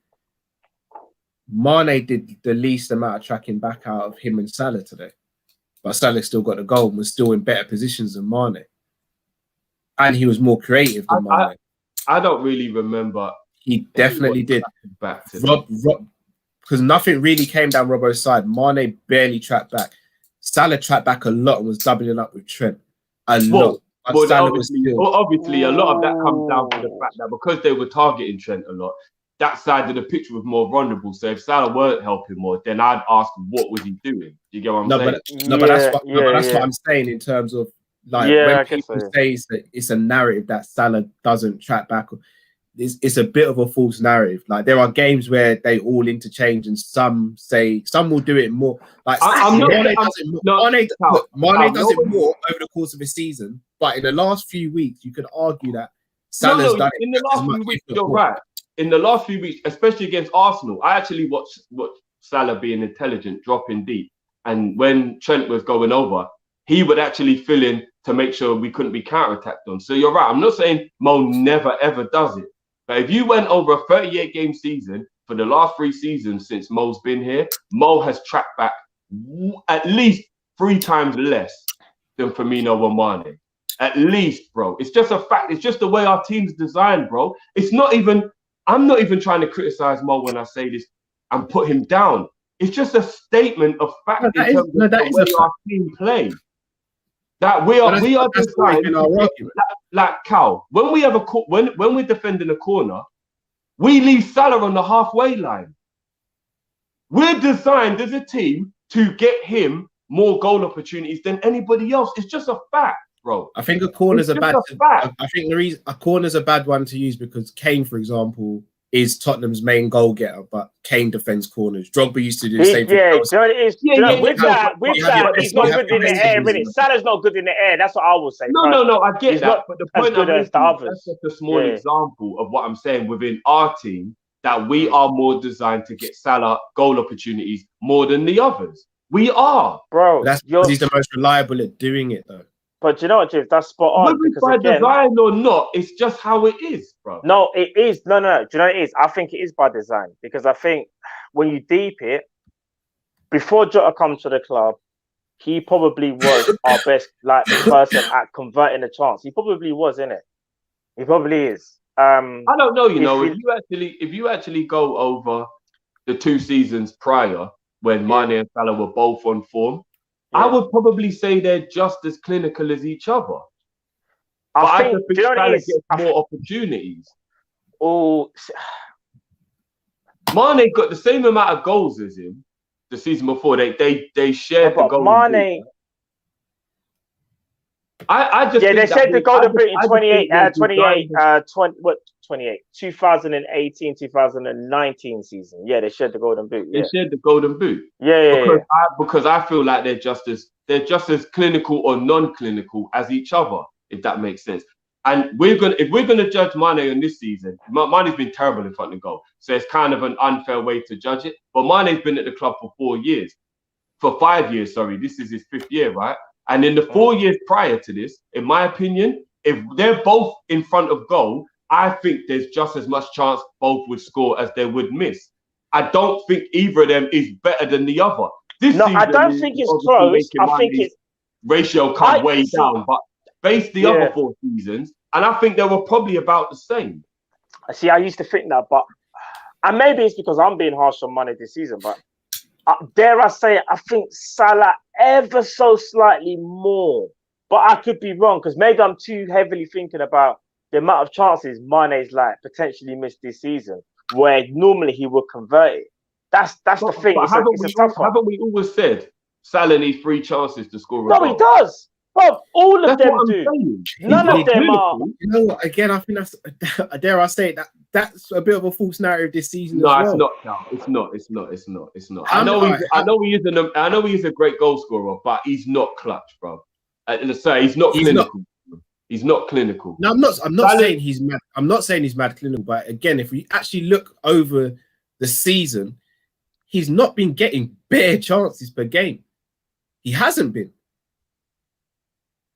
Mane did the least amount of tracking back out of him and Salah today. But Salah still got the goal and was still in better positions than Mane. And he was more creative than Mane. I don't really remember. He definitely did. Back to Rob, because nothing really came down Robbo's side. Mane barely tracked back. Salah tracked back a lot and was doubling up with Trent. Lot. But obviously, a lot of that comes down to the fact that because they were targeting Trent a lot, that side of the pitch was more vulnerable. So if Salah weren't helping more, then I'd ask, what was he doing? You get what I'm saying? But that's what I'm saying in terms of like when people say it's a narrative that Salah doesn't track back. It's a bit of a false narrative. Like there are games where they all interchange, and some will do it more. Like Mane does it more over the course of a season, but in the last few weeks, you could argue that Salah's done it. In the last few weeks, you're right. In the last few weeks, especially against Arsenal, I actually watched Salah being intelligent, dropping deep, and when Trent was going over, he would actually fill in to make sure we couldn't be counter-attacked on. So you're right. I'm not saying Mo never ever does it. But if you went over a 38-game season for the last 3 seasons since Mo's been here, Mo has tracked back at least 3 times less than Firmino or Mane. At least, bro. It's just a fact. It's just the way our team's designed, bro. It's not even... I'm not even trying to criticize Mo when I say this and put him down. It's just a statement of fact in terms of the way our team play. That we are designed like Cal. When we have when we're defending a corner, we leave Salah on the halfway line. We're designed as a team to get him more goal opportunities than anybody else. It's just a fact, bro. I think a corner's I think the reason a corner's a bad one to use because Kane, for example, is Tottenham's main goal getter, but Kane defends corners. Drogba used to do the same thing. With that, he's not good in the air, really. Salah's not good in the air. That's what I will say. No, I get that. But the point that's just a small example of what I'm saying within our team, that we are more designed to get Salah goal opportunities more than the others. We are. Bro. That's because he's the most reliable at doing it, though. But you know what, Jeff? That's spot on. Whether by design or not, it's just how it is, bro. No, it is. No. Do you know what it is? I think it is by design because I think when you deep it, before Jota comes to the club, he probably was our best person at converting a chance. He probably was, innit? He probably is. I don't know. If you actually go over the 2 seasons prior when Mane and Salah were both on form. I would probably say they're just as clinical as each other. I think Salah gets more opportunities. Oh, Mane got the same amount of goals as him the season before. They shared the goal. Mane. I just they shared the golden boot in 2018, 2019 season. Yeah, they shared the golden boot. They shared the golden boot. Because I feel like they're just as clinical or non-clinical as each other, if that makes sense. And if we're gonna judge Mane on this season, Mane's been terrible in front of goal, so it's kind of an unfair way to judge it. But Mane's been at the club for 5 years. This is his 5th year, right? And in the 4 years prior to this, in my opinion, if they're both in front of goal, I think there's just as much chance both would score as they would miss. I don't think either of them is better than the other. I don't think it's close. I think it's ratio come way down, but face the other 4 seasons, and I think they were probably about the same. See, I used to think that, and maybe it's because I'm being harsh on Mane this season, but dare I say it, I think Salah ever so slightly more. But I could be wrong because maybe I'm too heavily thinking about the amount of chances Mane's potentially missed this season, where normally he would convert it. That's the thing. Haven't we always said Salah needs 3 chances to score a goal? No, he does. Well, all of them do. None of them are. You know what? Again, I think that's, dare I say it, that's a bit of a false narrative this season. No, it's not. No, it's not. I know he is a great goal scorer, but he's not clutch, bro. Let's say he's not clinical. He's not clinical. No, I'm not saying he's mad. I'm not saying he's mad clinical. But again, if we actually look over the season, he's not been getting bare chances per game. He hasn't been.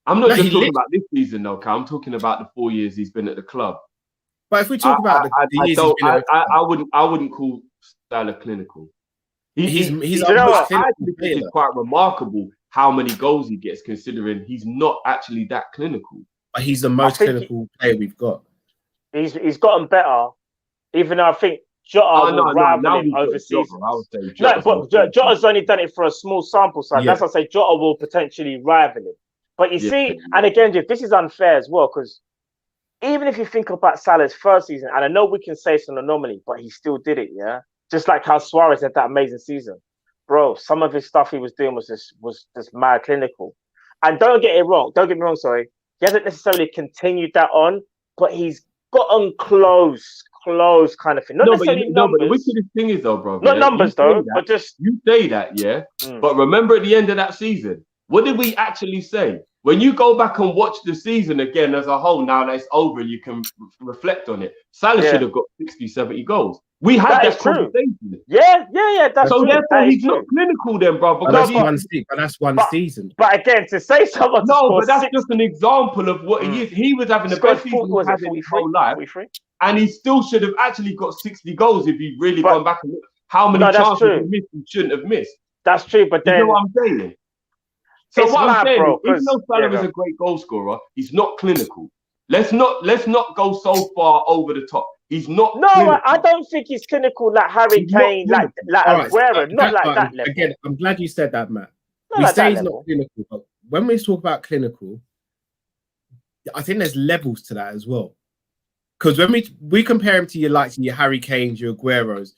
I'm not just talking about this season, though, Cal. I'm talking about the 4 years he's been at the club. But if we talk about the years he's been at the club, I wouldn't call Salah clinical. He's I think it's quite remarkable how many goals he gets, considering he's not actually that clinical. But he's the most clinical player we've got. He's gotten better, even though I think Jota will rival him over season. No, but Jota's only done it for a small sample size. That's why I say Jota will potentially rival him. But you see, and again, Jeff, this is unfair as well, because even if you think about Salah's first season, and I know we can say it's an anomaly, but he still did it, yeah? Just like how Suarez had that amazing season. Bro, some of his stuff he was doing was just mad clinical. And don't get me wrong, sorry. He hasn't necessarily continued that on, but he's gotten close kind of thing. Not necessarily numbers. But the wickedest thing is though, bro. Not numbers though, but just... You say that, yeah? But remember at the end of that season, what did we actually say? When you go back and watch the season again as a whole, now that it's over, you can reflect on it. Salah should have got 60, 70 goals. We had that conversation. Yeah, that's so true. Therefore, he's not clinical then, bro. Because that's one season. But again, to say someone... No, but that's just an example of what he is. He was having the best season he's had in his whole life. 43? And he still should have actually got 60 goals if he'd really gone back and looked how many chances he missed and shouldn't have missed. That's true, but then... You know what I'm saying? So what I'm saying, even though Salah is a great goal scorer, he's not clinical. Let's not go so far over the top. He's not. No, I don't think he's clinical like Harry Kane, like Aguero, not like that level. Again, I'm glad you said that, Matt. We say he's not clinical, but when we talk about clinical, I think there's levels to that as well. Because when we compare him to your Harry Kanes, your Agueros,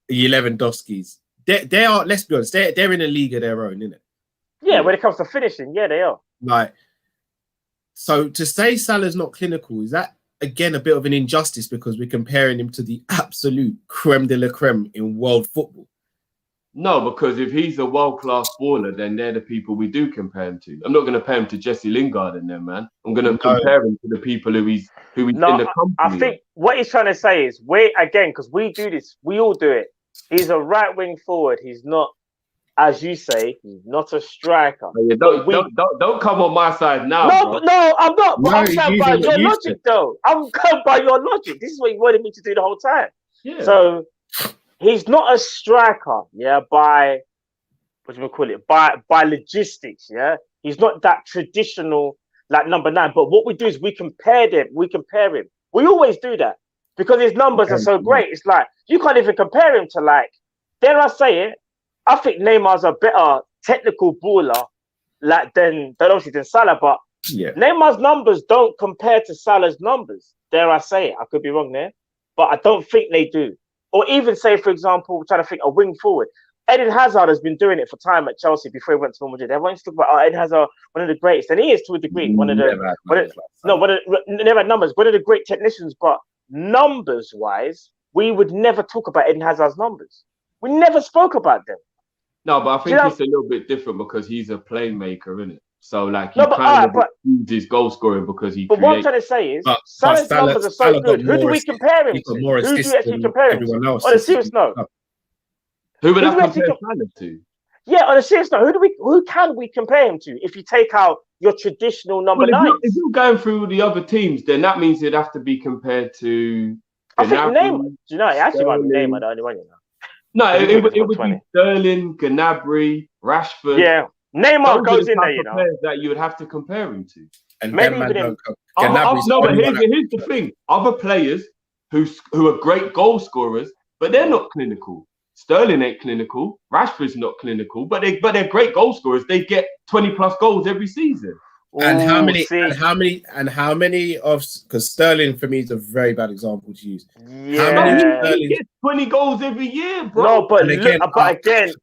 your Lewandowskis, they are. Let's be honest, they're in a league of their own, isn't it? Yeah, when it comes to finishing, yeah, they are. So to say Salah's not clinical, is that again a bit of an injustice because we're comparing him to the absolute creme de la creme in world football? No, because if he's a world-class baller, then they're the people we do compare him to. I'm not going to compare him to Jesse Lingard and them, man. I'm going to compare him to the people who he's in the company. I think what he's trying to say is, because we do this, we all do it. He's a right-wing forward. He's not, as you say, he's not a striker. Yeah, don't come on my side now. No, I'm not. But I'm going by your logic, though. I'm going by your logic. This is what you wanted me to do the whole time. Yeah. So he's not a striker, by what do you call it? By logistics, yeah. He's not that traditional like number 9. But what we do is we compare him. We always do that because his numbers are so great. It's like you can't even compare him to dare I say it? I think Neymar's a better technical baller, than Salah. But Neymar's numbers don't compare to Salah's numbers. Dare I say it? I could be wrong there, but I don't think they do. Or even say, for example, we're trying to think a wing forward. Eden Hazard has been doing it for time at Chelsea before he went to Real Madrid. Everyone's talking about Eden Hazard, one of the greatest, and he is to a degree never had numbers. One of the great technicians, but numbers-wise, we would never talk about Eden Hazard's numbers. We never spoke about them. No, but I think it's a little bit different because he's a playmaker, isn't it? So he his goal scoring because he. But what I'm trying to say is, Salah's numbers are so good. Who do we compare him to? Who do you actually compare him to? On a serious note, who would I compare Salah to? Yeah, on a serious note, who can we compare him to? If you take out your traditional number 9, if you're going through the other teams, then that means it'd have to be compared to. I think Neymar. Do you know? It actually might be Neymar the only one. No, it would be Sterling, Gnabry, Rashford. Yeah, Neymar goes in there, players that you would have to compare him to. And maybe even but here's the thing: other players who are great goal scorers, but they're not clinical. Sterling ain't clinical. Rashford's not clinical, but they're great goal scorers. They get 20+ goals every season. And how many of, because Sterling for me is a very bad example to use. Yeah, he gets 20 goals every year, bro. No, but again,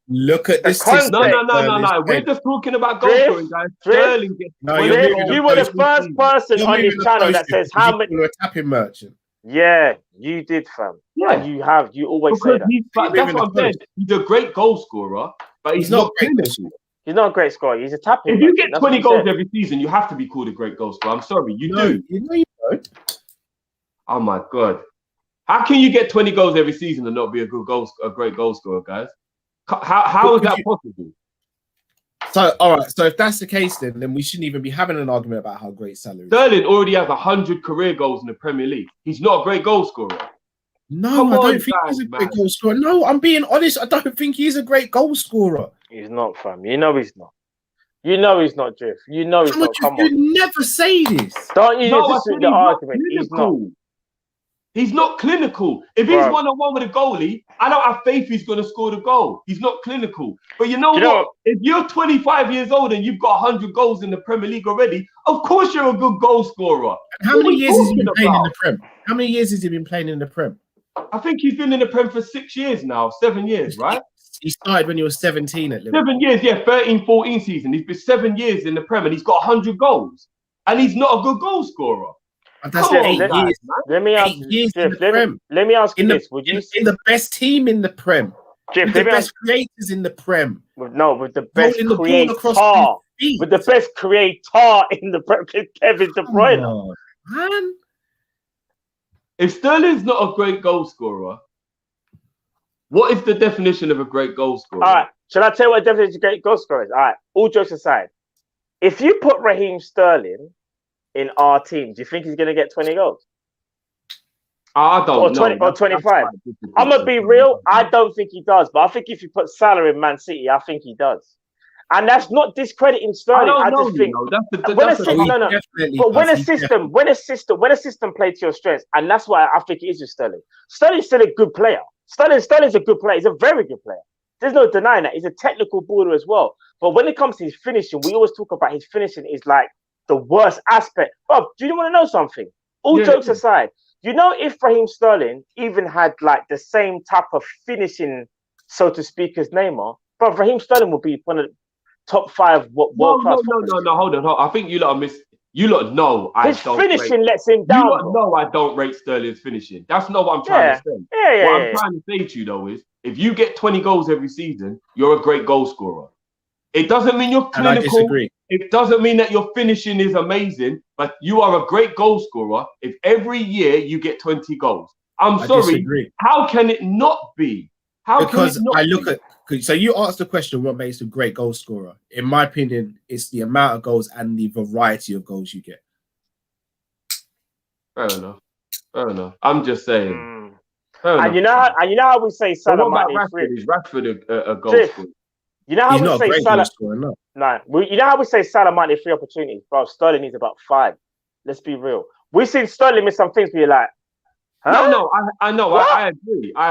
look at this. No. We're just talking about goal scoring, guys. Sterling gets. You were the first person on this channel that says how many. You're a tapping merchant. Yeah, you did, fam. Yeah, and you always say that. That's what I'm saying. He's a great goal scorer, but he's not clinical. He's not a great scorer. He's a tapping. If you get 20 goals every season, you have to be called a great goal scorer. I'm sorry, you do. You don't. Oh my God. How can you get 20 goals every season and not be a great goal scorer, guys? How is that possible? So, all right. So if that's the case, then we shouldn't even be having an argument about how great Salah is. Sterling already has 100 career goals in the Premier League. He's not a great goal scorer. No, I don't think he's a great goal scorer. No, I'm being honest. I don't think he's a great goal scorer. He's not, fam. You know he's not. You know he's not, Drift. You know he's not. Come on. You never say this. Don't you just suit the argument. He's not. He's not clinical. If he's one-on-one with a goalie, I don't have faith he's going to score the goal. He's not clinical. But you know what? If you're 25 years old and you've got 100 goals in the Premier League already, of course you're a good goal scorer. How many years has he been playing in the Prem? How many years has he been playing in the Prem? I think he's been in the Prem for 6 years now, 7 years, right? He started when he was 17 at Liverpool. 7 years, yeah, 13-14 season. He's been 7 years in the Prem and he's got 100 goals. And he's not a good goal scorer. That's 8 years. Let me ask you this. Would you in the best team in the Prem? With the best creators in the Prem? With the best creator. With the best creator in the Prem, Kevin De Bruyne. Oh, man. If Sterling's not a great goal scorer, what is the definition of a great goal scorer? All right. Shall I tell you what the definition of a great goal scorer is? All right. All jokes aside, if you put Raheem Sterling in our team, do you think he's going to get 20 goals? I don't know. Or 25. I'm going to be real. I don't think he does. But I think if you put Salah in Man City, I think he does. And that's not discrediting Sterling. I just think when a system plays to your strengths, and that's why I think it is with Sterling. Sterling's still a good player. Sterling's a good player. He's a very good player. There's no denying that. He's a technical baller as well. But when it comes to his finishing, we always talk about his finishing is like the worst aspect. Bob, do you want to know something? All jokes aside, you know, if Raheem Sterling even had like the same type of finishing, so to speak, as Neymar, but Raheem Sterling would be one of the top 5 world class. No, hold on. I think you lot miss. You lot know his finishing lets him down. You lot know I don't rate Sterling's finishing. That's not what I'm trying to say. What I'm trying to say to you though is, if you get 20 goals every season, you're a great goal scorer. It doesn't mean you're clinical. And I disagree. It doesn't mean that your finishing is amazing, but you are a great goal scorer if every year you get 20 goals. I'm sorry. Disagree. How can it not be? So you asked the question, what makes a great goal scorer? In my opinion, it's the amount of goals and the variety of goals you get. Fair enough. I'm just saying. And you know how we say Salah Mane is Rashford a goal scorer? You know how we say Salah? You know how we say Salah Mane 3 opportunities, bro. Sterling needs about 5. Let's be real. We've seen Sterling miss some things where you're like, huh? No, I know. I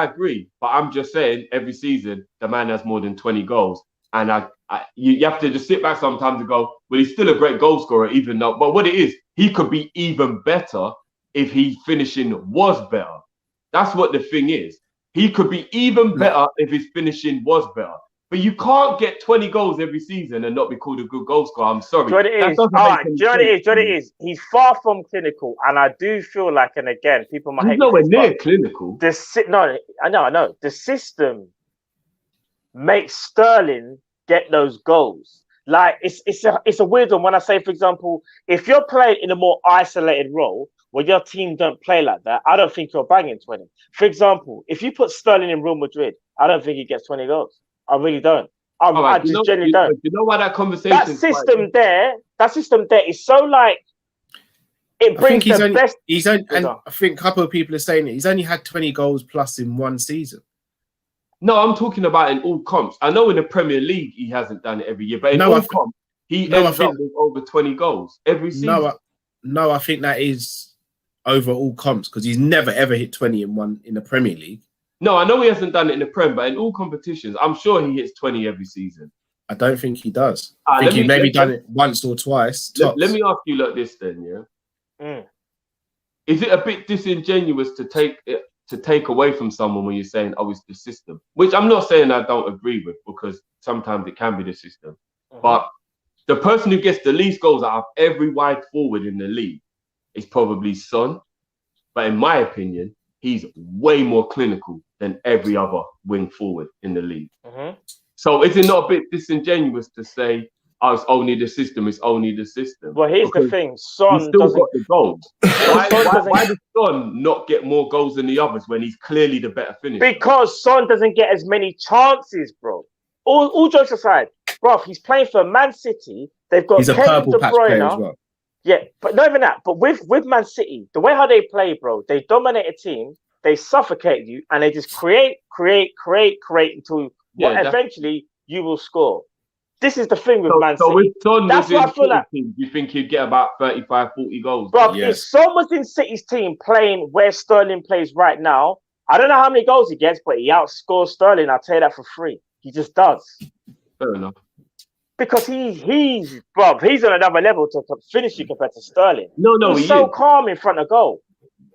agree. But I'm just saying, every season the man has more than 20 goals, and you have to just sit back sometimes and go, well, he's still a great goal scorer, even though. But what it is, he could be even better if his finishing was better. That's what the thing is. He could be even better if his finishing was better. But you can't get 20 goals every season and not be called a good goal scorer. I'm sorry. Do you know what it is? He's far from clinical. And I do feel like, and again, people might hate me. He's nowhere near clinical. I know. The system makes Sterling get those goals. Like, it's a weird one when I say, for example, if you're playing in a more isolated role, where your team don't play like that, I don't think you're banging 20. For example, if you put Sterling in Real Madrid, I don't think he gets 20 goals. I really don't. I just genuinely don't. You know why that conversation? That system there is so like it brings the best. And I think a couple of people are saying it. He's only had 20 goals plus in one season. No, I'm talking about in all comps. I know in the Premier League he hasn't done it every year, but in all comps he ends up with over 20 goals every season. No, I think that is over all comps because he's never ever hit 20 in the Premier League. No, I know he hasn't done it in the Prem, but in all competitions, I'm sure he hits 20 every season. I don't think he does. I think he maybe done it once or twice. Let me ask you like this then, yeah? Is it a bit disingenuous to take away from someone when you're saying, oh, it's the system? Which I'm not saying I don't agree with, because sometimes it can be the system. But the person who gets the least goals out of every wide forward in the league is probably Son. But in my opinion, he's way more clinical than every other wing forward in the league. So is it not a bit disingenuous to say, oh, it's only the system, it's only the system? Well, here's the thing. Son still got the goals. Why does Son not get more goals than the others when he's clearly the better finisher? Because Son doesn't get as many chances, bro. All jokes aside, bro, he's playing for Man City. They've got He's a purple patch player as well. Yeah, but not even that. But with Man City, the way how they play, bro, they dominate a team, they suffocate you, and they just create until eventually you will score. this is the thing with Man City. So with Son, that's why I feel like. Do you think he'd get about 35, 40 goals? Bro, if Son was in City's team playing where Sterling plays right now, I don't know how many goals he gets, but he outscores Sterling. I'll tell you that for free. He just does. Fair enough. Because he's on another level to finish you compared to Sterling. No, he's so calm in front of goal.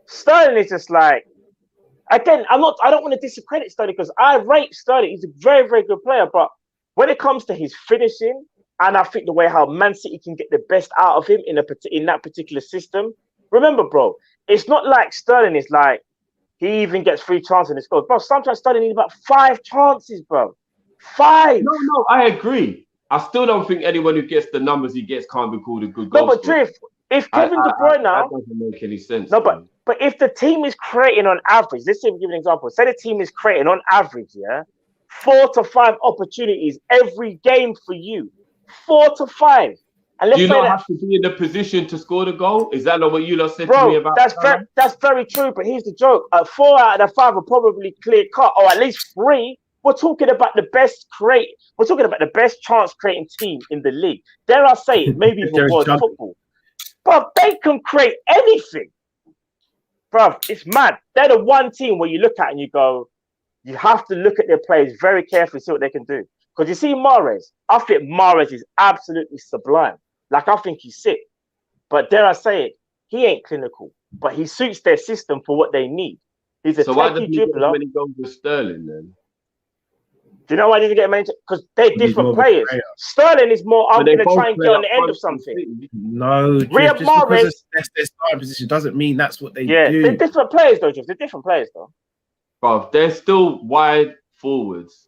Sterling is just like, again, I don't want to discredit Sterling because I rate Sterling. He's a very, very good player. But when it comes to his finishing, and I think the way how Man City can get the best out of him in that particular system, remember, bro, it's not like Sterling is like, he even gets 3 chances in his goal. Bro, sometimes Sterling needs about 5 chances, bro. 5. No, I agree. I still don't think anyone who gets the numbers he gets can't be called a good goal. No, but Drift, if Kevin De Bruyne now... That doesn't make any sense. No, but if the team is creating on average, let's say we give an example. Say the team is creating on average, 4 to 5 opportunities every game for you. 4 to 5. And let's do you not have to be in the position to score the goal? Is that not what you lot said to me about? That's very true, but here's the joke. 4 out of the 5 are probably clear cut, or at least 3. We're talking about the best chance creating team in the league. Dare I say it, maybe even more than football. But they can create anything. Bro, it's mad. They're the one team where you look at and you go, you have to look at their players very carefully, see what they can do. Because you see Mahrez, I think Mahrez is absolutely sublime. Like, I think he's sick. But dare I say it, he ain't clinical. But he suits their system for what they need. He's a techie dribbler. So why did he get many goals with Sterling then? Do you know why he didn't get many? Because they're different players. Sterling is more, I'm going to try and get on the end of something. No, just Mahrez, that's their starting position doesn't mean that's what they do. They're different players, though, Jeff. They're different players, though. Bro, they're still wide forwards.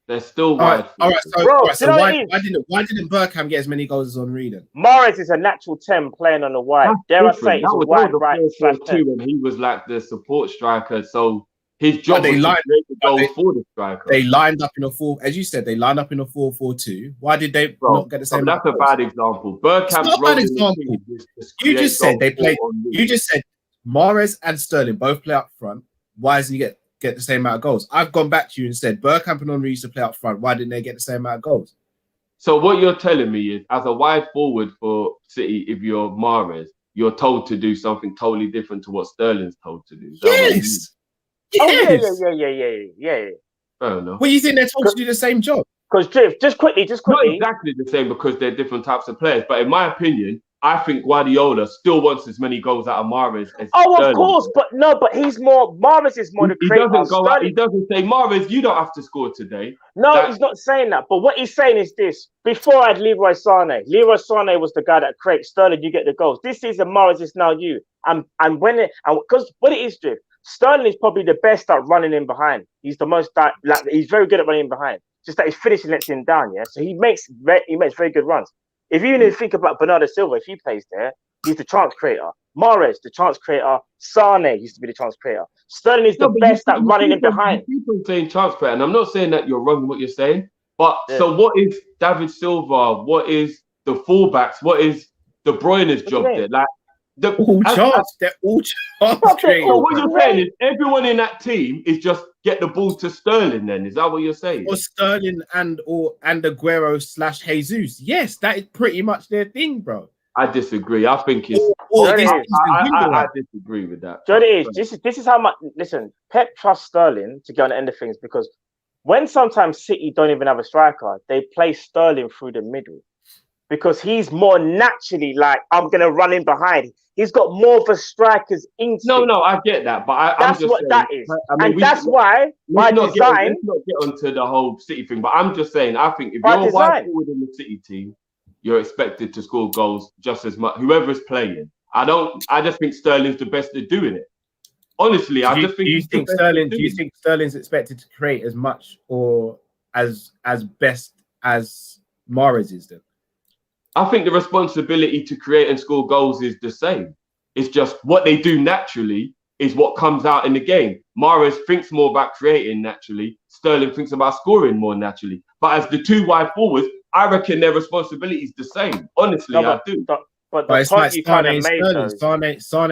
They're still wide. All right. So why didn't Bergkamp get as many goals as Henry then? Mahrez is a natural 10 playing on the wide. Dare I say, he's a wide right /10. When he was like the support striker, so his job was to create the goals for the striker. They lined up in a 4, as you said, they lined up in a 4-4-2. Why did they not get the same? That's a bad example. Bergkamp's not a bad example. You just said they played. You just said Mahrez and Sterling both play up front. Why doesn't he get the same amount of goals? I've gone back to you and said Bergkamp and Henry used to play up front. Why didn't they get the same amount of goals? So what you're telling me is, as a wide forward for City, if you're Mahrez, you're told to do something totally different to what Sterling's told to do. Yes. Yes. Oh, yeah. Fair enough. Well, you think they're told to do the same job? Because just quickly. Not exactly the same because they're different types of players. But in my opinion, I think Guardiola still wants as many goals out of Mahrez as Sterling. Of course, but Mahrez is more the creator. He doesn't say, Mahrez, you don't have to score today. No, he's not saying that. But what he's saying is this. Before I had Leroy Sané. Leroy Sané was the guy that creates Sterling, you get the goals. This season, Mahrez is now you. And because what it is, Drift, Sterling is probably the best at running in behind. He's the most he's very good at running in behind. Just that his finishing lets him down, So he makes very good runs. If you even think about Bernardo Silva, if he plays there, he's the chance creator. Mahrez, the chance creator. Sane used to be the chance creator. Sterling is the best at running in behind. People saying chance creator, and I'm not saying that you're wrong in what you're saying, but so what is David Silva? What is the fullbacks? What is De Bruyne's job there? Like they're all chance creators. So what you're saying is everyone in that team is just get the ball to Sterling. Then is that what you're saying? Or Sterling and Aguero / Jesus. Yes, that is pretty much their thing, bro. I disagree. I think it's. I disagree with that. So it is. This is how much. Listen, Pep trusts Sterling to get on the end of things because when sometimes City don't even have a striker, they play Sterling through the middle because he's more naturally like I'm gonna run in behind. He's got more of a striker's instinct. No, I get that, but that's what saying, that is, that's why by design. Let's not get onto the whole City thing, but I'm just saying. I think if you're wide forward in the City team, you're expected to score goals just as much. Whoever is playing, I just think Sterling's the best at doing it. Honestly, I just think. Do you think Sterling's expected to create as much or as best as Mahrez is then? I think the responsibility to create and score goals is the same. It's just what they do naturally is what comes out in the game. Mahrez thinks more about creating naturally. Sterling thinks about scoring more naturally. But as the two wide forwards, I reckon their responsibility is the same. Honestly, I do. But it's like Sane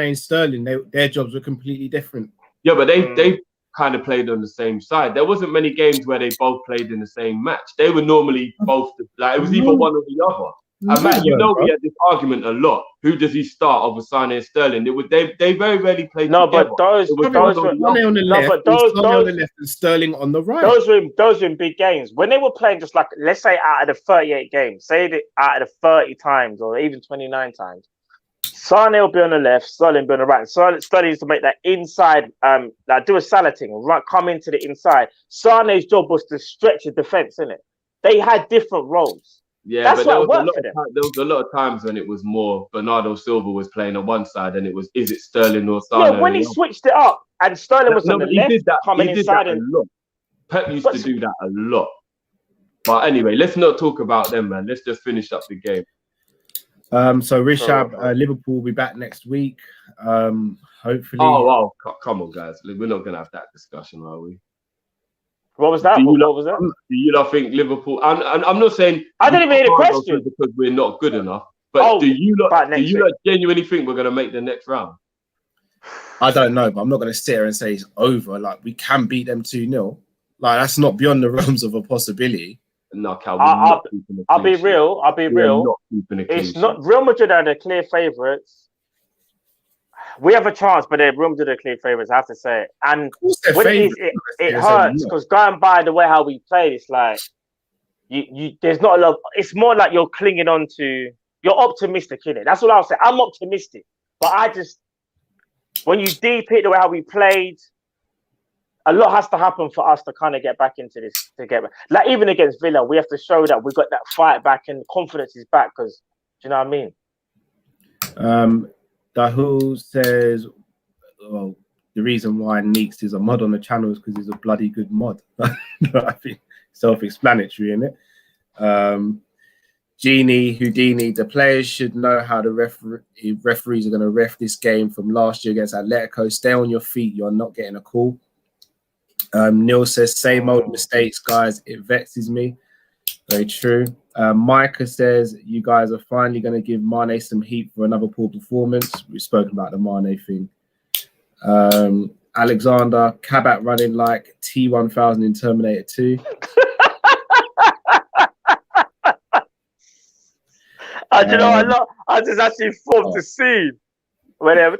and Sterling. Their jobs were completely different. Yeah, but they kind of played on the same side. There wasn't many games where they both played in the same match. They were normally both like it was either one or the other. And Matt, you know, we had this argument a lot. Who does he start over Sane and Sterling? They very rarely played together. But those on the left and Sterling on the right. Those were in big games. When they were playing just like, let's say out of the 38 games, say that out of the 30 times or even 29 times, Sane will be on the left, Sterling will be on the right. And Sterling used to make that inside, like do a Salah thing, right, come into the inside. Sane's job was to stretch the defence, innit? They had different roles. Yeah, that's but what there was a lot of times when it was more Bernardo Silva was playing on one side and it was, is it Sterling or Sane? Yeah, when he switched it up and Sterling was on the left, coming inside. Pep used to do that a lot. But anyway, let's not talk about them, man. Let's just finish up the game. So Rishab, Liverpool will be back next week. Hopefully. Oh, come on, guys. We're not going to have that discussion, are we? What was that? What was that? Do you not think Liverpool? And I'm not saying I didn't even hear the question because we're not good enough. But do you not genuinely think we're going to make the next round? I don't know, but I'm not going to sit here and say it's over. Like we can beat them 2-0. Like that's not beyond the realms of a possibility. No, Cal, I'll be real. It's not Real Madrid are the clear favourites. We have a chance, but Real Madrid are clear favourites. I have to say it. And when it hurts because going by the way how we played, it's like you. There's not a lot. It's more like you're clinging on to. You're optimistic in it. That's what I'll say. I'm optimistic, but I just when you deep hit the way how we played. A lot has to happen for us to kind of get back into this together. Like even against Villa, we have to show that we got that fight back and confidence is back. Because do you know what I mean? Dahul says, "Well, the reason why Neeks is a mod on the channel is because he's a bloody good mod." I think self-explanatory, isn't it? Genie Houdini, the players should know how the referees are going to ref this game from last year against Atletico. Stay on your feet. You're not getting a call. Neil says, same old mistakes, guys. It vexes me. Very true. Micah says, you guys are finally going to give Mane some heat for another poor performance. We've spoken about the Mane thing. Alexander, Kabak running like T1000 in Terminator 2. I just actually formed the scene. Whenever,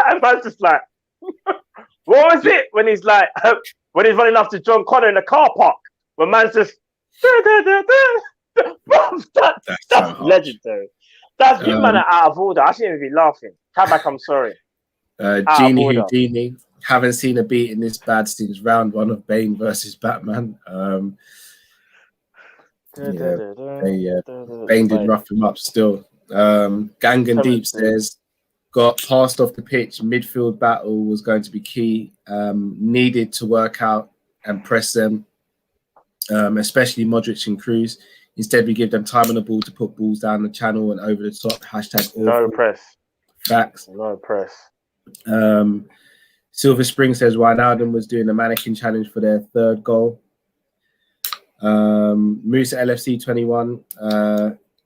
and man's just like, what was it when he's like when he's running after John Connor in the car park? When man's just that's legendary. That's you man are out of order. I shouldn't even be laughing. Kabak, I'm sorry. Genie Houdini, haven't seen a beat in this bad since round 1 of Bane versus Batman. Bane did rough him up still. Gangan Deep says, got passed off the pitch. Midfield battle was going to be key. Needed to work out and press them, especially Modric and Cruz. Instead, we give them time on the ball to put balls down the channel and over the top. # no press. Facts. No press. Silver Spring says Wijnaldum was doing a mannequin challenge for their 3rd goal. Musa LFC 21.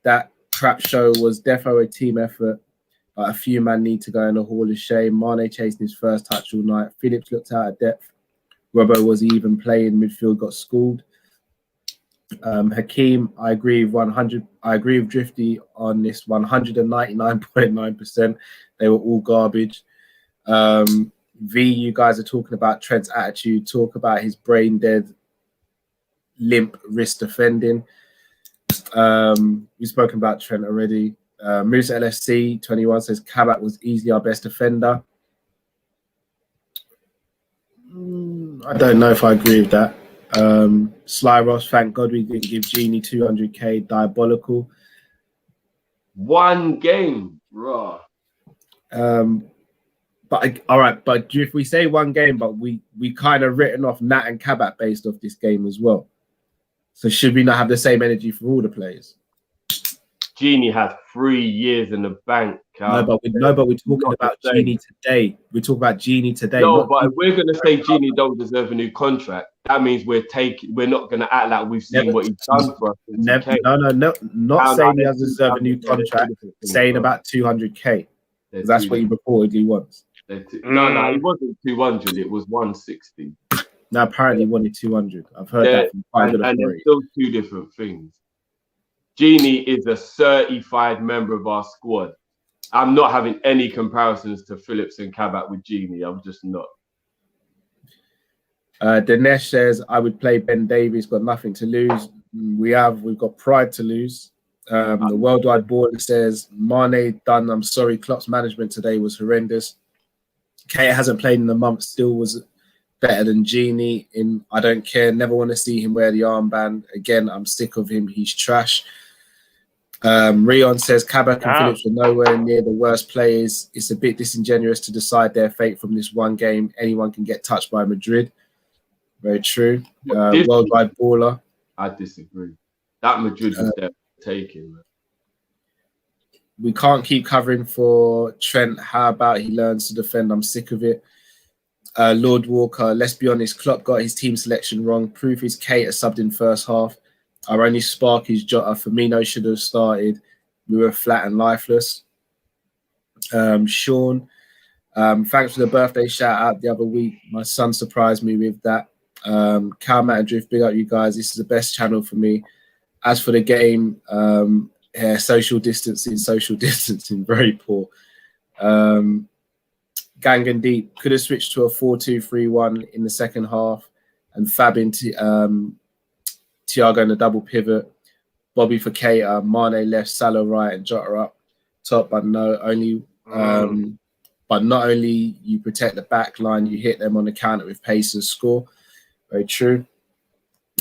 That crap show was defo a team effort. A few man need to go in the Hall of Shame. Mane chasing his first touch all night. Phillips looked out of depth. Robbo was even playing midfield, got schooled. Hakeem, I agree with 100. I agree with Drifty on this 199.9%. They were all garbage. V, you guys are talking about Trent's attitude. Talk about his brain dead, limp wrist defending. We've spoken about Trent already. Musa LFC 21 says Kabak was easily our best defender. I don't know if I agree with that. Sly Ross, thank God we didn't give Genie 200k. Diabolical. One game, raw. But all right, but if we say one game, but we kind of written off Nat and Kabak based off this game as well. So should we not have the same energy for all the players? Genie had 3 years in the bank. No, but we're talking about Genie today. We're talking about Genie today. No, but if we're going to say Genie don't deserve a new contract, that means we're not going to act like we've seen what he's done for us. Not saying he doesn't deserve a new contract. Saying about 200k. That's what he reportedly wants. No, it wasn't 200. It was 160. Now apparently he wanted 200. I've heard that from quite good and authority. there's still two different things. Genie is a certified member of our squad. I'm not having any comparisons to Phillips and Kabak with Genie. I'm just not. Dinesh says, I would play Ben Davies, got nothing to lose. We've got pride to lose. The Worldwide Baller says, Mane done. I'm sorry, Klopp's management today was horrendous. Keita hasn't played in a month, still was better than Genie. I don't care, never want to see him wear the armband. Again, I'm sick of him, he's trash. Rion says, Kabak and Phillips were nowhere near the worst players. It's a bit disingenuous to decide their fate from this one game. Anyone can get touched by Madrid. Very true. Worldwide Baller. I disagree. That Madrid was there taking. We can't keep covering for Trent. How about he learns to defend? I'm sick of it. Lord Walker, let's be honest, Klopp got his team selection wrong. Proof is Keita subbed in first half. Our only spark is Jota. Firmino should have started. We were flat and lifeless. Sean, thanks for the birthday shout out the other week. My son surprised me with that. Cal Matt and Drift, big up you guys. This is the best channel for me. As for the game, social distancing, very poor. Gang and Deep could have switched to a 4-2-3-1 in the second half and Fab into Thiago in a double pivot. Bobby for Keita, Mane left, Salah right, and Jota up top. But not only you protect the back line, you hit them on the counter with pace and score. Very true.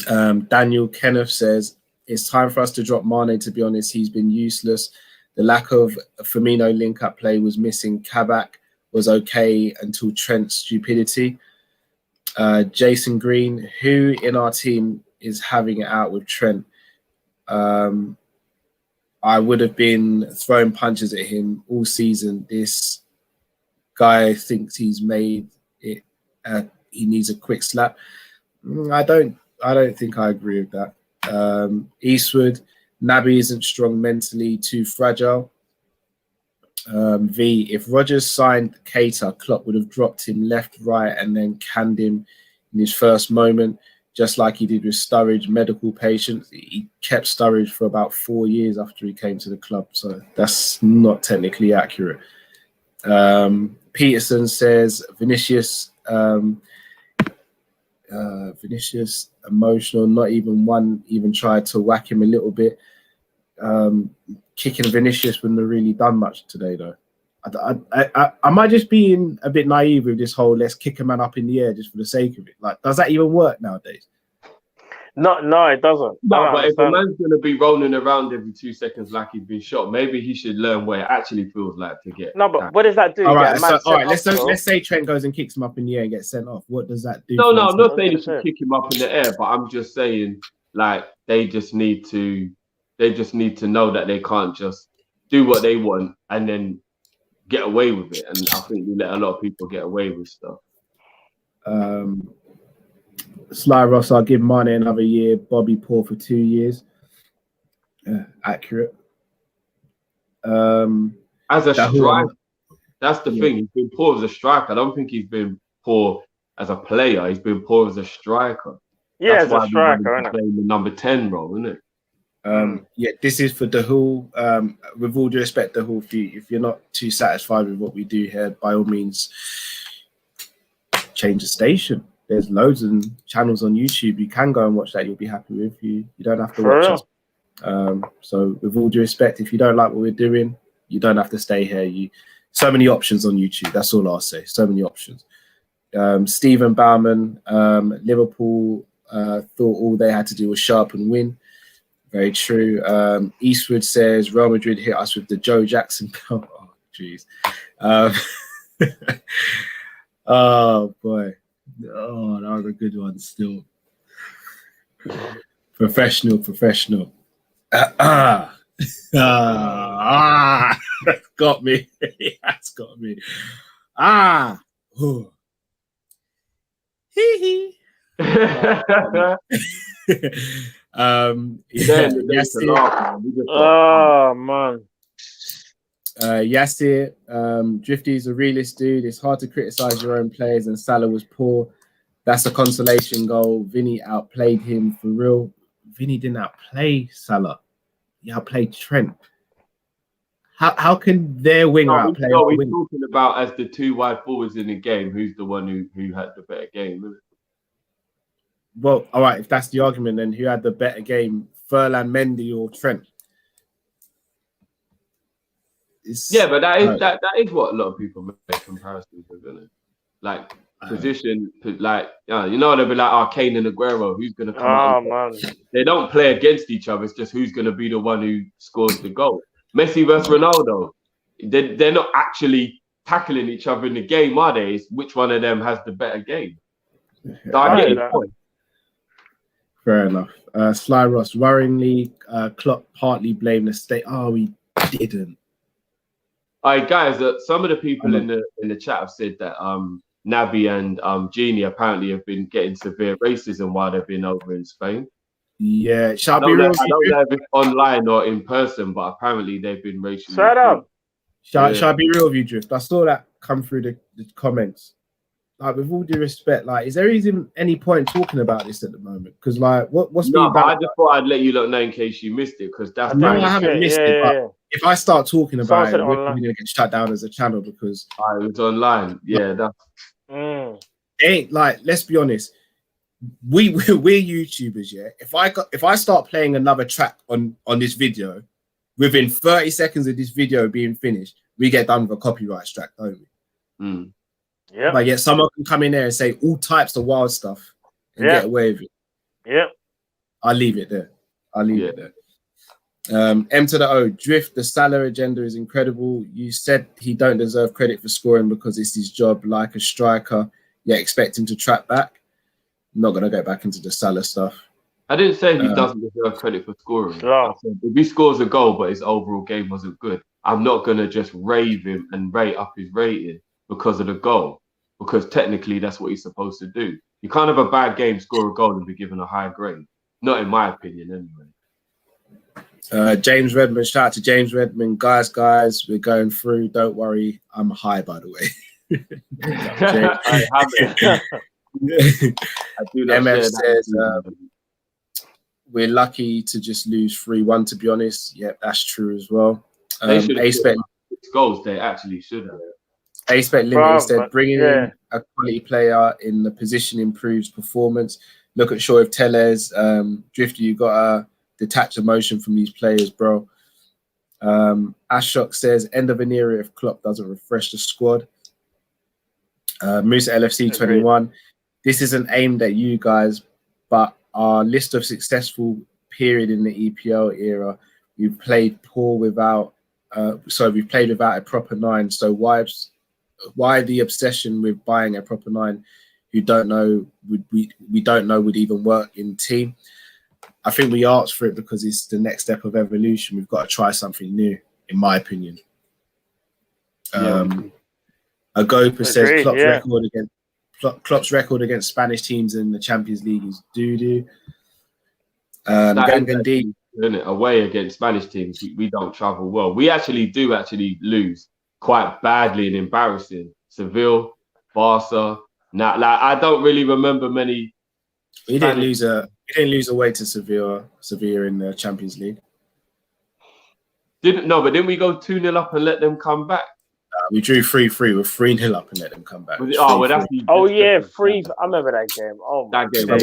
Daniel Kenneth says, it's time for us to drop Mane, to be honest. He's been useless. The lack of Firmino link-up play was missing. Kabak was okay until Trent's stupidity. Jason Green, who in our team is having it out with Trent? I would have been throwing punches at him all season. This guy thinks he's made it. He needs a quick slap. I don't think I agree with that. Eastwood, Naby isn't strong mentally, too fragile. V, if Rodgers signed Keita, Klopp would have dropped him left, right, and then canned him in his first moment, just like he did with Sturridge, medical patient. He kept Sturridge for about 4 years after he came to the club, so that's not technically accurate. Peterson says, Vinicius emotional, not even one even tried to whack him a little bit. Kicking Vinicius wouldn't have really done much today, though. I might just being a bit naive with this whole let's kick a man up in the air just for the sake of it. Like, does that even work nowadays? No, it doesn't. No, but if a man's going to be rolling around every 2 seconds like he's been shot, maybe he should learn what it actually feels like to get. No, but what does that do? All right, let's say Trent goes and kicks him up in the air and gets sent off. What does that do? No, I'm not saying you should kick him up in the air, but I'm just saying, like, they just need to know that they can't just do what they want and then get away with it. And I think we let a lot of people get away with stuff. Sly Ross, I'll give Mane another year. Bobby poor for 2 years. Accurate. As a striker, that's the thing. He's been poor as a striker. I don't think he's been poor as a player. He's been poor as a striker. Yeah, that's as a striker, isn't it? Playing the number 10 role, isn't it? Yeah, this is for Dahul. With all due respect, Dahul, if you're not too satisfied with what we do here, by all means, change the station. There's loads of channels on YouTube. You can go and watch that. You'll be happy with. You don't have to watch us. So with all due respect, if you don't like what we're doing, you don't have to stay here. So many options on YouTube. That's all I'll say. So many options. Stephen Bauman, Liverpool thought all they had to do was show up and win. Very true. Eastwood says Real Madrid hit us with the Joe Jackson. Oh, jeez. Oh, boy. Oh, that was a good one still. Professional. Got me. That's got me. Hee. Oh man. Yassir, Drifty is a realist dude. It's hard to criticize your own players, and Salah was poor. That's a consolation goal. Vinny outplayed him for real. Vinny didn't outplay Salah. He outplayed Trent. How can their winger outplay? No, we're talking about as the two wide forwards in the game. Who's the one who had the better game? Isn't it? Well, all right. If that's the argument, then who had the better game, Furlan, Mendy, or Trent? But that is what a lot of people make comparisons with, isn't it? Like position, like you know, they'll be like, Kane and Aguero, who's gonna come out? Man. They don't play against each other. It's just who's gonna be the one who scores the goal. Messi versus Ronaldo. They're not actually tackling each other in the game, are they? It's which one of them has the better game. So I get your point. Fair enough. Sly Ross, worryingly, Klopp partly blamed the state. Oh, he didn't. All right, guys. Some of the people in the chat have said that Naby and Genie apparently have been getting severe racism while they've been over in Spain. Yeah, I don't know if it's online or in person, but apparently they've been racially. Shut up. Shall I be real with you, Drift? I saw that come through the comments. Like, with all due respect, like, is there even any point talking about this at the moment? Because, like, what's no? But I just thought I'd let you lot know in case you missed it, because that's. No, I haven't missed it. But if I start talking about it, we're going to get shut down as a channel because it was online. Yeah, that's. Ain't like, let's be honest. We're YouTubers, yeah. If I start playing another track on this video, within 30 seconds of this video being finished, we get done with a copyright strike, don't we? Yeah. But yet someone can come in there and say all types of wild stuff and get away with it. Yeah. I'll leave it there. M to the O. Drift, the Salah agenda is incredible. You said he don't deserve credit for scoring because it's his job like a striker, yet expect him to track back. I'm not going to go back into the Salah stuff. I didn't say he doesn't deserve credit for scoring. No. I said if he scores a goal but his overall game wasn't good, I'm not going to just rave him and rate up his rating because of the goal, because technically that's what he's supposed to do. You can't have a bad game, score a goal, and be given a high grade. Not in my opinion, anyway. James Redmond, shout out to James Redmond. Guys, we're going through. Don't worry, I'm high, by the way. MF says we're lucky to just lose 3-1, to be honest. Yep, that's true as well. They should have 6 goals. They actually should have. A-Spec Limited said bringing in a quality player in the position improves performance. Look at Shaw of Tellez. Drifter, you got to detach emotion from these players, bro. Ashok says end of an era if Klopp doesn't refresh the squad. Musa LFC 21. This isn't aimed at you guys, but our list of successful period in the EPL era, we've played without a proper 9. So why the obsession with buying a proper 9 who don't know we don't know would even work in team? I think we asked for it because it's the next step of evolution. We've got to try something new, in my opinion. Goalkeeper says Klopp's record against Spanish teams in the Champions League is doo-doo. Away against Spanish teams, we don't travel well. We actually lose quite badly and embarrassing. Seville, Barca. Now, like, I don't really remember many. We didn't lose away to Sevilla in the Champions League. Didn't we go 2-0 up and let them come back? We drew 3-3 with 3-0 up and let them come back. 3. I remember that game. Oh, that game. But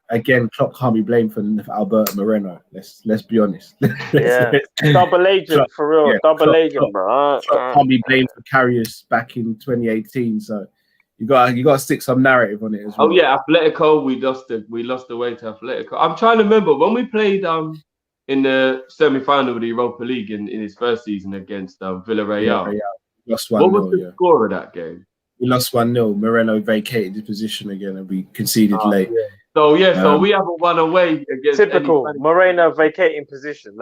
again, Klopp can't be blamed for Alberto Moreno. Let's be honest. Yeah, double agent Klopp, for real. Double agent, bro. Klopp can't be blamed for Karius back in 2018. So you got to stick some narrative on it as well. Oh yeah, Atletico. We lost the way to Atletico. I'm trying to remember when we played in the semi-final of the Europa League in his first season against Villarreal. Yeah. Lost 1-0, what was the score of that game? We lost 1-0. Moreno vacated his position again and we conceded late. Yeah. So we haven't won away against typical Moreno vacating position.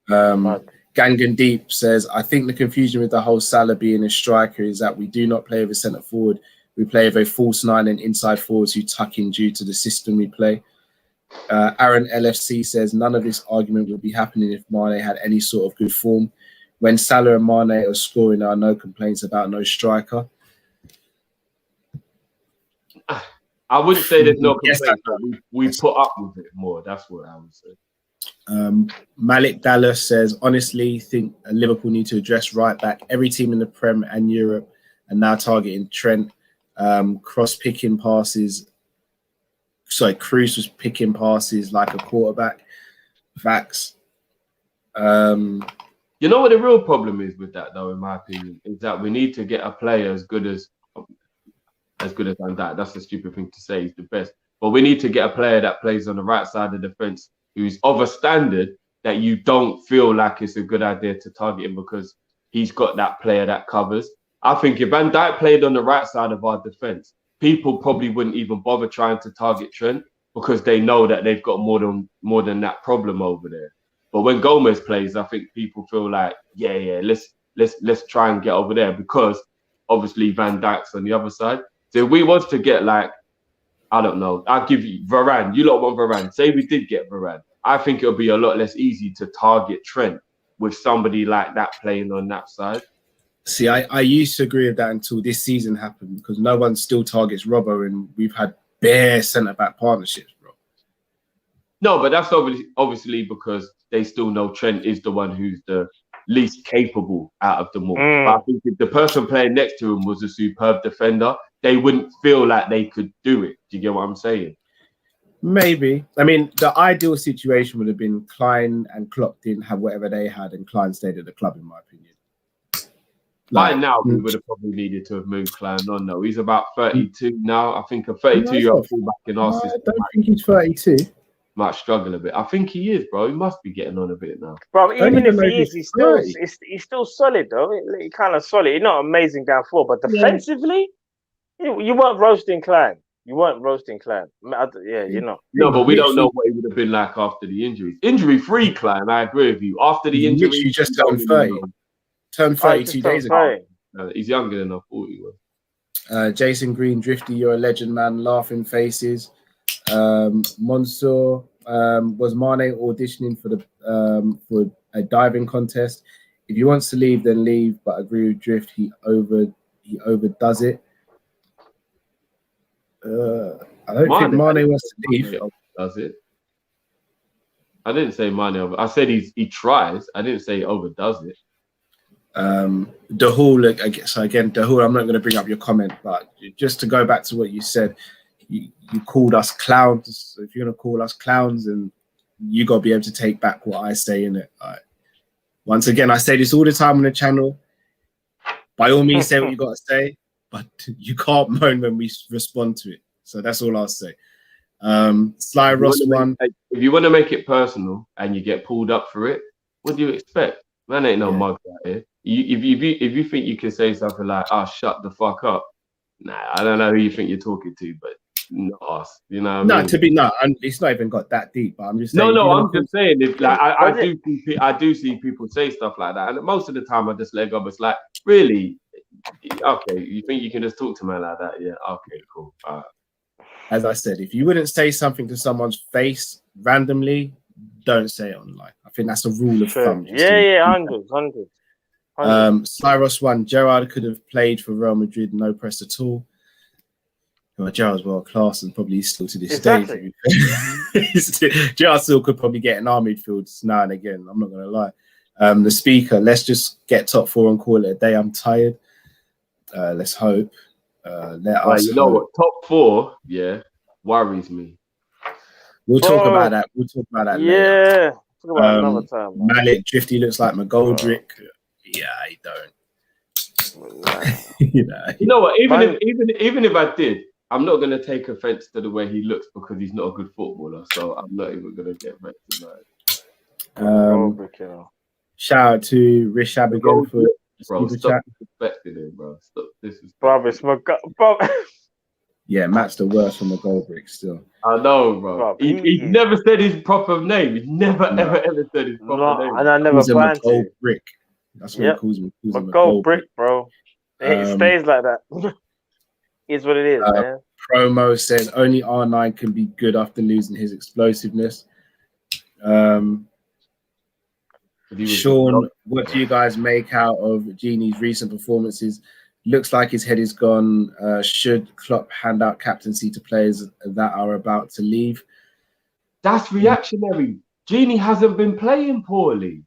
Gangan Deep says, I think the confusion with the whole Salah being a striker is that we do not play with a centre forward. We play with a false 9 and inside forwards who tuck in due to the system we play. Aaron LFC says none of this argument would be happening if Mane had any sort of good form. when Salah and Mane are scoring, there are no complaints about no striker. I wouldn't say there's no complaints, but we put up with it more. That's what I would say. Malik Dallas says, honestly, think Liverpool need to address right back. Every team in the Prem and Europe are now targeting Trent. Cross-picking passes. Sorry, Cruz was picking passes like a quarterback. Facts. You know what the real problem is with that, though, in my opinion, is that we need to get a player as good as Van Dijk. That's a stupid thing to say. He's the best, but we need to get a player that plays on the right side of the fence, who's of a standard that you don't feel like it's a good idea to target him because he's got that player that covers. I think if Van Dijk played on the right side of our defense, people probably wouldn't even bother trying to target Trent because they know that they've got more than that problem over there. But when Gomez plays, I think people feel like, let's try and get over there because obviously Van Dijk's on the other side. So if we was to get like, I don't know, I'll give you Varane. You lot want Varane. Say we did get Varane. I think it'll be a lot less easy to target Trent with somebody like that playing on that side. See, I used to agree with that until this season happened because no one still targets Robbo and we've had bare centre-back partnerships, bro. No, but that's obviously because they still know Trent is the one who's the least capable out of them all. But I think if the person playing next to him was a superb defender, they wouldn't feel like they could do it. Do you get what I'm saying? Maybe. I mean, the ideal situation would have been Klein and Klopp didn't have whatever they had and Klein stayed at the club, in my opinion. By now, we would have probably needed to have moved Klein on, though. He's about 32 now. I think a 32-year-old fullback in our system. I don't think he's 32. Might struggle a bit. I think he is, bro. He must be getting on a bit now. Bro, even if he is, he's still solid, though. He's kind of solid. He's not amazing down forward, but defensively, you weren't roasting Klein. You weren't roasting Klein. Yeah, you're not. No, but we don't know what he would have been like after the injuries. Injury-free Klein, I agree with you. After the injury, you just turned 30. Turned 32 days ago. He's younger than I thought he was. Jason Green, Drifty, you're a legend, man. Laughing faces. Monsor, was Mane auditioning for a diving contest? If he wants to leave, then leave. But I agree with Drift. He overdoes it. I don't think Mane wants to leave. Does it? I didn't say Mane. I said he tries. I didn't say he overdoes it. Dahul, so again, Dahul, I'm not going to bring up your comment, but just to go back to what you said, you called us clowns. So if you're going to call us clowns, and you got to be able to take back what I say in it. Once again, I say this all the time on the channel. By all means, say what you got to say, but you can't moan when we respond to it. So that's all I'll say. Sly Ross one. If you want to make it personal and you get pulled up for it, what do you expect? Man, ain't no mug out here. If you think you can say something like, shut the fuck up. Nah, I don't know who you think you're talking to, but not us. You know what I mean? It's not even got that deep, but I'm just saying. I'm just saying, if like I do see people say stuff like that, and most of the time I just let go. It's like, really? Okay, you think you can just talk to me like that? Yeah, okay, cool. As I said, if you wouldn't say something to someone's face randomly, don't say it online. I think that's a rule of thumb. Yeah, 100. Cyrus one, Gerrard could have played for Real Madrid, no press at all. Well, Gerrard's world class and probably still to this day. Gerrard still could probably get in our midfield now and again. I'm not going to lie. The speaker, let's just get top 4 and call it a day. I'm tired. Let's hope. You know what? Top 4, worries me. We'll talk about that. Later. Yeah. Talk about another time. Malik Drifty looks like McGoldrick. Yeah, I don't. You know what? Even if I did, I'm not going to take offense to the way he looks because he's not a good footballer. So I'm not even going to get vexed about it. Shout out to Rishab again for stop disrespecting him, bro. Stop disrespecting. Bro, it's bro. Yeah, Matt's the worst from McGoldrick still. I know, bro. He never said his proper name. He never ever said his proper name. And I never planned to. McGoldrick. That's what he calls me. McGoldrick, bro. It stays like that. It's what it is, man. Promo says only R9 can be good after losing his explosiveness. Sean, what do you guys make out of Gini's recent performances? Looks like his head is gone. Should Klopp hand out captaincy to players that are about to leave? That's reactionary. Gini hasn't been playing poorly.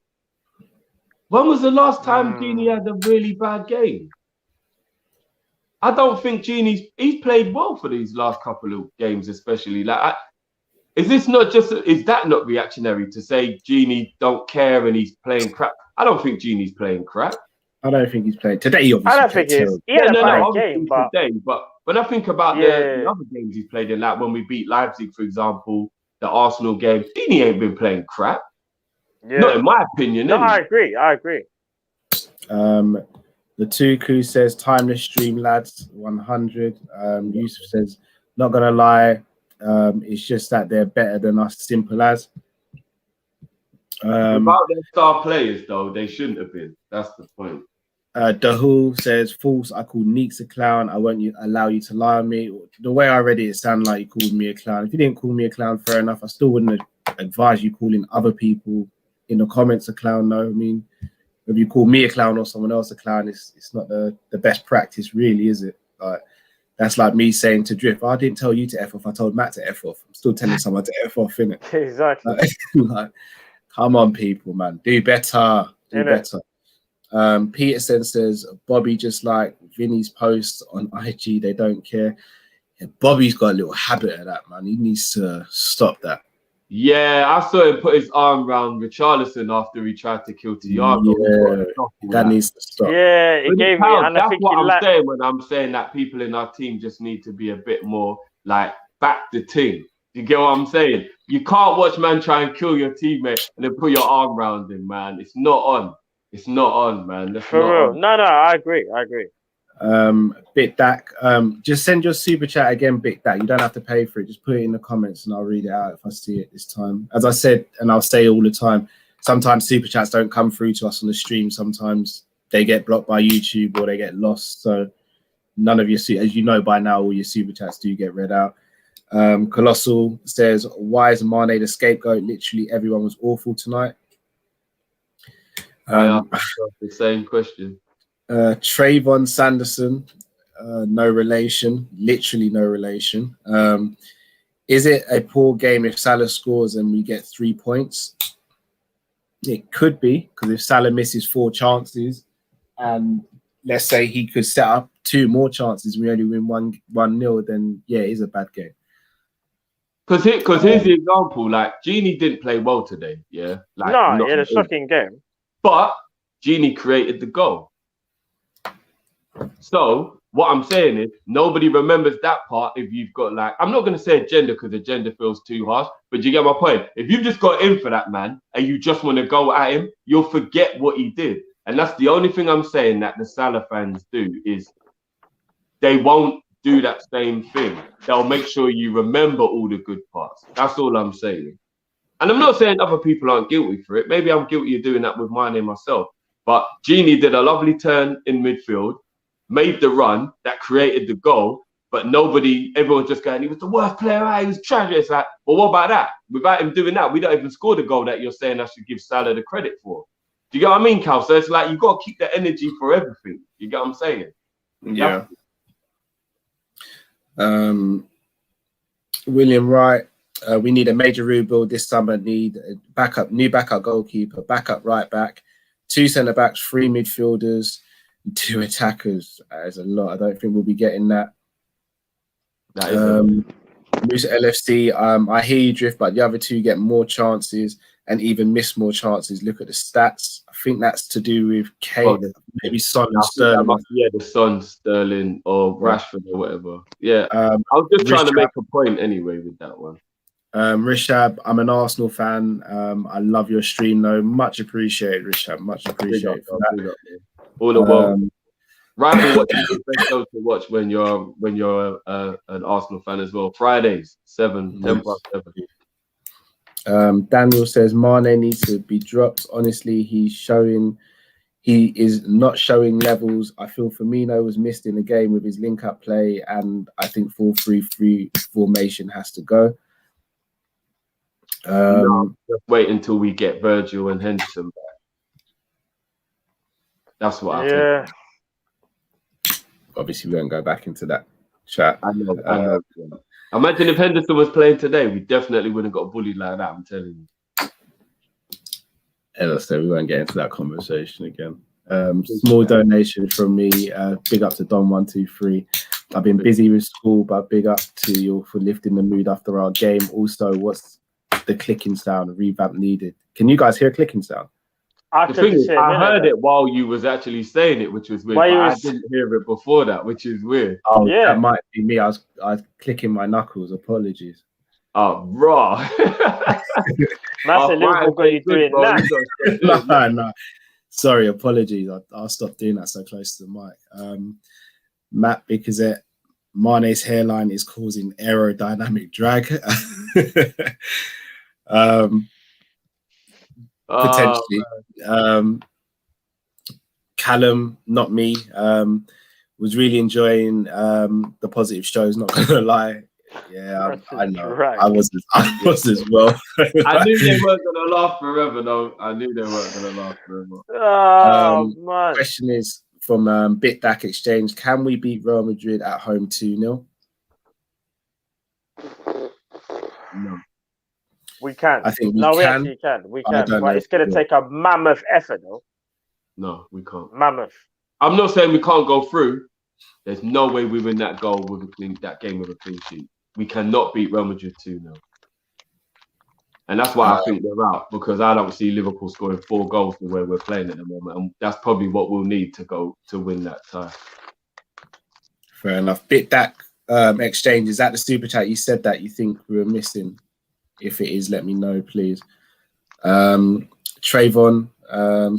When was the last time Gini had a really bad game? I don't think he's played well for these last couple of games, especially. Like, is that not reactionary to say Gini don't care and he's playing crap? I don't think Gini's playing crap. I don't think he's playing today. Obviously, I don't think he had a bad game, but today. But when I think about the other games he's played in, like when we beat Leipzig, for example, the Arsenal game, Gini ain't been playing crap. Yeah. Not in my opinion. No, I agree. The Tuku says timeless stream, lads. 100. Yusuf says not gonna lie. It's just that they're better than us. Simple as. Without their star players, though, they shouldn't have been. That's the point. Dahul says, false. I called Neeks a clown. I won't allow you to lie on me. The way I read it sounded like you called me a clown. If you didn't call me a clown, fair enough. I still wouldn't advise you calling other people in the comments a clown. No, I mean, if you call me a clown or someone else a clown, it's not the best practice, really, is it? Like, that's like me saying to Drift, I didn't tell you to F off. I told Matt to F off. I'm still telling someone to F off, innit? Exactly. Like, come on, people, man. Do better. Do better. Peterson says, Bobby, just like Vinny's posts on IG, they don't care. Yeah, Bobby's got a little habit of that, man. He needs to stop that. Yeah, I saw him put his arm around Richarlison after he tried to kill Thiago. Yeah, that needs to stop. Yeah, it gave me. And that's what I'm saying when I'm saying that people in our team just need to be a bit more like back the team. You get what I'm saying? You can't watch man try and kill your teammate and then put your arm around him, man. It's not on. It's not on, man. That's for real. On. No, I agree. Bit Dak, just send your super chat again, Bit Dak. You don't have to pay for it. Just put it in the comments and I'll read it out if I see it this time. As I said, and I'll say all the time, sometimes super chats don't come through to us on the stream. Sometimes they get blocked by YouTube or they get lost. So none of your, as you know by now, all your super chats do get read out. Colossal says, why is Mane the scapegoat? Literally everyone was awful tonight. The same question. Trayvon Sanderson, no relation, literally no relation. Is it a poor game if Salah scores and we get 3 points? It could be, because if Salah misses 4 chances and let's say he could set up 2 more chances, we only win 1-0, then yeah, it is a bad game. Because here's the example, like Gini didn't play well today, yeah? Like, no, he had a shocking game. But Gini created the goal. So what I'm saying is nobody remembers that part if you've got like, I'm not going to say agenda because agenda feels too harsh, but you get my point. If you've just got in for that man and you just want to go at him, you'll forget what he did. And that's the only thing I'm saying that the Salah fans do is they won't do that same thing. They'll make sure you remember all the good parts. That's all I'm saying. And I'm not saying other people aren't guilty for it. Maybe I'm guilty of doing that with my name myself. But Gini did a lovely turn in midfield, made the run that created the goal, but everyone's just going, he was the worst player, he was tragic. It's like, well, what about that? Without him doing that, we don't even score the goal that you're saying I should give Salah the credit for. Do you get what I mean, Cal? So it's like, you've got to keep the energy for everything. You get what I'm saying? Yeah. William Wright, we need a major rebuild this summer. Need a new backup goalkeeper, backup right back, 2 centre backs, 3 midfielders, 2 attackers. That is a lot. I don't think we'll be getting that. Moose LFC, I hear you, Drift, but the other 2 get more chances and even miss more chances. Look at the stats. I think that's to do with Kane, maybe Son and Sterling. The Son, Sterling, or Rashford or whatever. Yeah, I was just trying to make a point anyway with that one. Rishab, I'm an Arsenal fan. I love your stream, though. Much appreciated, Rishab. Much appreciated for that. All the world. Rival watch is the best show to watch when you're an Arsenal fan as well. Fridays, 10:07. Daniel says Mane needs to be dropped. Honestly, he is not showing levels. I feel Firmino was missed in the game with his link-up play, and I think 4-3-3 formation has to go. No, just wait until we get Virgil and Henderson back. That's what I think. Obviously, we won't go back into that chat. I know. Imagine if Henderson was playing today, we definitely wouldn't got bullied like that. I'm telling you. As I said, we won't get into that conversation again. Small donation from me. Big up to Don123. I've been busy with school, but big up to you for lifting the mood after our game. Also, what's the clicking sound? Revamp needed. Can you guys hear a clicking sound? I heard it while you was actually saying it, which was weird. But I didn't hear it before that, which is weird. Oh, yeah, that might be me. I was clicking my knuckles. Apologies. Oh, raw. That's a Liverpool goal you're doing now. No. Sorry, apologies. I'll stop doing that so close to the mic. Matt, because Mane's hairline is causing aerodynamic drag. Potentially. Callum, not me, was really enjoying the positive shows, not gonna lie. Yeah, I know. Right. I was as well. I knew they weren't gonna laugh forever though. I knew they weren't gonna laugh forever. Man. Question is from BitDAC Exchange: can we beat Real Madrid at home 2-0? No. We can. I think we actually can. We can. But it's going to take a mammoth effort, though. No, we can't. Mammoth. I'm not saying we can't go through. There's no way we win that game with a clean sheet. We cannot beat Real Madrid 2-0. And that's why I think they're out, because I don't see Liverpool scoring 4 goals the way we're playing at the moment. And that's probably what we'll need to win that tie. Fair enough. BitDAC Exchange, is that the super chat? You said that you think we were missing. If it is, let me know, please. Trayvon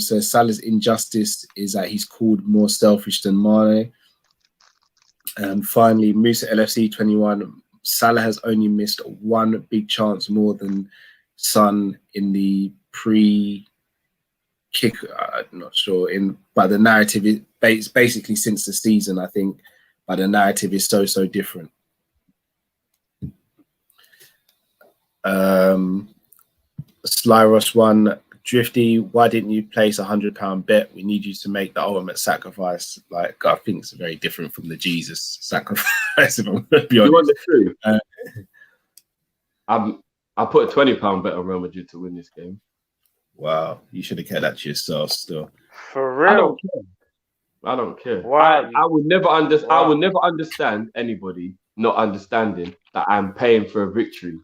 says Salah's injustice is that he's called more selfish than Mane. And finally, Musa LFC 21, Salah has only missed 1 big chance more than Son in the pre-kick. I'm not sure, but the narrative is basically since the season, I think, but the narrative is so different. Slyros 1, Drifty, why didn't you place £100 bet? We need you to make the ultimate sacrifice. Like, I think it's very different from the Jesus sacrifice, if I'm going to be honest. You want the truth? I put a £20 bet on Real Madrid to win this game. Wow, you should have kept that to yourself still. For real? I don't care. Wow. I would never understand anybody not understanding that I'm paying for a victory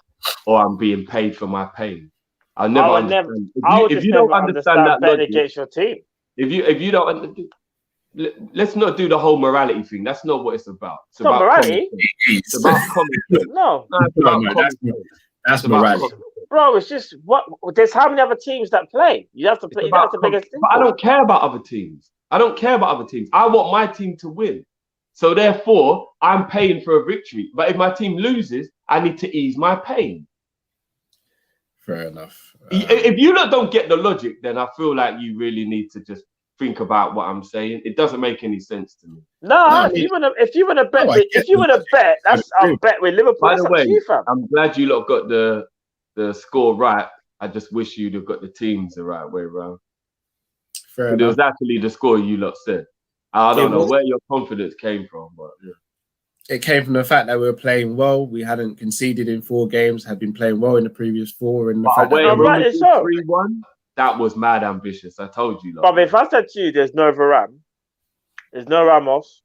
or I'm being paid for my pain. I would never understand. If you don't understand that logic, against your team. If you don't, let's not do the whole morality thing. That's not what it's about. It's about morality. It's about common sense. No, that's morality. Bro, it's just there's how many other teams that play? You have to play. That's the biggest thing. But I don't care about other teams. I want my team to win. So therefore, I'm paying for a victory. But if my team loses, I need to ease my pain. Fair enough. If you don't get the logic, then I feel like you really need to just think about what I'm saying. It doesn't make any sense to me. No, if you want to bet, that's I'll bet with Liverpool. By the way, I'm glad you lot got the score right. I just wish you'd have got the teams the right way around. Fair enough. It was actually the score you lot said. I don't know where your confidence came from, but yeah. It came from the fact that we were playing well. We hadn't conceded in 4 games, had been playing well in the previous 4. And the fact that 3-1, that was mad ambitious. I told you. But if I said to you, there's no Varane, there's no Ramos.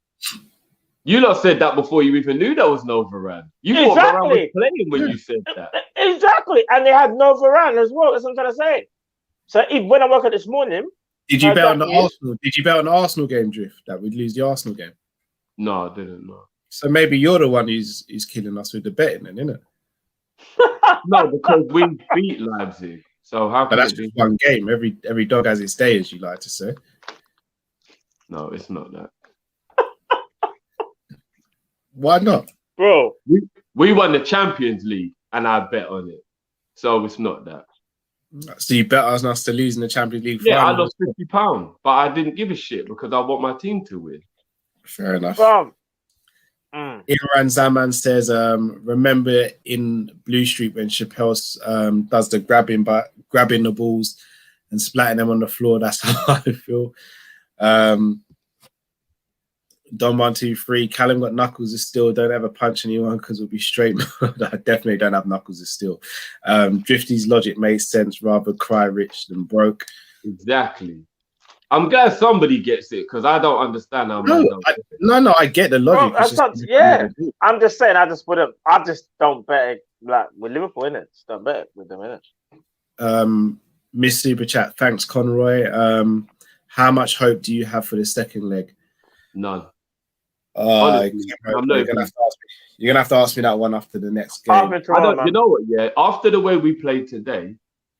You lot said that before you even knew there was no Varane. You thought Varane was playing when you said that. Exactly. And they had no Varane as well. That's what I'm trying to say. So when I woke up this morning, did you bet on the Arsenal? Did you bet on the Arsenal game, Drift, that we'd lose the Arsenal game? No, I didn't know. So maybe you're the one who's killing us with the betting, then, isn't it? No, because we beat Leipzig. So how? But that's just one game. Every dog has its day, as you like to say. No, it's not that. Why not, bro? We won the Champions League, and I bet on it. So it's not that. So you bet on us to lose in the Champions League? Yeah, I lost £50, but I didn't give a shit because I want my team to win. Fair enough. Imran Zaman says, remember in Blue Street when Chappelle does the grabbing the balls and splatting them on the floor? That's how I feel. Don123, Callum got knuckles of steel. Don't ever punch anyone because we'll be straight. I definitely don't have knuckles of steel. Drifty's logic makes sense. Rather cry rich than broke. Exactly. I'm glad somebody gets it because I don't understand how. No, I get the logic. I'm just saying. I just don't bet it, like with Liverpool in it. Just don't bet it with them in it. Miss Super Chat, thanks Conroy. How much hope do you have for the second leg? None. Honestly, you're gonna have to ask me that one after the next game. You know what? Yeah, after the way we played today,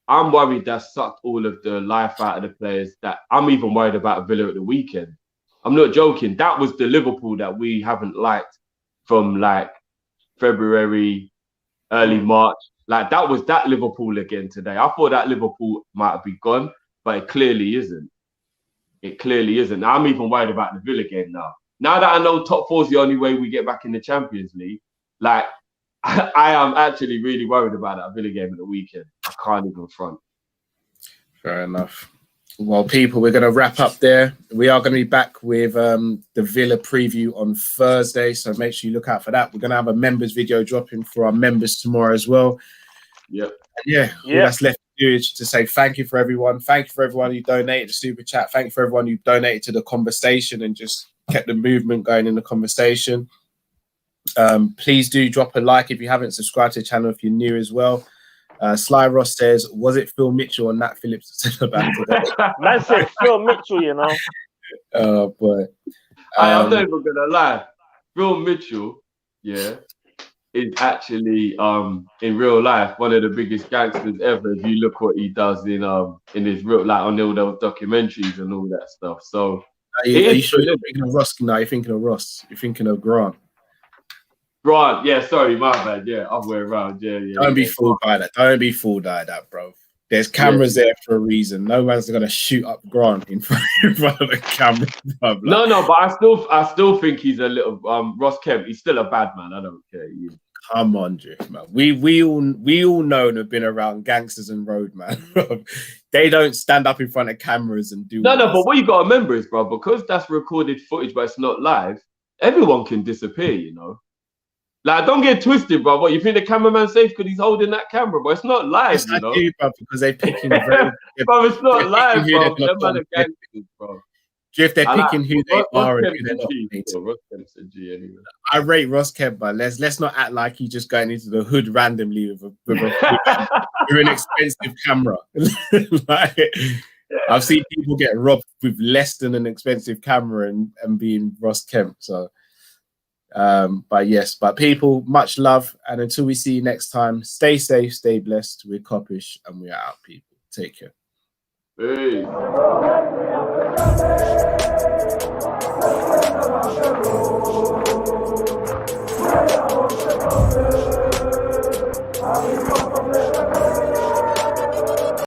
I'm worried that sucked all of the life out of the players. That I'm even worried about Villa at the weekend. I'm not joking. That was the Liverpool that we haven't liked from like February, early March. Like that was that Liverpool again today. I thought that Liverpool might be gone, but it clearly isn't. It clearly isn't. Now, I'm even worried about the Villa game now. Now that I know top four is the only way we get back in the Champions League, like I am actually really worried about that Villa game at the weekend. I can't even front. Fair enough. Well, people, we're going to wrap up there. We are going to be back with the Villa preview on Thursday, so make sure you look out for that. We're going to have a members video dropping for our members tomorrow as well. Yep. All that's left to do is to say thank you for everyone. Thank you for everyone who donated to Super Chat. Thank you for everyone who donated to the conversation and just kept the movement going in the conversation. Please do drop a like if you haven't subscribed to the channel if you're new as well. Sly Ross says, was it Phil Mitchell or Nat Phillips that said about today? Man said Phil Mitchell, you know. Oh boy. I'm not even gonna lie. Phil Mitchell, is actually in real life one of the biggest gangsters ever. If you look what he does in his real, like on all those documentaries and all that stuff. So are you sure you're thinking of Ross? No, you're thinking of Ross. You're thinking of Grant. Grant, yeah, sorry, my bad. Yeah, other way around. Yeah. Don't be fooled by that. Don't be fooled by that, bro. There's cameras there for a reason. No man's gonna shoot up Grant in front of the camera. Bro. No, but I still think he's a little Ross Kemp. He's still a bad man. I don't care. Come on, Drift, man. We all know and have been around gangsters and roadman. They don't stand up in front of cameras and do. No, but what you got to remember is, bro, because that's recorded footage, but it's not live. Everyone can disappear, you know. Like, don't get twisted, bro. What you think the cameraman's safe because he's holding that camera, but it's not live, yes, you know. Do, bro, because they're picking. Bro, it's not live, bro. Them man are gangsters, bro. Drift, they're picking who they are and who they're not. Ross Kemp's a G anyway. I rate Ross Kemp, but let's not act like he's just going into the hood randomly with an expensive camera. I've seen people get robbed with less than an expensive camera and being Ross Kemp. So, but people, much love, and until we see you next time, stay safe, stay blessed. We're Kopish, and we are out, people. Take care. Hey.